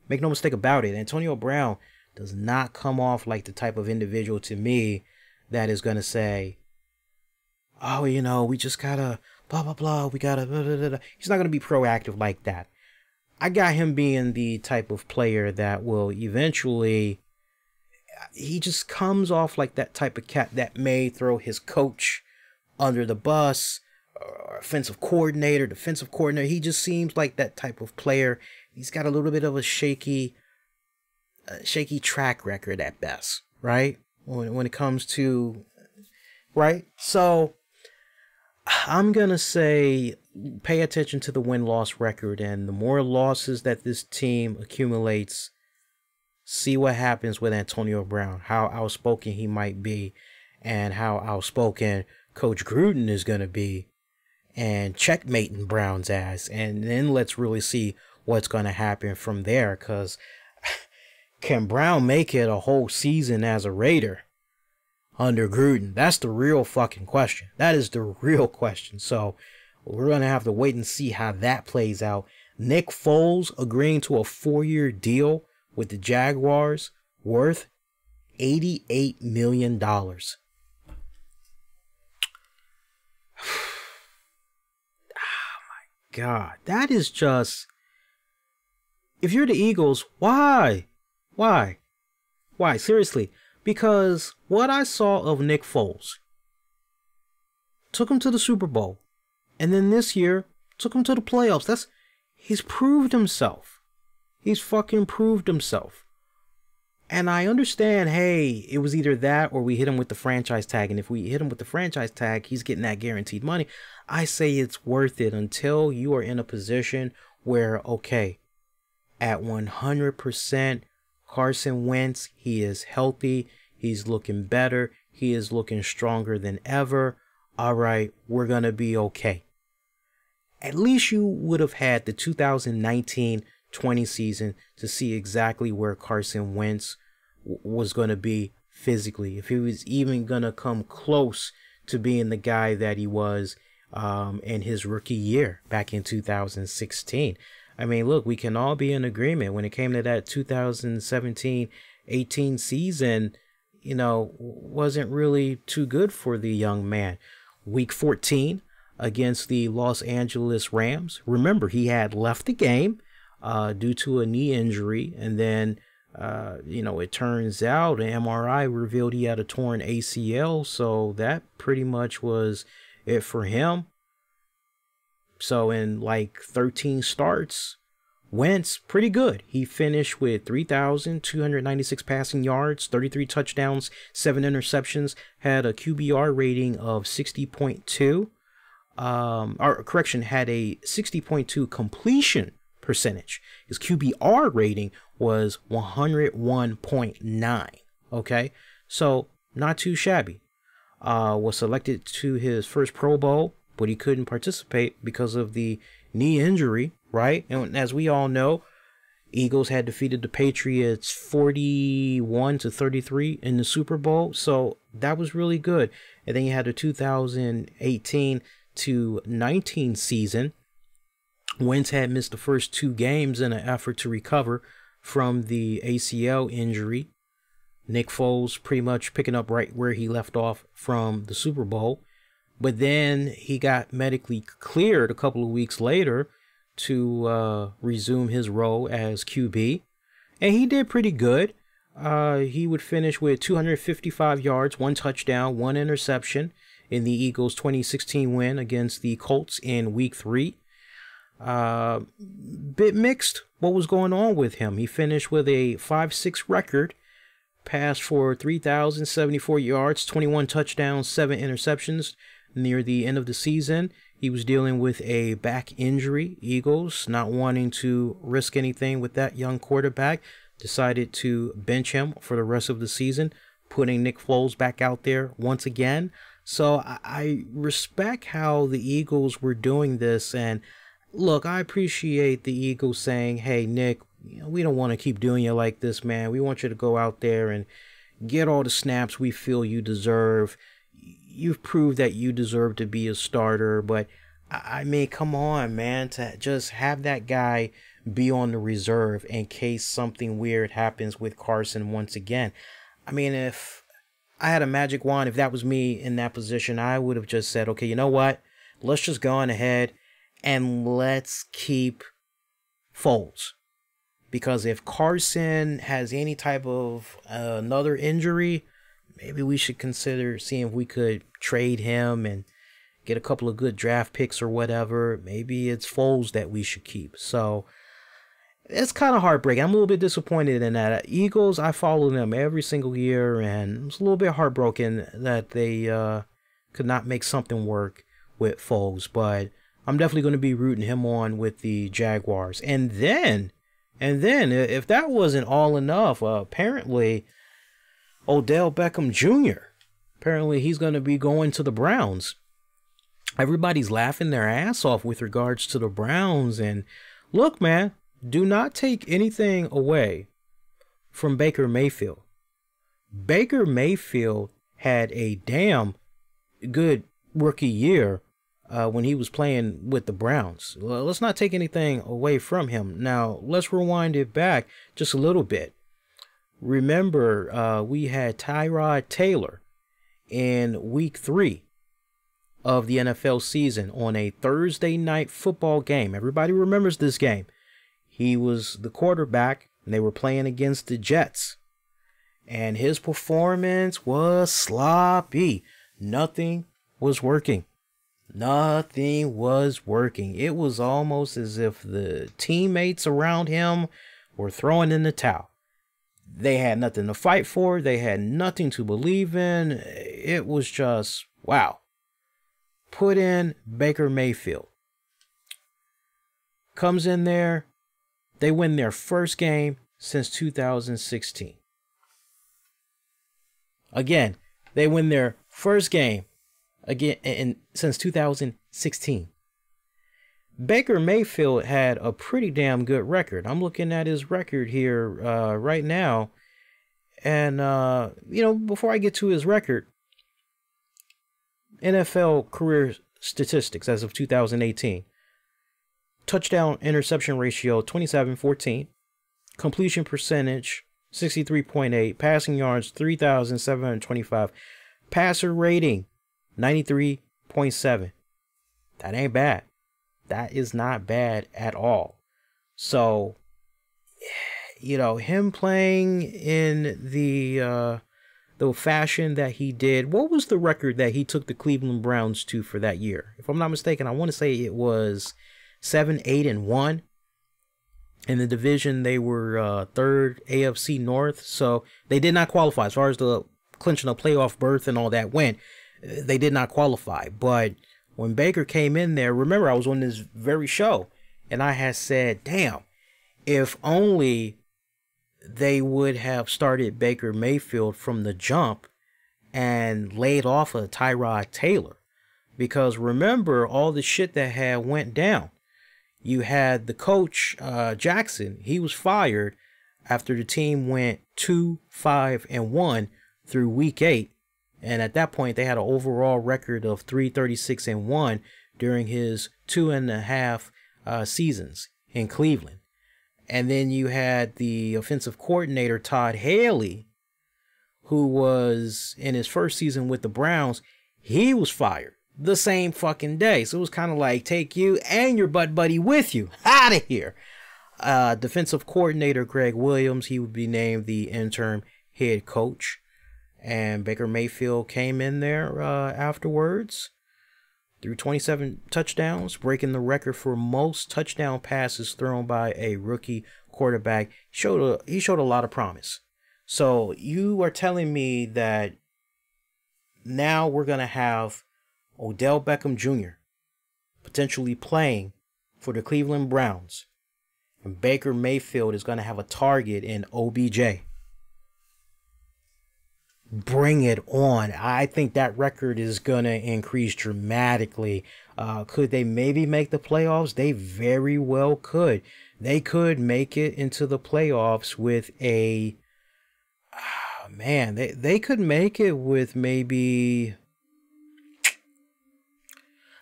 make no mistake about it, Antonio Brown does not come off like the type of individual to me that is going to say, oh, you know, we just gotta blah, blah, blah. We gotta blah, blah, blah. He's not going to be proactive like that. I got him being the type of player that will eventually, he just comes off like that type of cat that may throw his coach under the bus, or offensive coordinator, defensive coordinator. He just seems like that type of player. He's got a little bit of a shaky track record at best, right? When it comes to, right? So I'm going to say pay attention to the win-loss record, and the more losses that this team accumulates, see what happens with Antonio Brown, how outspoken he might be, and how outspoken Coach Gruden is going to be, and checkmating Brown's ass. And then let's really see what's going to happen from there, because can Brown make it a whole season as a Raider under Gruden? That's the real fucking question. That is the real question. So we're going to have to wait and see how that plays out. Nick Foles agreeing to a 4-year deal with the Jaguars worth $88 million. Oh my God. That is just, if you're the Eagles, why? Why? Seriously. Because what I saw of Nick Foles took him to the Super Bowl. And then this year took him to the playoffs. He's proved himself. He's fucking proved himself. And I understand, hey, it was either that or we hit him with the franchise tag. And if we hit him with the franchise tag, he's getting that guaranteed money. I say it's worth it until you are in a position where, okay, at 100%, Carson Wentz, he is healthy. He's looking better. He is looking stronger than ever. All right, we're going to be okay. At least you would have had the 2019-20 season to see exactly where Carson Wentz was going to be physically. If he was even going to come close to being the guy that he was in his rookie year back in 2016. I mean, look, we can all be in agreement when it came to that 2017-18 season, you know, wasn't really too good for the young man. Week 14 against the Los Angeles Rams. Remember, he had left the game due to a knee injury. And then, you know, it turns out an MRI revealed he had a torn ACL. So that pretty much was it for him. So in like 13 starts, Wentz, pretty good. He finished with 3,296 passing yards, 33 touchdowns, 7 interceptions, had a QBR rating of 60.2. Had a 60.2 completion percentage. His QBR rating was 101.9. Okay, so not too shabby. Was selected to his first Pro Bowl, but he couldn't participate because of the knee injury, right? And as we all know, Eagles had defeated the Patriots 41-33 in the Super Bowl, so that was really good. And then you had the 2018-19 season. Wentz had missed the first 2 games in an effort to recover from the ACL injury. Nick Foles pretty much picking up right where he left off from the Super Bowl. But then he got medically cleared a couple of weeks later to resume his role as QB. And he did pretty good. He would finish with 255 yards, 1 touchdown, 1 interception in the Eagles' 2016 win against the Colts in Week 3. Bit mixed what was going on with him. He finished with a 5-6 record, passed for 3,074 yards, 21 touchdowns, 7 interceptions. Near the end of the season, he was dealing with a back injury. Eagles, not wanting to risk anything with that young quarterback, decided to bench him for the rest of the season, putting Nick Foles back out there once again. So I respect how the Eagles were doing this. And look, I appreciate the Eagles saying, hey, Nick, we don't want to keep doing you like this, man. We want you to go out there and get all the snaps we feel you deserve. You've proved that you deserve to be a starter, but I mean, come on, man, to just have that guy be on the reserve in case something weird happens with Carson once again. I mean, if I had a magic wand, if that was me in that position, I would have just said, okay, you know what? Let's just go on ahead and let's keep Foles. Because if Carson has any type of another injury, maybe we should consider seeing if we could trade him and get a couple of good draft picks or whatever. Maybe it's Foles that we should keep. So it's kind of heartbreaking. I'm a little bit disappointed in that. Eagles, I follow them every single year, and I was a little bit heartbroken that they could not make something work with Foles. But I'm definitely going to be rooting him on with the Jaguars. And then, if that wasn't all enough, apparently Odell Beckam Jr., apparently he's going to be going to the Browns. Everybody's laughing their ass off with regards to the Browns. And look, man, do not take anything away from Baker Mayfield. Baker Mayfield had a damn good rookie year when he was playing with the Browns. Well, let's not take anything away from him. Now, let's rewind it back just a little bit. Remember, we had Tyrod Taylor in Week 3 of the NFL season on a Thursday night football game. Everybody remembers this game. He was the quarterback, and they were playing against the Jets. And his performance was sloppy. Nothing was working. Nothing was working. It was almost as if the teammates around him were throwing in the towel. They had nothing to fight for. They had nothing to believe in. It was just, wow. Put in Baker Mayfield. Comes in there. They win their first game since 2016. Again, they win their first game since 2016. Baker Mayfield had a pretty damn good record. I'm looking at his record here right now. And, before I get to his record, NFL career statistics as of 2018. Touchdown interception ratio 27-14. Completion percentage 63.8. Passing yards 3,725. Passer rating 93.7. That ain't bad. That is not bad at all. So, him playing in the the fashion that he did. What was the record that he took the Cleveland Browns to for that year? If I'm not mistaken, I want to say it was 7-8-1. In the division, they were third AFC North, so they did not qualify as far as the clinching a playoff berth and all that went. They did not qualify. But when Baker came in there, remember, I was on this very show, and I had said, damn, if only they would have started Baker Mayfield from the jump and laid off of Tyrod Taylor. Because remember all the shit that had went down. You had the coach, Jackson. He was fired after the team went 2-5-1 through week 8. And at that point, they had an overall record of 3-36-1 during his 2.5 seasons in Cleveland. And then you had the offensive coordinator, Todd Haley, who was in his first season with the Browns. He was fired the same fucking day. So it was kind of like, take you and your butt buddy with you out of here. Defensive coordinator Greg Williams, he would be named the interim head coach. And Baker Mayfield came in there afterwards, threw 27 touchdowns, breaking the record for most touchdown passes thrown by a rookie quarterback. He showed a lot of promise. So you are telling me that now we're going to have Odell Beckam Jr. potentially playing for the Cleveland Browns, and Baker Mayfield is going to have a target in OBJ. Bring it on. I think that record is going to increase dramatically. Could they maybe make the playoffs? They very well could. They could make it into the playoffs with a... man, they could make it with maybe...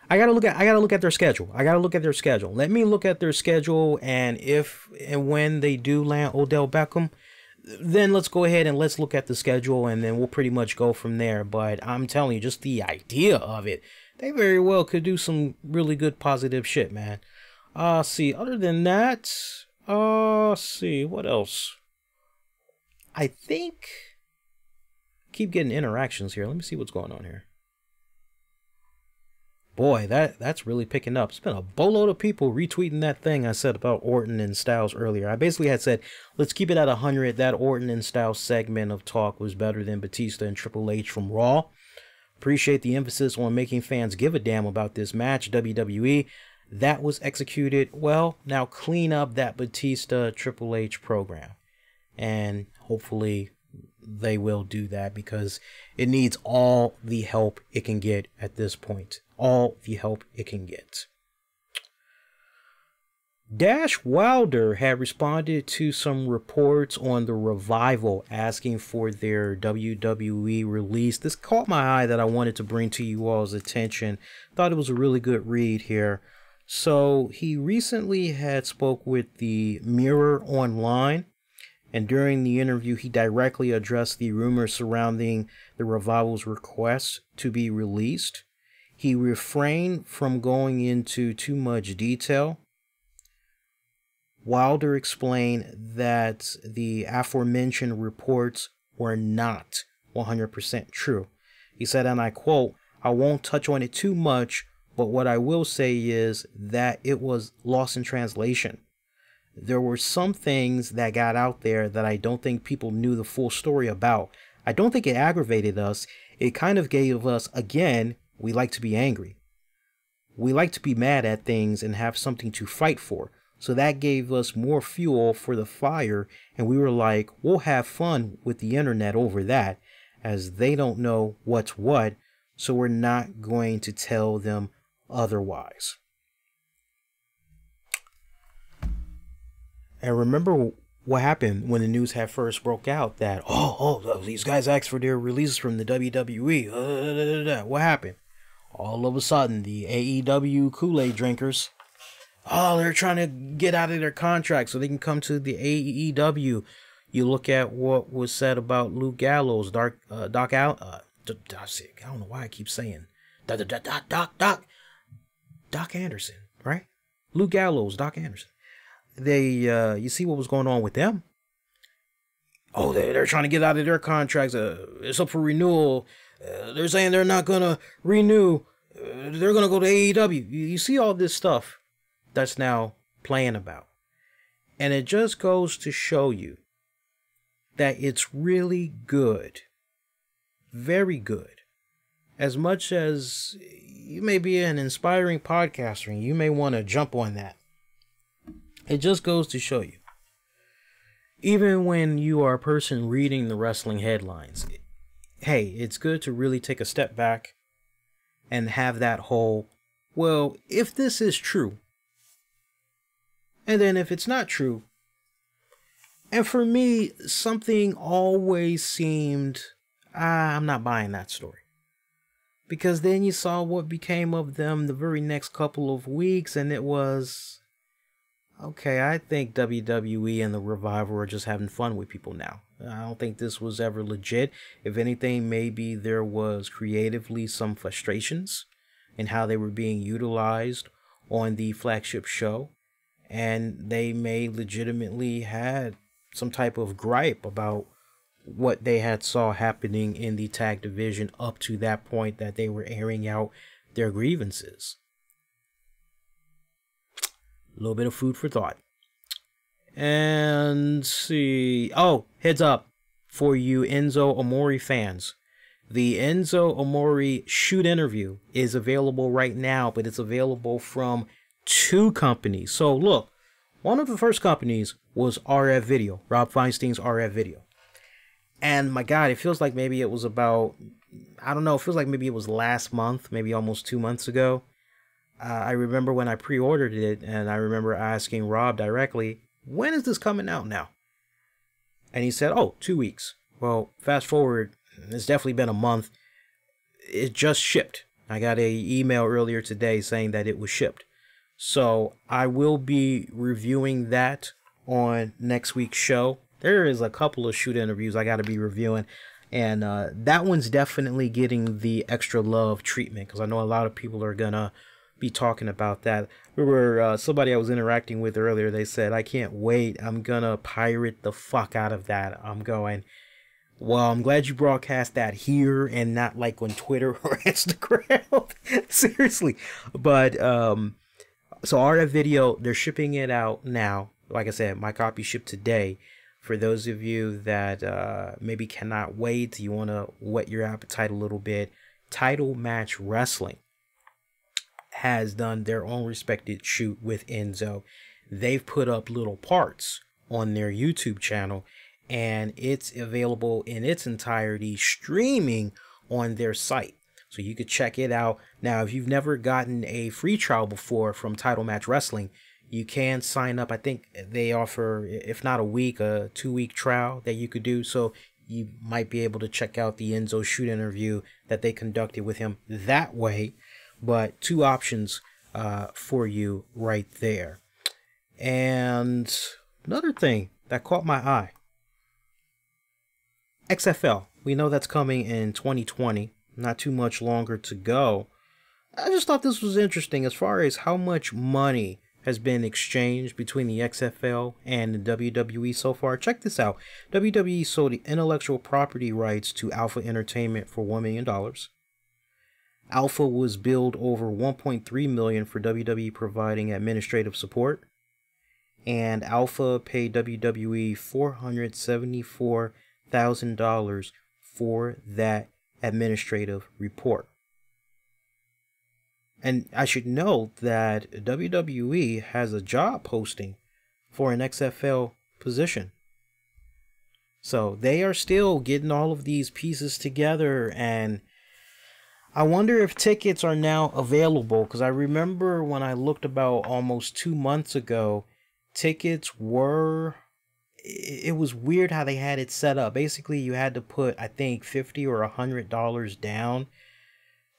I gotta look at their schedule. Let me look at their schedule, and if and when they do land Odell Beckham, then let's go ahead and let's look at the schedule, and then we'll pretty much go from there. But I'm telling you, just the idea of it, they very well could do some really good positive shit, man. See, other than that, see, what else? I think, keep getting interactions here. Let me see what's going on here. Boy, that's really picking up. It's been a boatload of people retweeting that thing I said about Orton and Styles earlier. I basically had said, let's keep it at 100. That Orton and Styles segment of talk was better than Batista and Triple H from Raw. Appreciate the emphasis on making fans give a damn about this match. WWE, that was executed well. Now clean up that Batista Triple H program. And hopefully they will do that, because it needs all the help it can get at this point. All the help it can get. Dash Wilder had responded to some reports on the Revival asking for their WWE release. This caught my eye that I wanted to bring to you all's attention. Thought it was a really good read here. So he recently had spoke with the Mirror Online, and during the interview he directly addressed the rumors surrounding the Revival's request to be released. He refrained from going into too much detail. Wilder explained that the aforementioned reports were not 100% true. He said, and I quote, "I won't touch on it too much, but what I will say is that it was lost in translation. There were some things that got out there that I don't think people knew the full story about. I don't think it aggravated us. It kind of gave us, again, we like to be angry. We like to be mad at things and have something to fight for. So that gave us more fuel for the fire, and we were like, we'll have fun with the internet over that, as they don't know what's what, so we're not going to tell them otherwise." And remember what happened when the news had first broke out that, these guys asked for their releases from the WWE. What happened? All of a sudden, the AEW Kool-Aid drinkers, they're trying to get out of their contract so they can come to the AEW. You look at what was said about Luke Gallows, I don't know why I keep saying Doc Anderson, right? Luke Gallows, Doc Anderson. You see what was going on with them. Oh, they're trying to get out of their contracts. It's up for renewal. They're saying they're not going to renew. They're going to go to AEW. You see all this stuff that's now playing about. And it just goes to show you that it's really good. Very good. As much as you may be an inspiring podcaster and you may want to jump on that, it just goes to show you. Even when you are a person reading the wrestling headlines, hey, it's good to really take a step back and have that whole, well, if this is true, and then if it's not true, and for me, something always seemed, I'm not buying that story. Because then you saw what became of them the very next couple of weeks, and it was, okay, I think WWE and the Revival are just having fun with people now. I don't think this was ever legit. If anything, maybe there was creatively some frustrations in how they were being utilized on the flagship show. And they may legitimately had some type of gripe about what they had saw happening in the tag division up to that point that they were airing out their grievances. A little bit of food for thought. And see. Oh, heads up for you Enzo Amore fans. The Enzo Amore shoot interview is available right now, but it's available from 2 companies. So look, one of the first companies was RF Video, Rob Feinstein's RF Video. And my God, it feels like maybe it was about, I don't know, it feels like maybe it was last month, maybe almost 2 months ago. I remember when I pre-ordered it, and I remember asking Rob directly, when is this coming out now? And he said, oh, 2 weeks. Well, fast forward, it's definitely been a month. It just shipped. I got an email earlier today saying that it was shipped. So I will be reviewing that on next week's show. There is a couple of shoot interviews I got to be reviewing. And that one's definitely getting the extra love treatment, because I know a lot of people are going to be talking about that. We were somebody I was interacting with earlier, they said, I can't wait. I'm going to pirate the fuck out of that. I'm going, well, I'm glad you broadcast that here and not like on Twitter or Instagram. Seriously. But so RF Video, they're shipping it out now. Like I said, my copy shipped today. For those of you that maybe cannot wait, you want to whet your appetite a little bit, Title Match Wrestling has done their own respected shoot with Enzo. They've put up little parts on their YouTube channel, and it's available in its entirety streaming on their site. So you could check it out. Now, if you've never gotten a free trial before from Title Match Wrestling, you can sign up. I think they offer, if not a week, a 2-week trial that you could do. So you might be able to check out the Enzo shoot interview that they conducted with him that way. But 2 options for you right there. And another thing that caught my eye. XFL. We know that's coming in 2020. Not too much longer to go. I just thought this was interesting as far as how much money has been exchanged between the XFL and the WWE so far. Check this out. WWE sold the intellectual property rights to Alpha Entertainment for $1 million. Alpha was billed over $1.3 million for WWE providing administrative support. And Alpha paid WWE $474,000 for that administrative report. And I should note that WWE has a job posting for an XFL position. So they are still getting all of these pieces together, and I wonder if tickets are now available, because I remember when I looked about almost 2 months ago, tickets were, it was weird how they had it set up. Basically, you had to put, I think, $50 or $100 down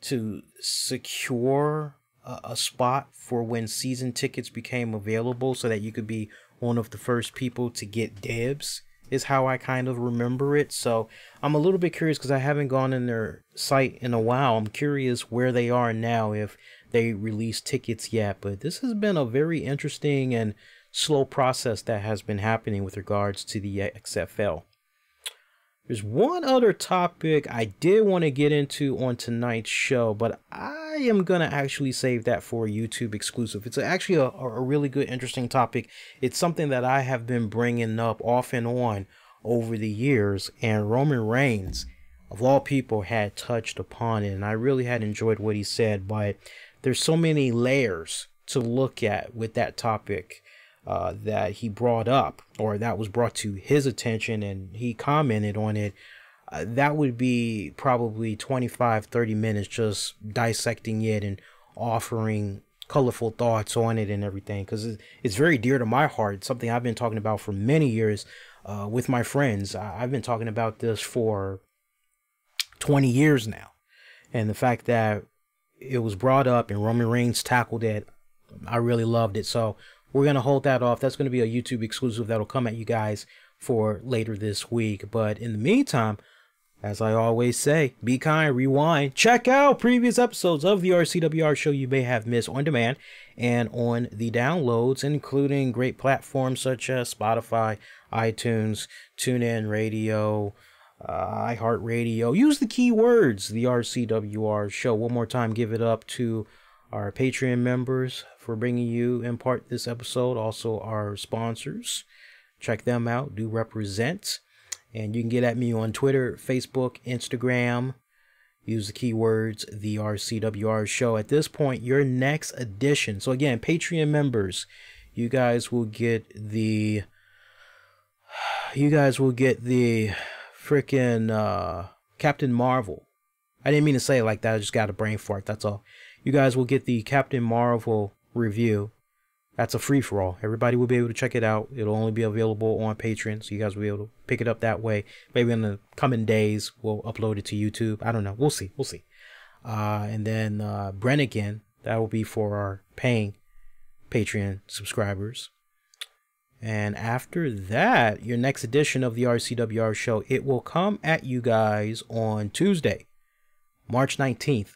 to secure a spot for when season tickets became available, so that you could be one of the first people to get dibs, is how I kind of remember it. So I'm a little bit curious, because I haven't gone in their site in a while. I'm curious where they are now, if they released tickets yet. But this has been a very interesting and slow process that has been happening with regards to the XFL. There's one other topic I did want to get into on tonight's show, but I am going to actually save that for a YouTube exclusive. It's actually a really good, interesting topic. It's something that I have been bringing up off and on over the years, and Roman Reigns, of all people, had touched upon it, and I really had enjoyed what he said, but there's so many layers to look at with that topic that he brought up, or that was brought to his attention and he commented on it. That would be probably 25-30 minutes just dissecting it and offering colorful thoughts on it and everything, because it's very dear to my heart. It's something I've been talking about for many years with my friends. I've been talking about this for 20 years now, and the fact that it was brought up and Roman Reigns tackled it, I really loved it. So we're going to hold that off. That's going to be a YouTube exclusive that'll come at you guys for later this week. But in the meantime, as I always say, be kind, rewind, check out previous episodes of the RCWR Show you may have missed on demand and on the downloads, including great platforms such as Spotify, iTunes, TuneIn Radio, iHeartRadio. Use the keywords, the RCWR Show. One more time, give it up to our Patreon members for bringing you in part this episode. Also our sponsors, check them out, do represent. And you can get at me on Twitter, Facebook, Instagram. Use the keywords, the RCWR Show. At this point, your next edition. So again, Patreon members, you guys will get the freaking Captain Marvel. I didn't mean to say it like that. I just got a brain fart. That's all. You guys will get the Captain Marvel review. That's a free-for-all. Everybody will be able to check it out. It'll only be available on Patreon, so you guys will be able to pick it up that way. Maybe in the coming days, we'll upload it to YouTube. I don't know. We'll see. We'll see. And then Brennigan, that will be for our paying Patreon subscribers. And after that, your next edition of the RCWR Show, it will come at you guys on Tuesday, March 19th,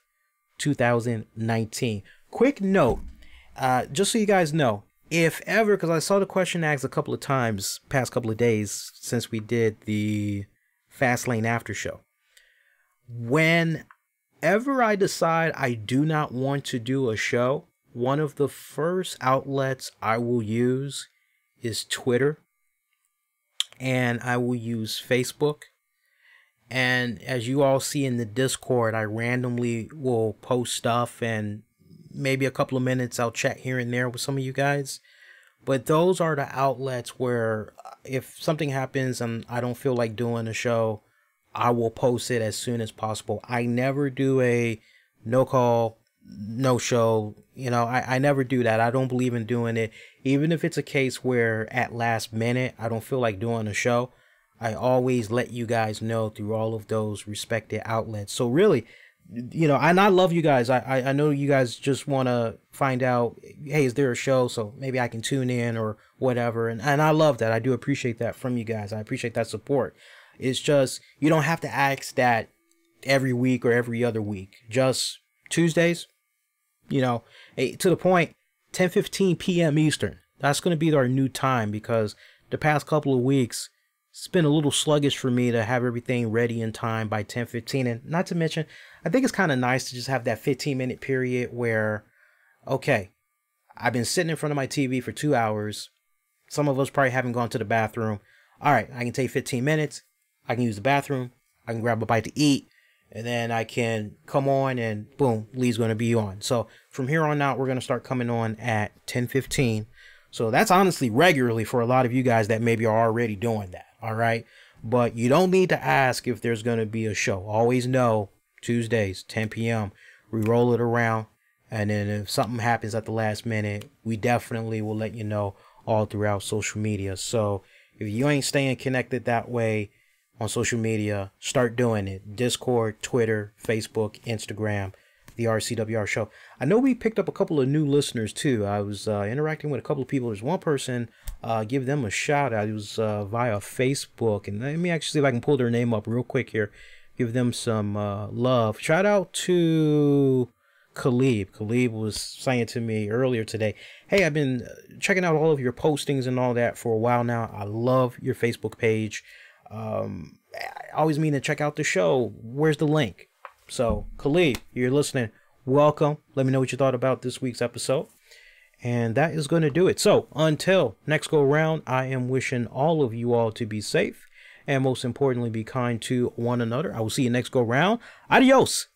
2019. Quick note, just so you guys know, if ever, because I saw the question asked a couple of times past couple of days since we did the Fastlane After Show. Whenever I decide I do not want to do a show, one of the first outlets I will use is Twitter, and I will use Facebook. And as you all see in the Discord, I randomly will post stuff, and maybe a couple of minutes I'll chat here and there with some of you guys. But those are the outlets where if something happens and I don't feel like doing a show, I will post it as soon as possible. I never do a no call, no show. You know, I never do that. I don't believe in doing it. Even if it's a case where at last minute I don't feel like doing a show, I always let you guys know through all of those respected outlets. So really, you know, and I love you guys. I know you guys just want to find out, hey, is there a show? So maybe I can tune in or whatever. And I love that. I do appreciate that from you guys. I appreciate that support. It's just, you don't have to ask that every week or every other week. Just Tuesdays, you know, to the point, 10:15 p.m. Eastern. That's going to be our new time, because the past couple of weeks, it's been a little sluggish for me to have everything ready in time by 10:15. And not to mention, I think it's kind of nice to just have that 15-minute period where, okay, I've been sitting in front of my TV for 2 hours. Some of us probably haven't gone to the bathroom. All right, I can take 15 minutes. I can use the bathroom. I can grab a bite to eat. And then I can come on and boom, Lee's going to be on. So from here on out, we're going to start coming on at 10:15. So that's honestly regularly for a lot of you guys that maybe are already doing that. All right. But you don't need to ask if there's going to be a show. Always know Tuesdays, 10 p.m. We roll it around. And then if something happens at the last minute, we definitely will let you know all throughout social media. So if you ain't staying connected that way on social media, start doing it. Discord, Twitter, Facebook, Instagram, the RCWR Show. I know we picked up a couple of new listeners too. I was interacting with a couple of people. There's one person, give them a shout out. It was via Facebook. And let me actually see if I can pull their name up real quick here. Give them some love. Shout out to Khalib. Khalib was saying to me earlier today, hey, I've been checking out all of your postings and all that for a while now. I love your Facebook page. always mean to check out the show. Where's the link? So, Khalid, you're listening. Welcome. Let me know what you thought about this week's episode. And that is going to do it. So, until next go round, I am wishing all of you all to be safe. And most importantly, be kind to one another. I will see you next go round. Adios.